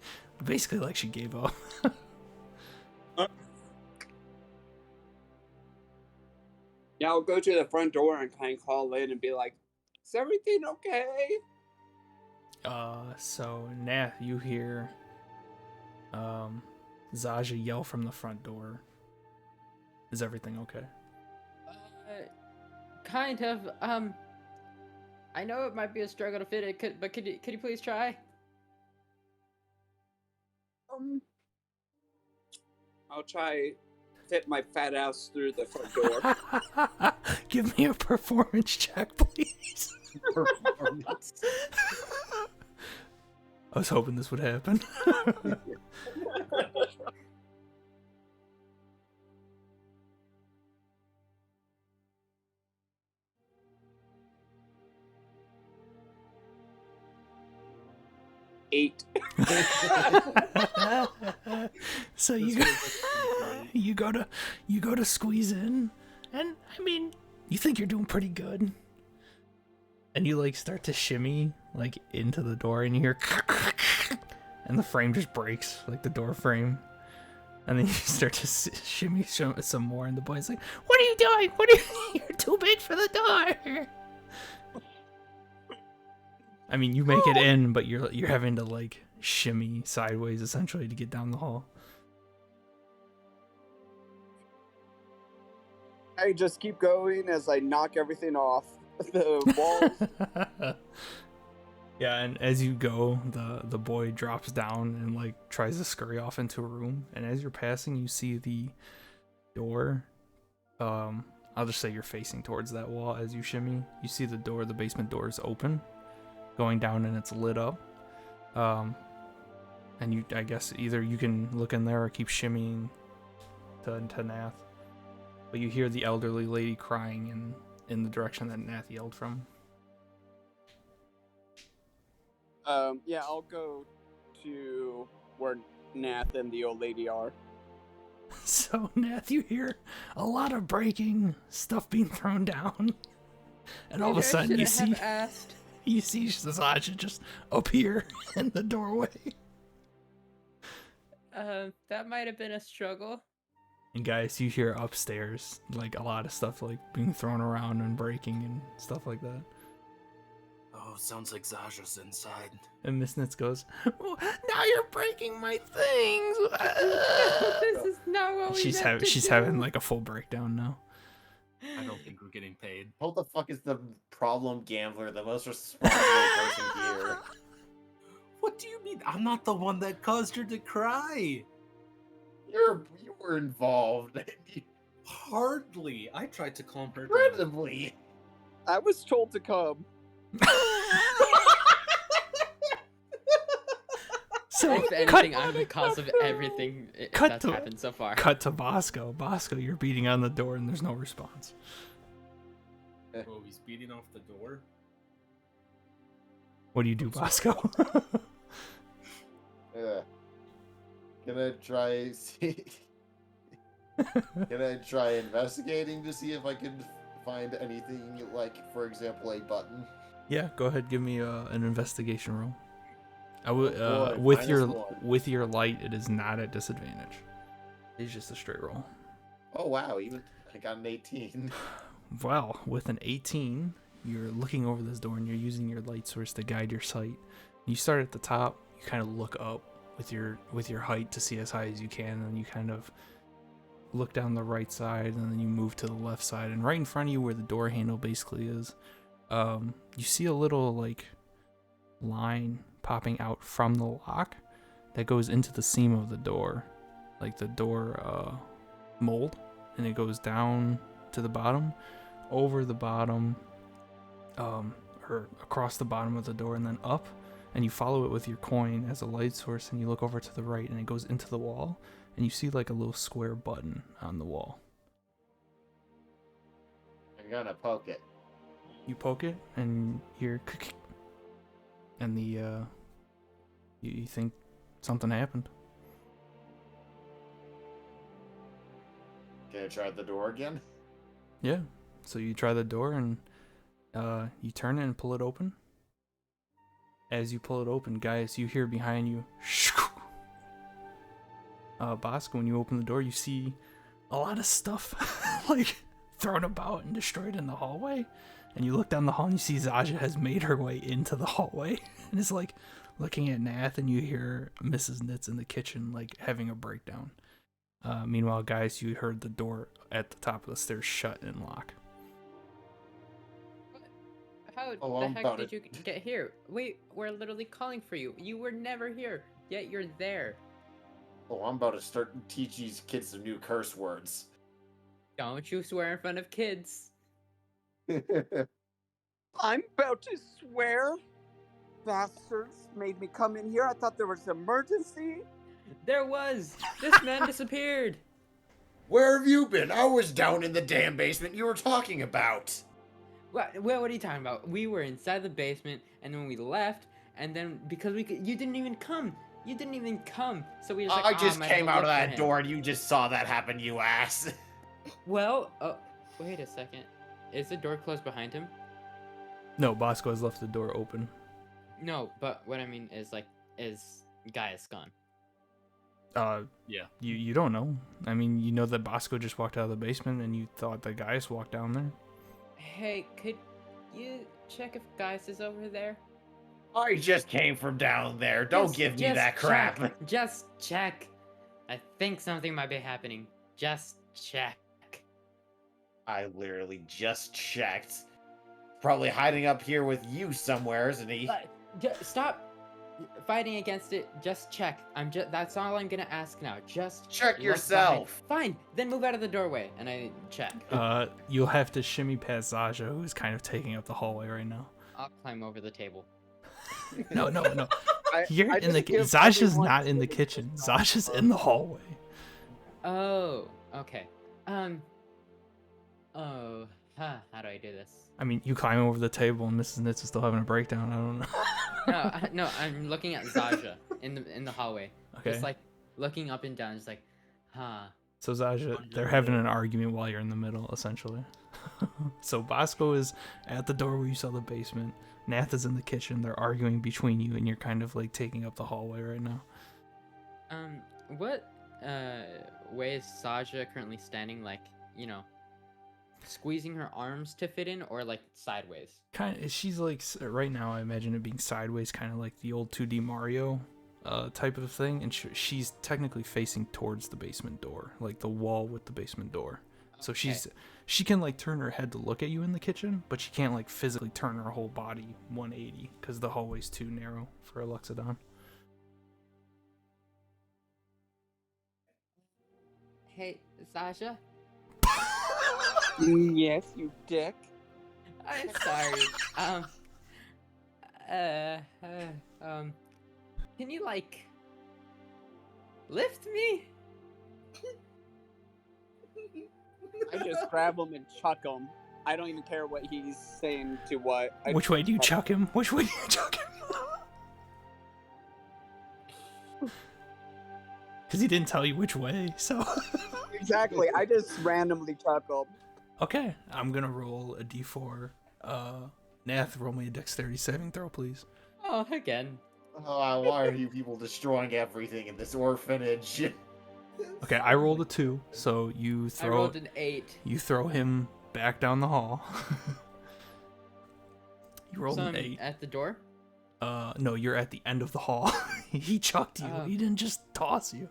basically like she gave up. Yeah, I'll go to the front door and kind of call in and be like, "Is everything okay?" So now you hear Zaja yell from the front door. Is everything okay? Kind of. I know it might be a struggle to fit it, but could you please try? I'll try fit my fat ass through the front door. Give me a performance check, please. Performance. I was hoping this would happen. Eight. So you go to squeeze in, and I mean, you think you're doing pretty good, and you like start to shimmy like into the door, and you hear, and the frame just breaks, like the door frame, and then you start to shimmy some more, and the boy's like, "What are you doing? You're too big for the door." I mean, you make it in, but you're having to like shimmy sideways essentially to get down the hall. I just keep going as I knock everything off the walls. Yeah, and as you go, the boy drops down and like tries to scurry off into a room. And as you're passing, you see the door. I'll just say you're facing towards that wall as you shimmy. You see the door, the basement door is open, going down, and it's lit up. And I guess either you can look in there or keep shimmying to Nath. But you hear the elderly lady crying in the direction that Nath yelled from. Yeah, I'll go to where Nath and the old lady are. So, Nath, you hear a lot of breaking, stuff being thrown down. And all of a sudden, you see Sasha just appear in the doorway. That might have been a struggle. And guys, you hear upstairs, like, a lot of stuff, like, being thrown around and breaking and stuff like that. Oh, sounds like Zaja's inside. And Miss Nitz goes, "Oh, now you're breaking my things." This is not what we meant to She's do. having, like, a full breakdown now. I don't think we're getting paid. How the fuck is the problem gambler the most responsible person here? What do you mean? I'm not the one that caused her to cry. You were involved. Hardly. I tried to calm her down. Incredibly. I was told to come. So, If anything, I'm the cause of everything that's happened so far. Cut to Bosco. Bosco, you're beating on the door and there's no response. Oh, he's beating off the door? What do you do, Bosco? Gonna try investigating to see if I can find anything, like, for example, a button. Yeah, go ahead. Give me an investigation roll. I would Boy, with -1. your light, it is not at disadvantage. It's just a straight roll. Oh wow, even I got an 18. Well, with an 18, you're looking over this door and you're using your light source to guide your sight. You start at the top. You kind of look up with your height to see as high as you can, and you kind of look down the right side, and then you move to the left side, and right in front of you where the door handle basically is, you see a little like line popping out from the lock that goes into the seam of the door, like the door mold, and it goes down to the bottom, over the bottom, or across the bottom of the door, and then up, and you follow it with your coin as a light source, and you look over to the right, and it goes into the wall, and you see like a little square button on the wall. I'm gonna poke it. You poke it, and you're, and the you think something happened. Can I try the door again? Yeah. So you try the door, and you turn it and pull it open. As you pull it open, guys, you hear behind you, Bosco, when you open the door, you see a lot of stuff like thrown about and destroyed in the hallway. And you look down the hall and you see Zaja has made her way into the hallway and is like looking at Nath, and you hear Mrs. Nitz in the kitchen like having a breakdown. Meanwhile, guys, you heard the door at the top of the stairs shut and lock. How Oh, the I'm heck about did it. you get here? We're literally calling for you. You were never here, yet you're there. Oh, I'm about to start teach these kids some new curse words. Don't you swear in front of kids. I'm about to swear. Bastards made me come in here. I thought there was an emergency. There was! This man disappeared! Where have you been? I was down in the damn basement you were talking about. What are you talking about? We were inside the basement, and then we left, and then because you didn't even come. You didn't even come. So we just I like, just might came go out of look for that him. door and you just saw that happen, you ass. Well, wait a second. Is the door closed behind him? No, Bosco has left the door open. No, but what I mean is like, is Gaius gone? Yeah. You don't know. I mean, you know that Bosco just walked out of the basement, and you thought that Gaius walked down there. Hey, could you check if Gaius is over there? I just came from down there. Don't give me that crap. Check. Just check. I think something might be happening. Just check. I literally just checked. Probably hiding up here with you somewhere, isn't he? Stop fighting against it. Just check. That's all I'm gonna ask now. Just Check look yourself. behind. Fine. Then move out of the doorway, and I check. You'll have to shimmy past Zaja, who's kind of taking up the hallway right now. I'll climb over the table. No. You're I in the just give Zaja's everyone not in the sitting kitchen. just Zaja's on in the the hallway. Oh, okay. Oh, how do I do this? I mean, you climb over the table, and Mrs. Nitz is still having a breakdown. I don't know. No, I'm looking at Zaja in the hallway. Okay. Just like looking up and down, just like, huh. So Zaja, they're having an argument while you're in the middle, essentially. So Bosco is at the door where you saw the basement. Nath is in the kitchen. They're arguing between you, and you're kind of like taking up the hallway right now. What way is Zaja currently standing? Like, squeezing her arms to fit in, or like sideways? She's like right now. I imagine it being sideways, kind of like the old 2D Mario type of thing, and she's technically facing towards the basement door, like the wall with the basement door. So she can like turn her head to look at you in the kitchen, but she can't like physically turn her whole body 180 because the hallway's too narrow for a Luxodon. Hey, Zaja. Yes, you dick. I'm sorry. Can you like lift me? I just grab him and chuck him. I don't even care what he's saying to what. Which way do you chuck him? Which way do you chuck him? Because he didn't tell you which way, so. Exactly. I just randomly chuck him. Okay, I'm gonna roll a d4. Nath, roll me a dexterity saving throw, please. Oh, again. Oh, why are you people destroying everything in this orphanage? Okay, I rolled a 2, so you I rolled an 8. You throw him back down the hall. You rolled So an I'm 8. at the door? No, you're at the end of the hall. He chucked you. He didn't just toss you.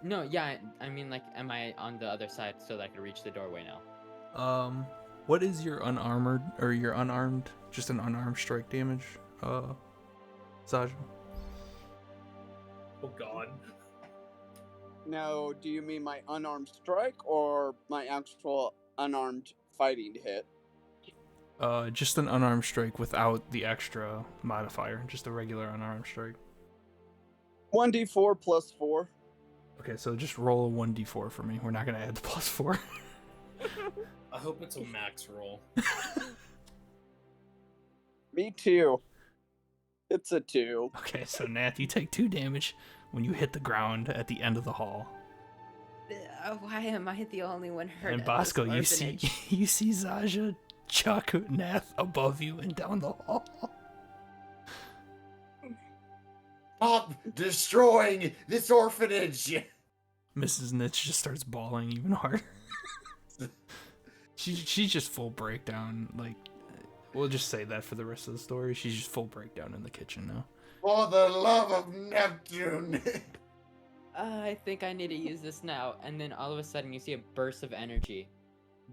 No, yeah, I mean, like, am I on the other side so that I can reach the doorway now? What is your unarmored, or your unarmed, just an unarmed strike damage, Zaja? Oh god. No, do you mean my unarmed strike or my actual unarmed fighting hit? Just an unarmed strike without the extra modifier, just a regular unarmed strike. 1d4 plus 4. Okay, so just roll a 1d4 for me. We're not gonna add the plus 4. I hope it's a max roll. Me too. It's a 2. Okay, so Nath, you take 2 damage when you hit the ground at the end of the hall. Why am I the only one hurt? And at Bosco, this you see Zaja chuck Nath above you and down the hall. Stop destroying this orphanage! Mrs. Nitch just starts bawling even harder. She's just full breakdown. Like, we'll just say that for the rest of the story. She's just full breakdown in the kitchen now. For the love of Neptune! I think I need to use this now. And then all of a sudden, you see a burst of energy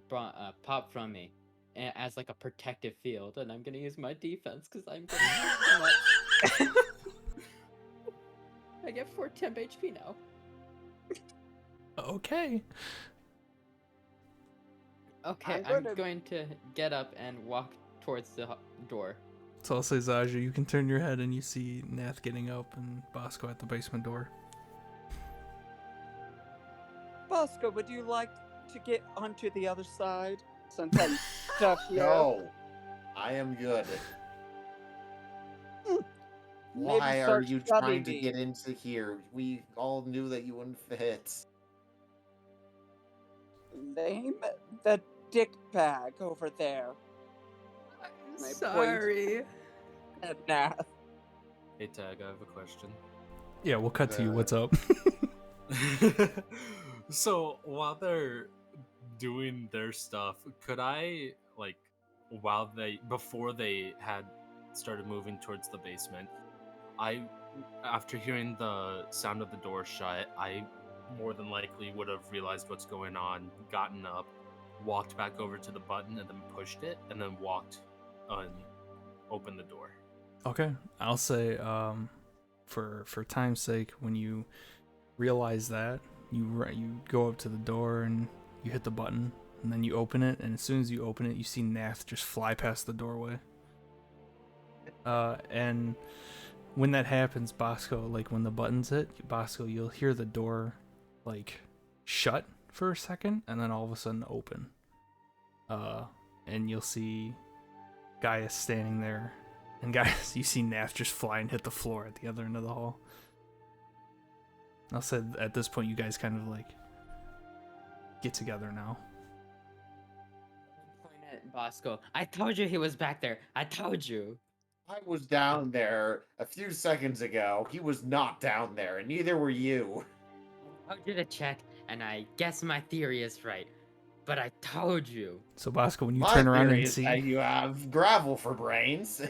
pop from me as like a protective field. And I'm gonna use my defense because I'm getting so much. I get 4 temp HP now. Okay. Okay, I'm I'm going to get up and walk towards the door. So I'll say, Zaja, you can turn your head and you see Nath getting up and Bosco at the basement door. Bosco, would you like to get onto the other side? Since I'm stuck here. No, I am good. Maybe Why are start you shoving trying to me. get into here? We all knew that you wouldn't fit. Name the dick bag over there. My Sorry. And Nath. Hey Tag, I have a question. Yeah, we'll cut to you. What's up? So while they're doing their stuff, could I before they had started moving towards the basement, after hearing the sound of the door shut, I more than likely would have realized what's going on, gotten up, walked back over to the button and then pushed it, and then walked and opened the door. Okay, I'll say for time's sake, when you realize that, you go up to the door and you hit the button, and then you open it, and as soon as you open it, you see Nath just fly past the doorway. And when that happens, Bosco, like when the button's hit, Bosco, you'll hear the door like shut for a second, and then all of a sudden open. And you'll see Gaius standing there. And guys, you see Nath just fly and hit the floor at the other end of the hall. I'll say at this point, you guys kind of like get together now. Point at Bosco. I told you he was back there. I told you. I was down there a few seconds ago. He was not down there, and neither were you. I told you to check, and I guess my theory is right. But I told you. So Bosco, when you My turn around theory and is see, that you have gravel for brains.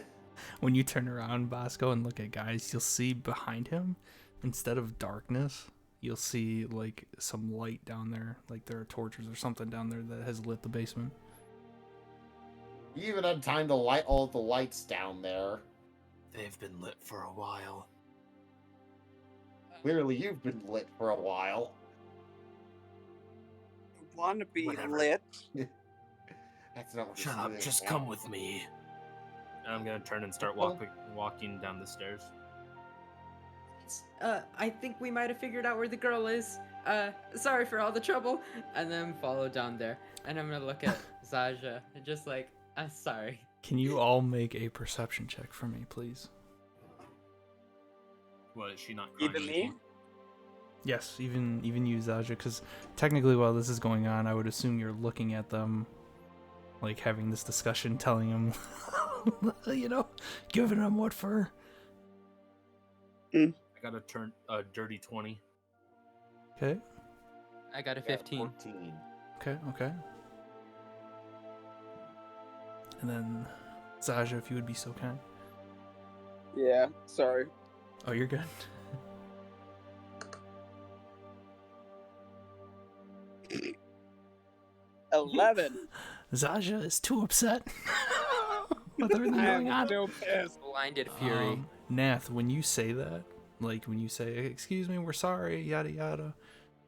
when you turn around, Bosco, and look at guys, you'll see behind him, instead of darkness, you'll see like some light down there, like there are torches or something down there that has lit the basement. You even had time to light all the lights down there. They've been lit for a while. Clearly, you've been lit for a while. Want to be Whatever. lit? That's not what Shut this up, is just about. come with me. And I'm gonna turn and start walking down the stairs. I think we might have figured out where the girl is. Sorry for all the trouble. And then follow down there. And I'm gonna look at Zaja and just like, sorry. Can you all make a perception check for me, please? What, is she not crying Even me? anymore? Yes, even you, Zaja, because technically while this is going on, I would assume you're looking at them, like having this discussion, telling them, you know, giving them what for. I got a dirty 20. Okay, I got a Yeah, 15. 14. okay. And then, Zaja, if you would be so kind. Yeah, sorry. Oh, you're good. 11. Zaja is too upset with everything going I'm on. so pissed. Blinded fury. Nath, when you say that, like when you say, excuse me, we're sorry, yada yada,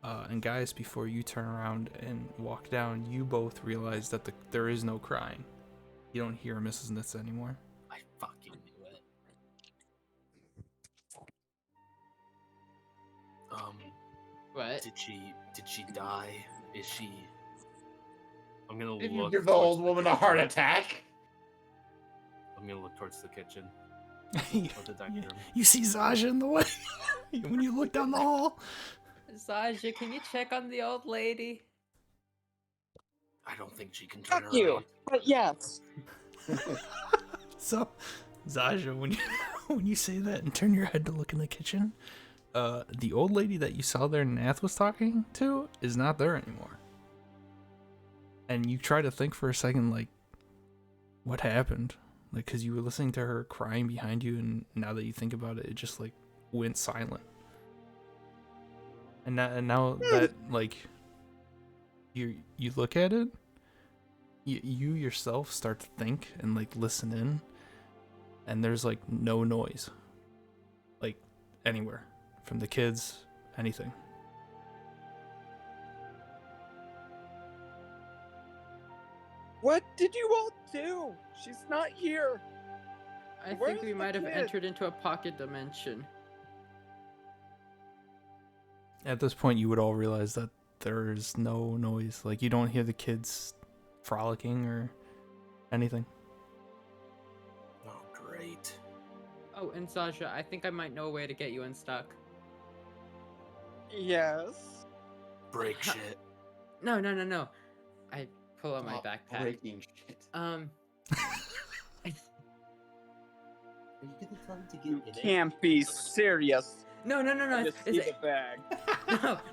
and guys, before you turn around and walk down, you both realize that there is no crying. You don't hear Mrs. Nitz anymore. I fucking knew it. What? Did she die? Is she? I'm gonna If you look. Give the towards old woman a heart attack. I'm gonna look towards the kitchen or the dining room. You see Zaja in the way when you look down the hall. Zaja, can you check on the old lady? I don't think she can turn Fuck around. you. But yes. So, Zaja, when you say that and turn your head to look in the kitchen, the old lady that you saw there Nath was talking to is not there anymore. And you try to think for a second, like, what happened? Like, because you were listening to her crying behind you, and now that you think about it, it just, like, went silent. And now that, like, you look at it, you yourself start to think and, like, listen in, and there's, like, no noise. Like, anywhere. From the kids, anything. What did you all do? She's not here. I Where's think we the might have kid? entered into a pocket dimension. At this point, you would all realize that there is no noise. Like, you don't hear the kids frolicking or anything. Oh, great. Oh, and Sasha, I think I might know a way to get you unstuck. Yes. Break shit. No. I pull out my Stop backpack. breaking shit. Are you gonna tell him to get You in can't be serious. No. I just see the bag.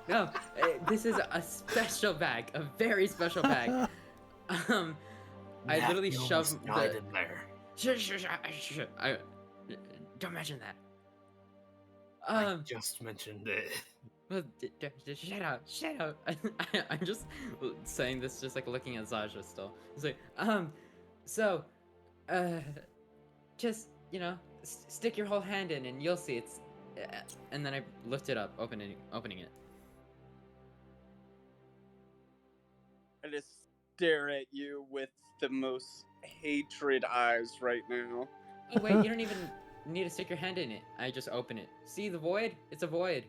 No. This is a special bag, a very special bag. I Nath, literally you shoved almost died the. in there. Shush. Don't mention that. I just mentioned it. Well, shut up. I'm just saying this, just like looking at Zaja still. It's like, just, Stick your whole hand in, and you'll see it's. And then I lift it up, opening it. I just stare at you with the most hatred eyes right now. Oh wait, you don't even need to stick your hand in it. I just open it. See the void? It's a void.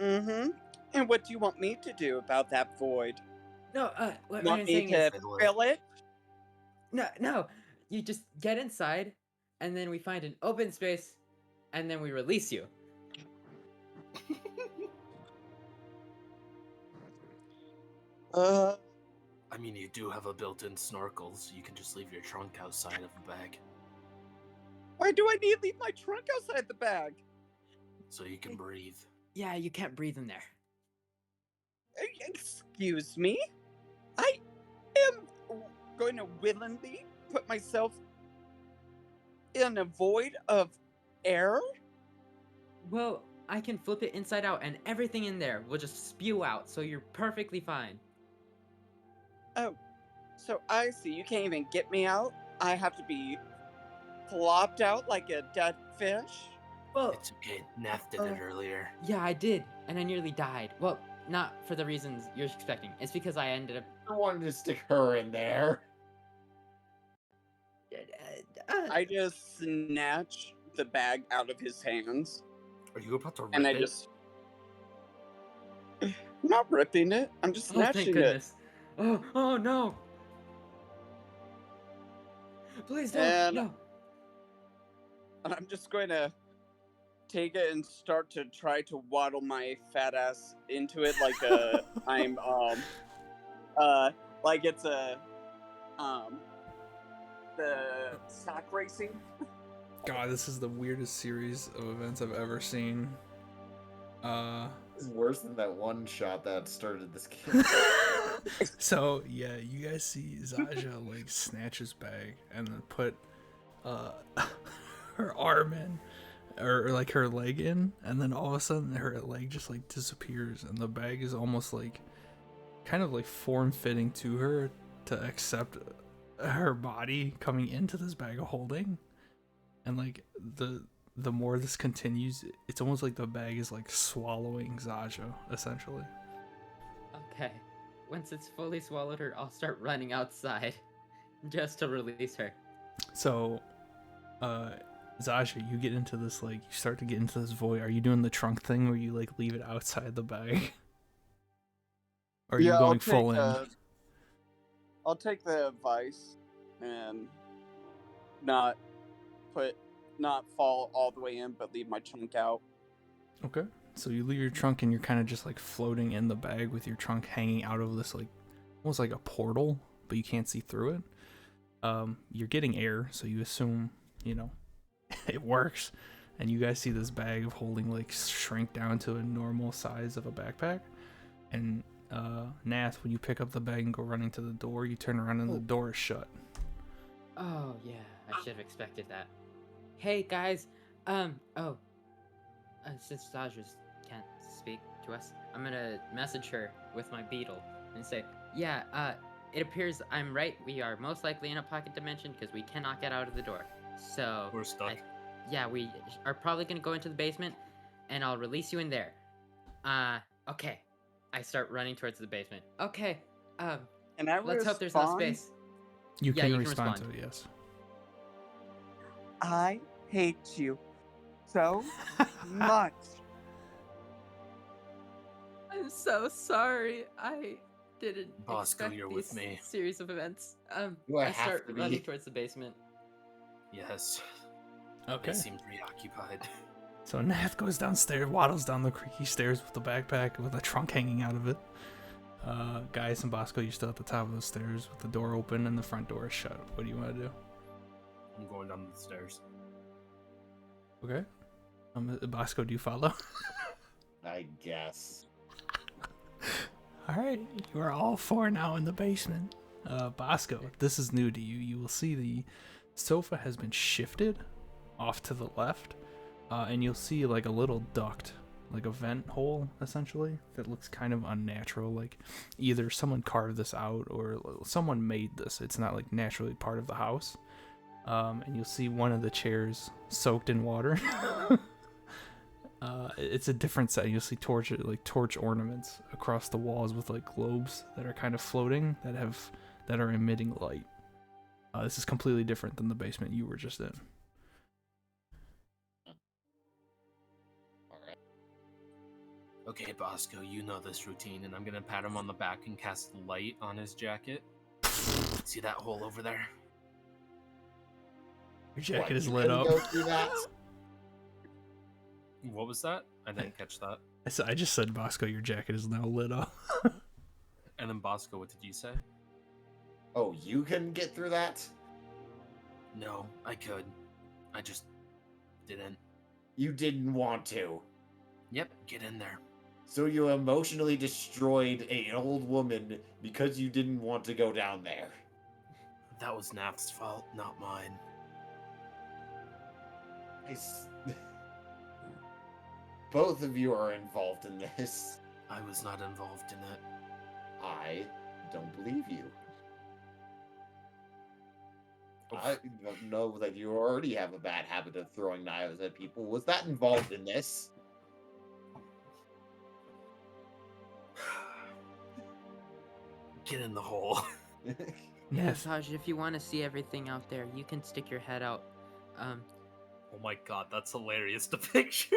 Mm-hmm. And what do you want me to do about that void? No, what Want I'm me saying to is, fill it? no. You just get inside, and then we find an open space, and then we release you. I mean, you do have a built-in snorkel, so you can just leave your trunk outside of the bag, Why do I need to leave my trunk outside the bag? so you can breathe. Yeah, you can't breathe in there. Excuse me? I am going to willingly put myself in a void of air? Well, I can flip it inside out, and everything in there will just spew out, so you're perfectly fine. Oh, so I see. You can't even get me out? I have to be plopped out like a dead fish? Well, It's okay. Nath did it earlier. yeah, I did, and I nearly died. Well, not for the reasons you're expecting. It's because I ended up. I wanted to stick her in there. I just snatch the bag out of his hands, Are you about to rip and I it? just. I'm not ripping it. I'm just Oh, thank snatching it. goodness. Oh no! Please don't. And- No. And I'm just going to take it and start to try to waddle my fat ass into it like I'm like it's a the sack racing. God, this is the weirdest series of events I've ever seen. It's worse than that one shot that started this game. So yeah, you guys see Zaja like snatch his bag and then put her arm in, or like her leg in, and then all of a sudden her leg just like disappears, and the bag is almost like kind of like form fitting to her to accept her body coming into this bag of holding, and like the more this continues, it's almost like the bag is like swallowing Zaja essentially. Okay. Once it's fully swallowed her, I'll start running outside, just to release her. So, Zaja, you get into this, like, you start to get into this void. Are you doing the trunk thing where you, like, leave it outside the bag? Or are you going full in? I'll take the advice and not fall all the way in, but leave my trunk out. Okay. So you leave your trunk and you're kind of just, like, floating in the bag with your trunk hanging out of this, like, almost like a portal, but you can't see through it. You're getting air, so you assume, you know, it works. And you guys see this bag of holding, like, shrink down to a normal size of a backpack. And Nath, when you pick up the bag and go running to the door, you turn around and the door is shut. Oh yeah, I should have expected that. Hey guys, since Zaja's can't speak to us, I'm gonna message her with my beetle and say, yeah, it appears I'm right. We are most likely in a pocket dimension because we cannot get out of the door. So We're stuck. yeah, we are probably gonna go into the basement, and I'll release you in there. Okay. I start running towards the basement. Okay. And I Let's hope there's no respond, space. You Yeah, can you can respond respond. to it, yes. I hate you so much. I'm so sorry. I didn't Bosco, expect you're these with me. series of events. Do I I have start to be? running towards the basement. Yes. Okay. They seem preoccupied. So Nath goes downstairs, waddles down the creaky stairs with the backpack with a trunk hanging out of it. Guys and Bosco, you're still at the top of the stairs with the door open and the front door is shut. What do you want to do? I'm going down the stairs. Okay. Bosco, do you follow? I guess. Alright, you are all four now in the basement. Bosco, this is new to you. You will see the sofa has been shifted off to the left, and you'll see like a little duct, like a vent hole, essentially, that looks kind of unnatural. Like either someone carved this out or someone made this. It's not like naturally part of the house. And you'll see one of the chairs soaked in water. It's a different set. You'll see torch ornaments across the walls with like globes that are kind of floating that are emitting light. This is completely different than the basement you were just in. All right. Okay, Bosco, you know this routine, and I'm gonna pat him on the back and cast light on his jacket. See that hole over there? Your jacket What, is you lit couldn't up. Go through that? What was that? I didn't catch that. I just said, Bosco, your jacket is now lit up. And then Bosco, what did you say? Oh, you couldn't get through that? No, I could. I just didn't. You didn't want to. Yep, get in there. So you emotionally destroyed an old woman because you didn't want to go down there. That was Naft's fault, not mine. Both of you are involved in this. I was not involved in it. I don't believe you. I don't know that you already have a bad habit of throwing knives at people. Was that involved in this? Get in the hole. Yes. Saj, if you want to see everything out there, you can stick your head out. Oh my god, that's hilarious to picture.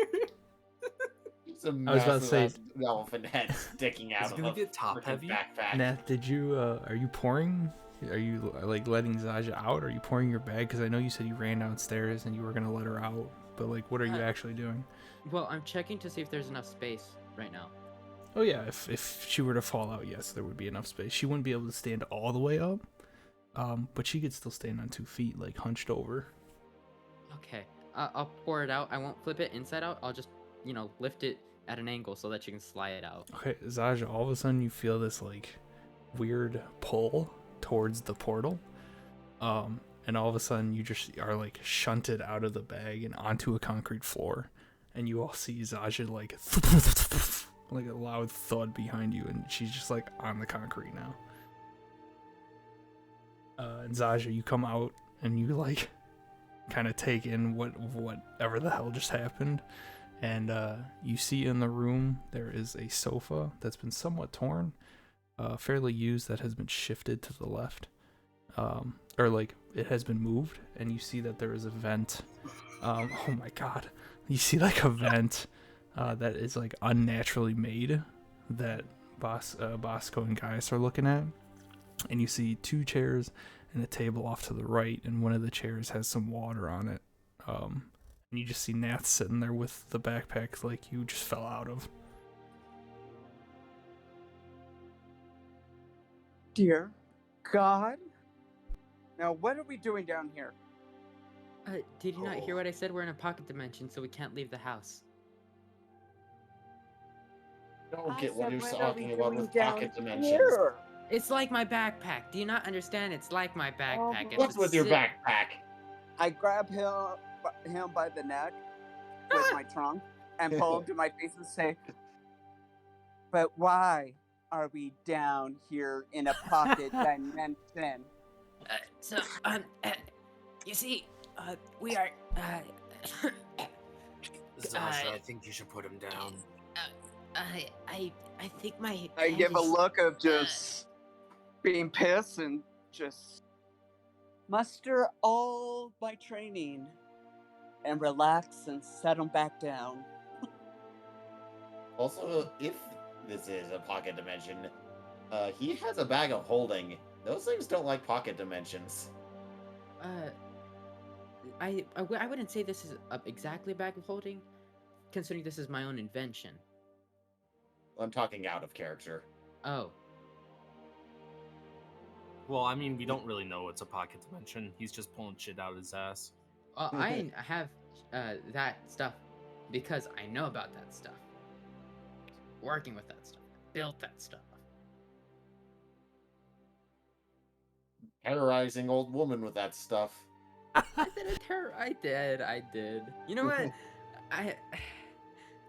It's a I was about to say- massive elephant head sticking out Is it of gonna a get top freaking heavy? backpack. Nath, did you, are you pouring? Are you, like, letting Zaja out? Are you pouring your bag? Because I know you said you ran downstairs and you were going to let her out. But, like, what are you actually doing? Well, I'm checking to see if there's enough space right now. Oh, yeah, if she were to fall out, yes, there would be enough space. She wouldn't be able to stand all the way up. But she could still stand on 2 feet, like, hunched over. Okay, I'll pour it out. I won't flip it inside out. I'll just, lift it at an angle so that you can slide it out. Okay, Zaja, all of a sudden you feel this, like, weird pull towards the portal. And all of a sudden you just are, like, shunted out of the bag and onto a concrete floor. And you all see Zaja, like, like a loud thud behind you, and she's just, like, on the concrete now. And Zaja, you come out and you, like, kind of take in whatever the hell just happened. And you see in the room there is a sofa that's been somewhat torn, fairly used, that has been shifted to the left. Or, like, it has been moved, and you see that there is a vent. Oh my god. You see, like, a vent that is, like, unnaturally made that Bosco and Gaius are looking at. And you see 2 chairs and a table off to the right, and one of the chairs has some water on it. And you just see Nath sitting there with the backpack like you just fell out of. Dear God. Now, what are we doing down here? Did you not hear what I said? We're in a pocket dimension, so we can't leave the house. Don't I get what said, you're what are we talking about doing with down pocket dimensions. here? It's like my backpack. Do you not understand? It's like my backpack. It's What's a with your sit- backpack? I grab him by the neck with my trunk and pull him to my face and say, "But why are we down here in a pocket dimension?" You see, we are. Zasha, I think you should put him down. I think my. I head give a is- look of just being pissed and just muster all my training and relax and settle back down. Also, if this is a pocket dimension, he has a bag of holding. Those things don't like pocket dimensions. I wouldn't say this is exactly a bag of holding, considering this is my own invention. I'm talking out of character. Oh, Well, I mean, we don't really know it's a pocket dimension. He's just pulling shit out of his ass. I have that stuff because I know about that stuff. Working with that stuff, built that stuff. Terrorizing old woman with that stuff. I did. You know what?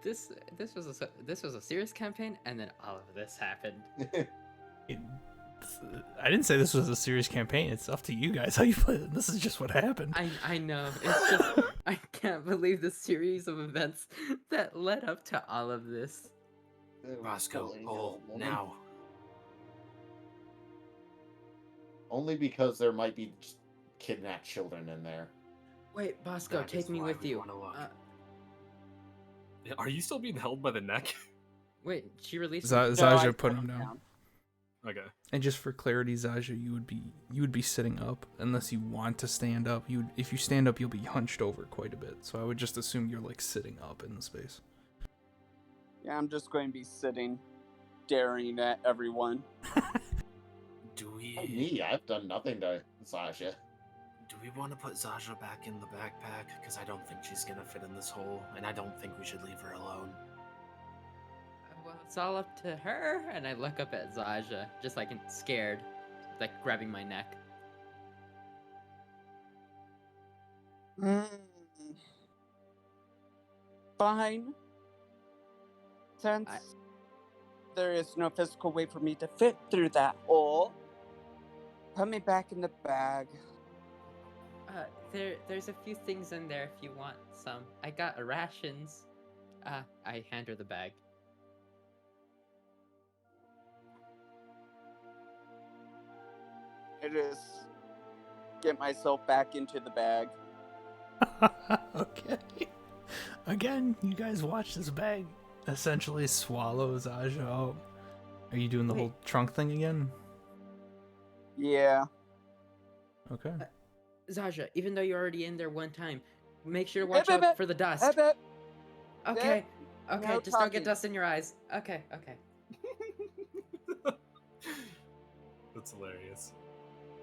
This was a serious campaign, and then all of this happened. I didn't say this was a serious campaign. It's up to you guys how you play it. This is just what happened. I know. It's just I can't believe the series of events that led up to all of this. Roscoe, pull now. Only because there might be kidnapped children in there. Wait, Bosco, That take is me why with we you. wanna look. Are you still being held by the neck? Wait, she released me. Zaja put him down. Okay. And just for clarity, Zaja, you would be sitting up unless you want to stand up. If you stand up, you'll be hunched over quite a bit. So I would just assume you're like sitting up in the space. Yeah, I'm just going to be sitting, staring at everyone. Do Me, I've done nothing to Sasha. Do we want to put Zaja back in the backpack? Because I don't think she's gonna fit in this hole, and I don't think we should leave her alone. Well, it's all up to her. And I look up at Zaja, just like scared, like grabbing my neck. Fine. Since there is no physical way for me to fit through that hole, put me back in the bag. There's a few things in there if you want some. I got rations. I hand her the bag. I just get myself back into the bag. Okay. Again, you guys watch this bag essentially swallow Zaja out. Are you doing the whole trunk thing again? Yeah. Okay. Zaja, even though you're already in there one time, make sure to watch out for the dust. Okay. Okay, No just don't get talking. dust in your eyes. Okay. That's hilarious.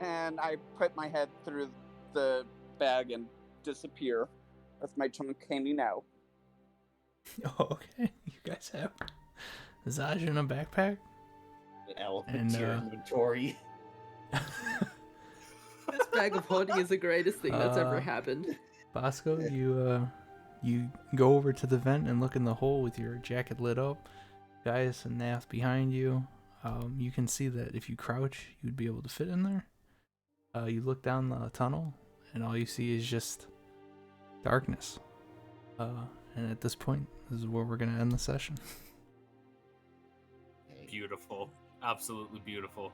And I put my head through the bag and disappear with my trunk hanging out. Okay. You guys have Zaja in a backpack? Element to your inventory. This bag of holding is the greatest thing that's ever happened. Bosco, you go over to the vent and look in the hole with your jacket lit up. Gaius and Nath behind you. You can see that if you crouch, you'd be able to fit in there. You look down the tunnel, and all you see is just darkness. And at this point, this is where we're going to end the session. Beautiful. Absolutely beautiful.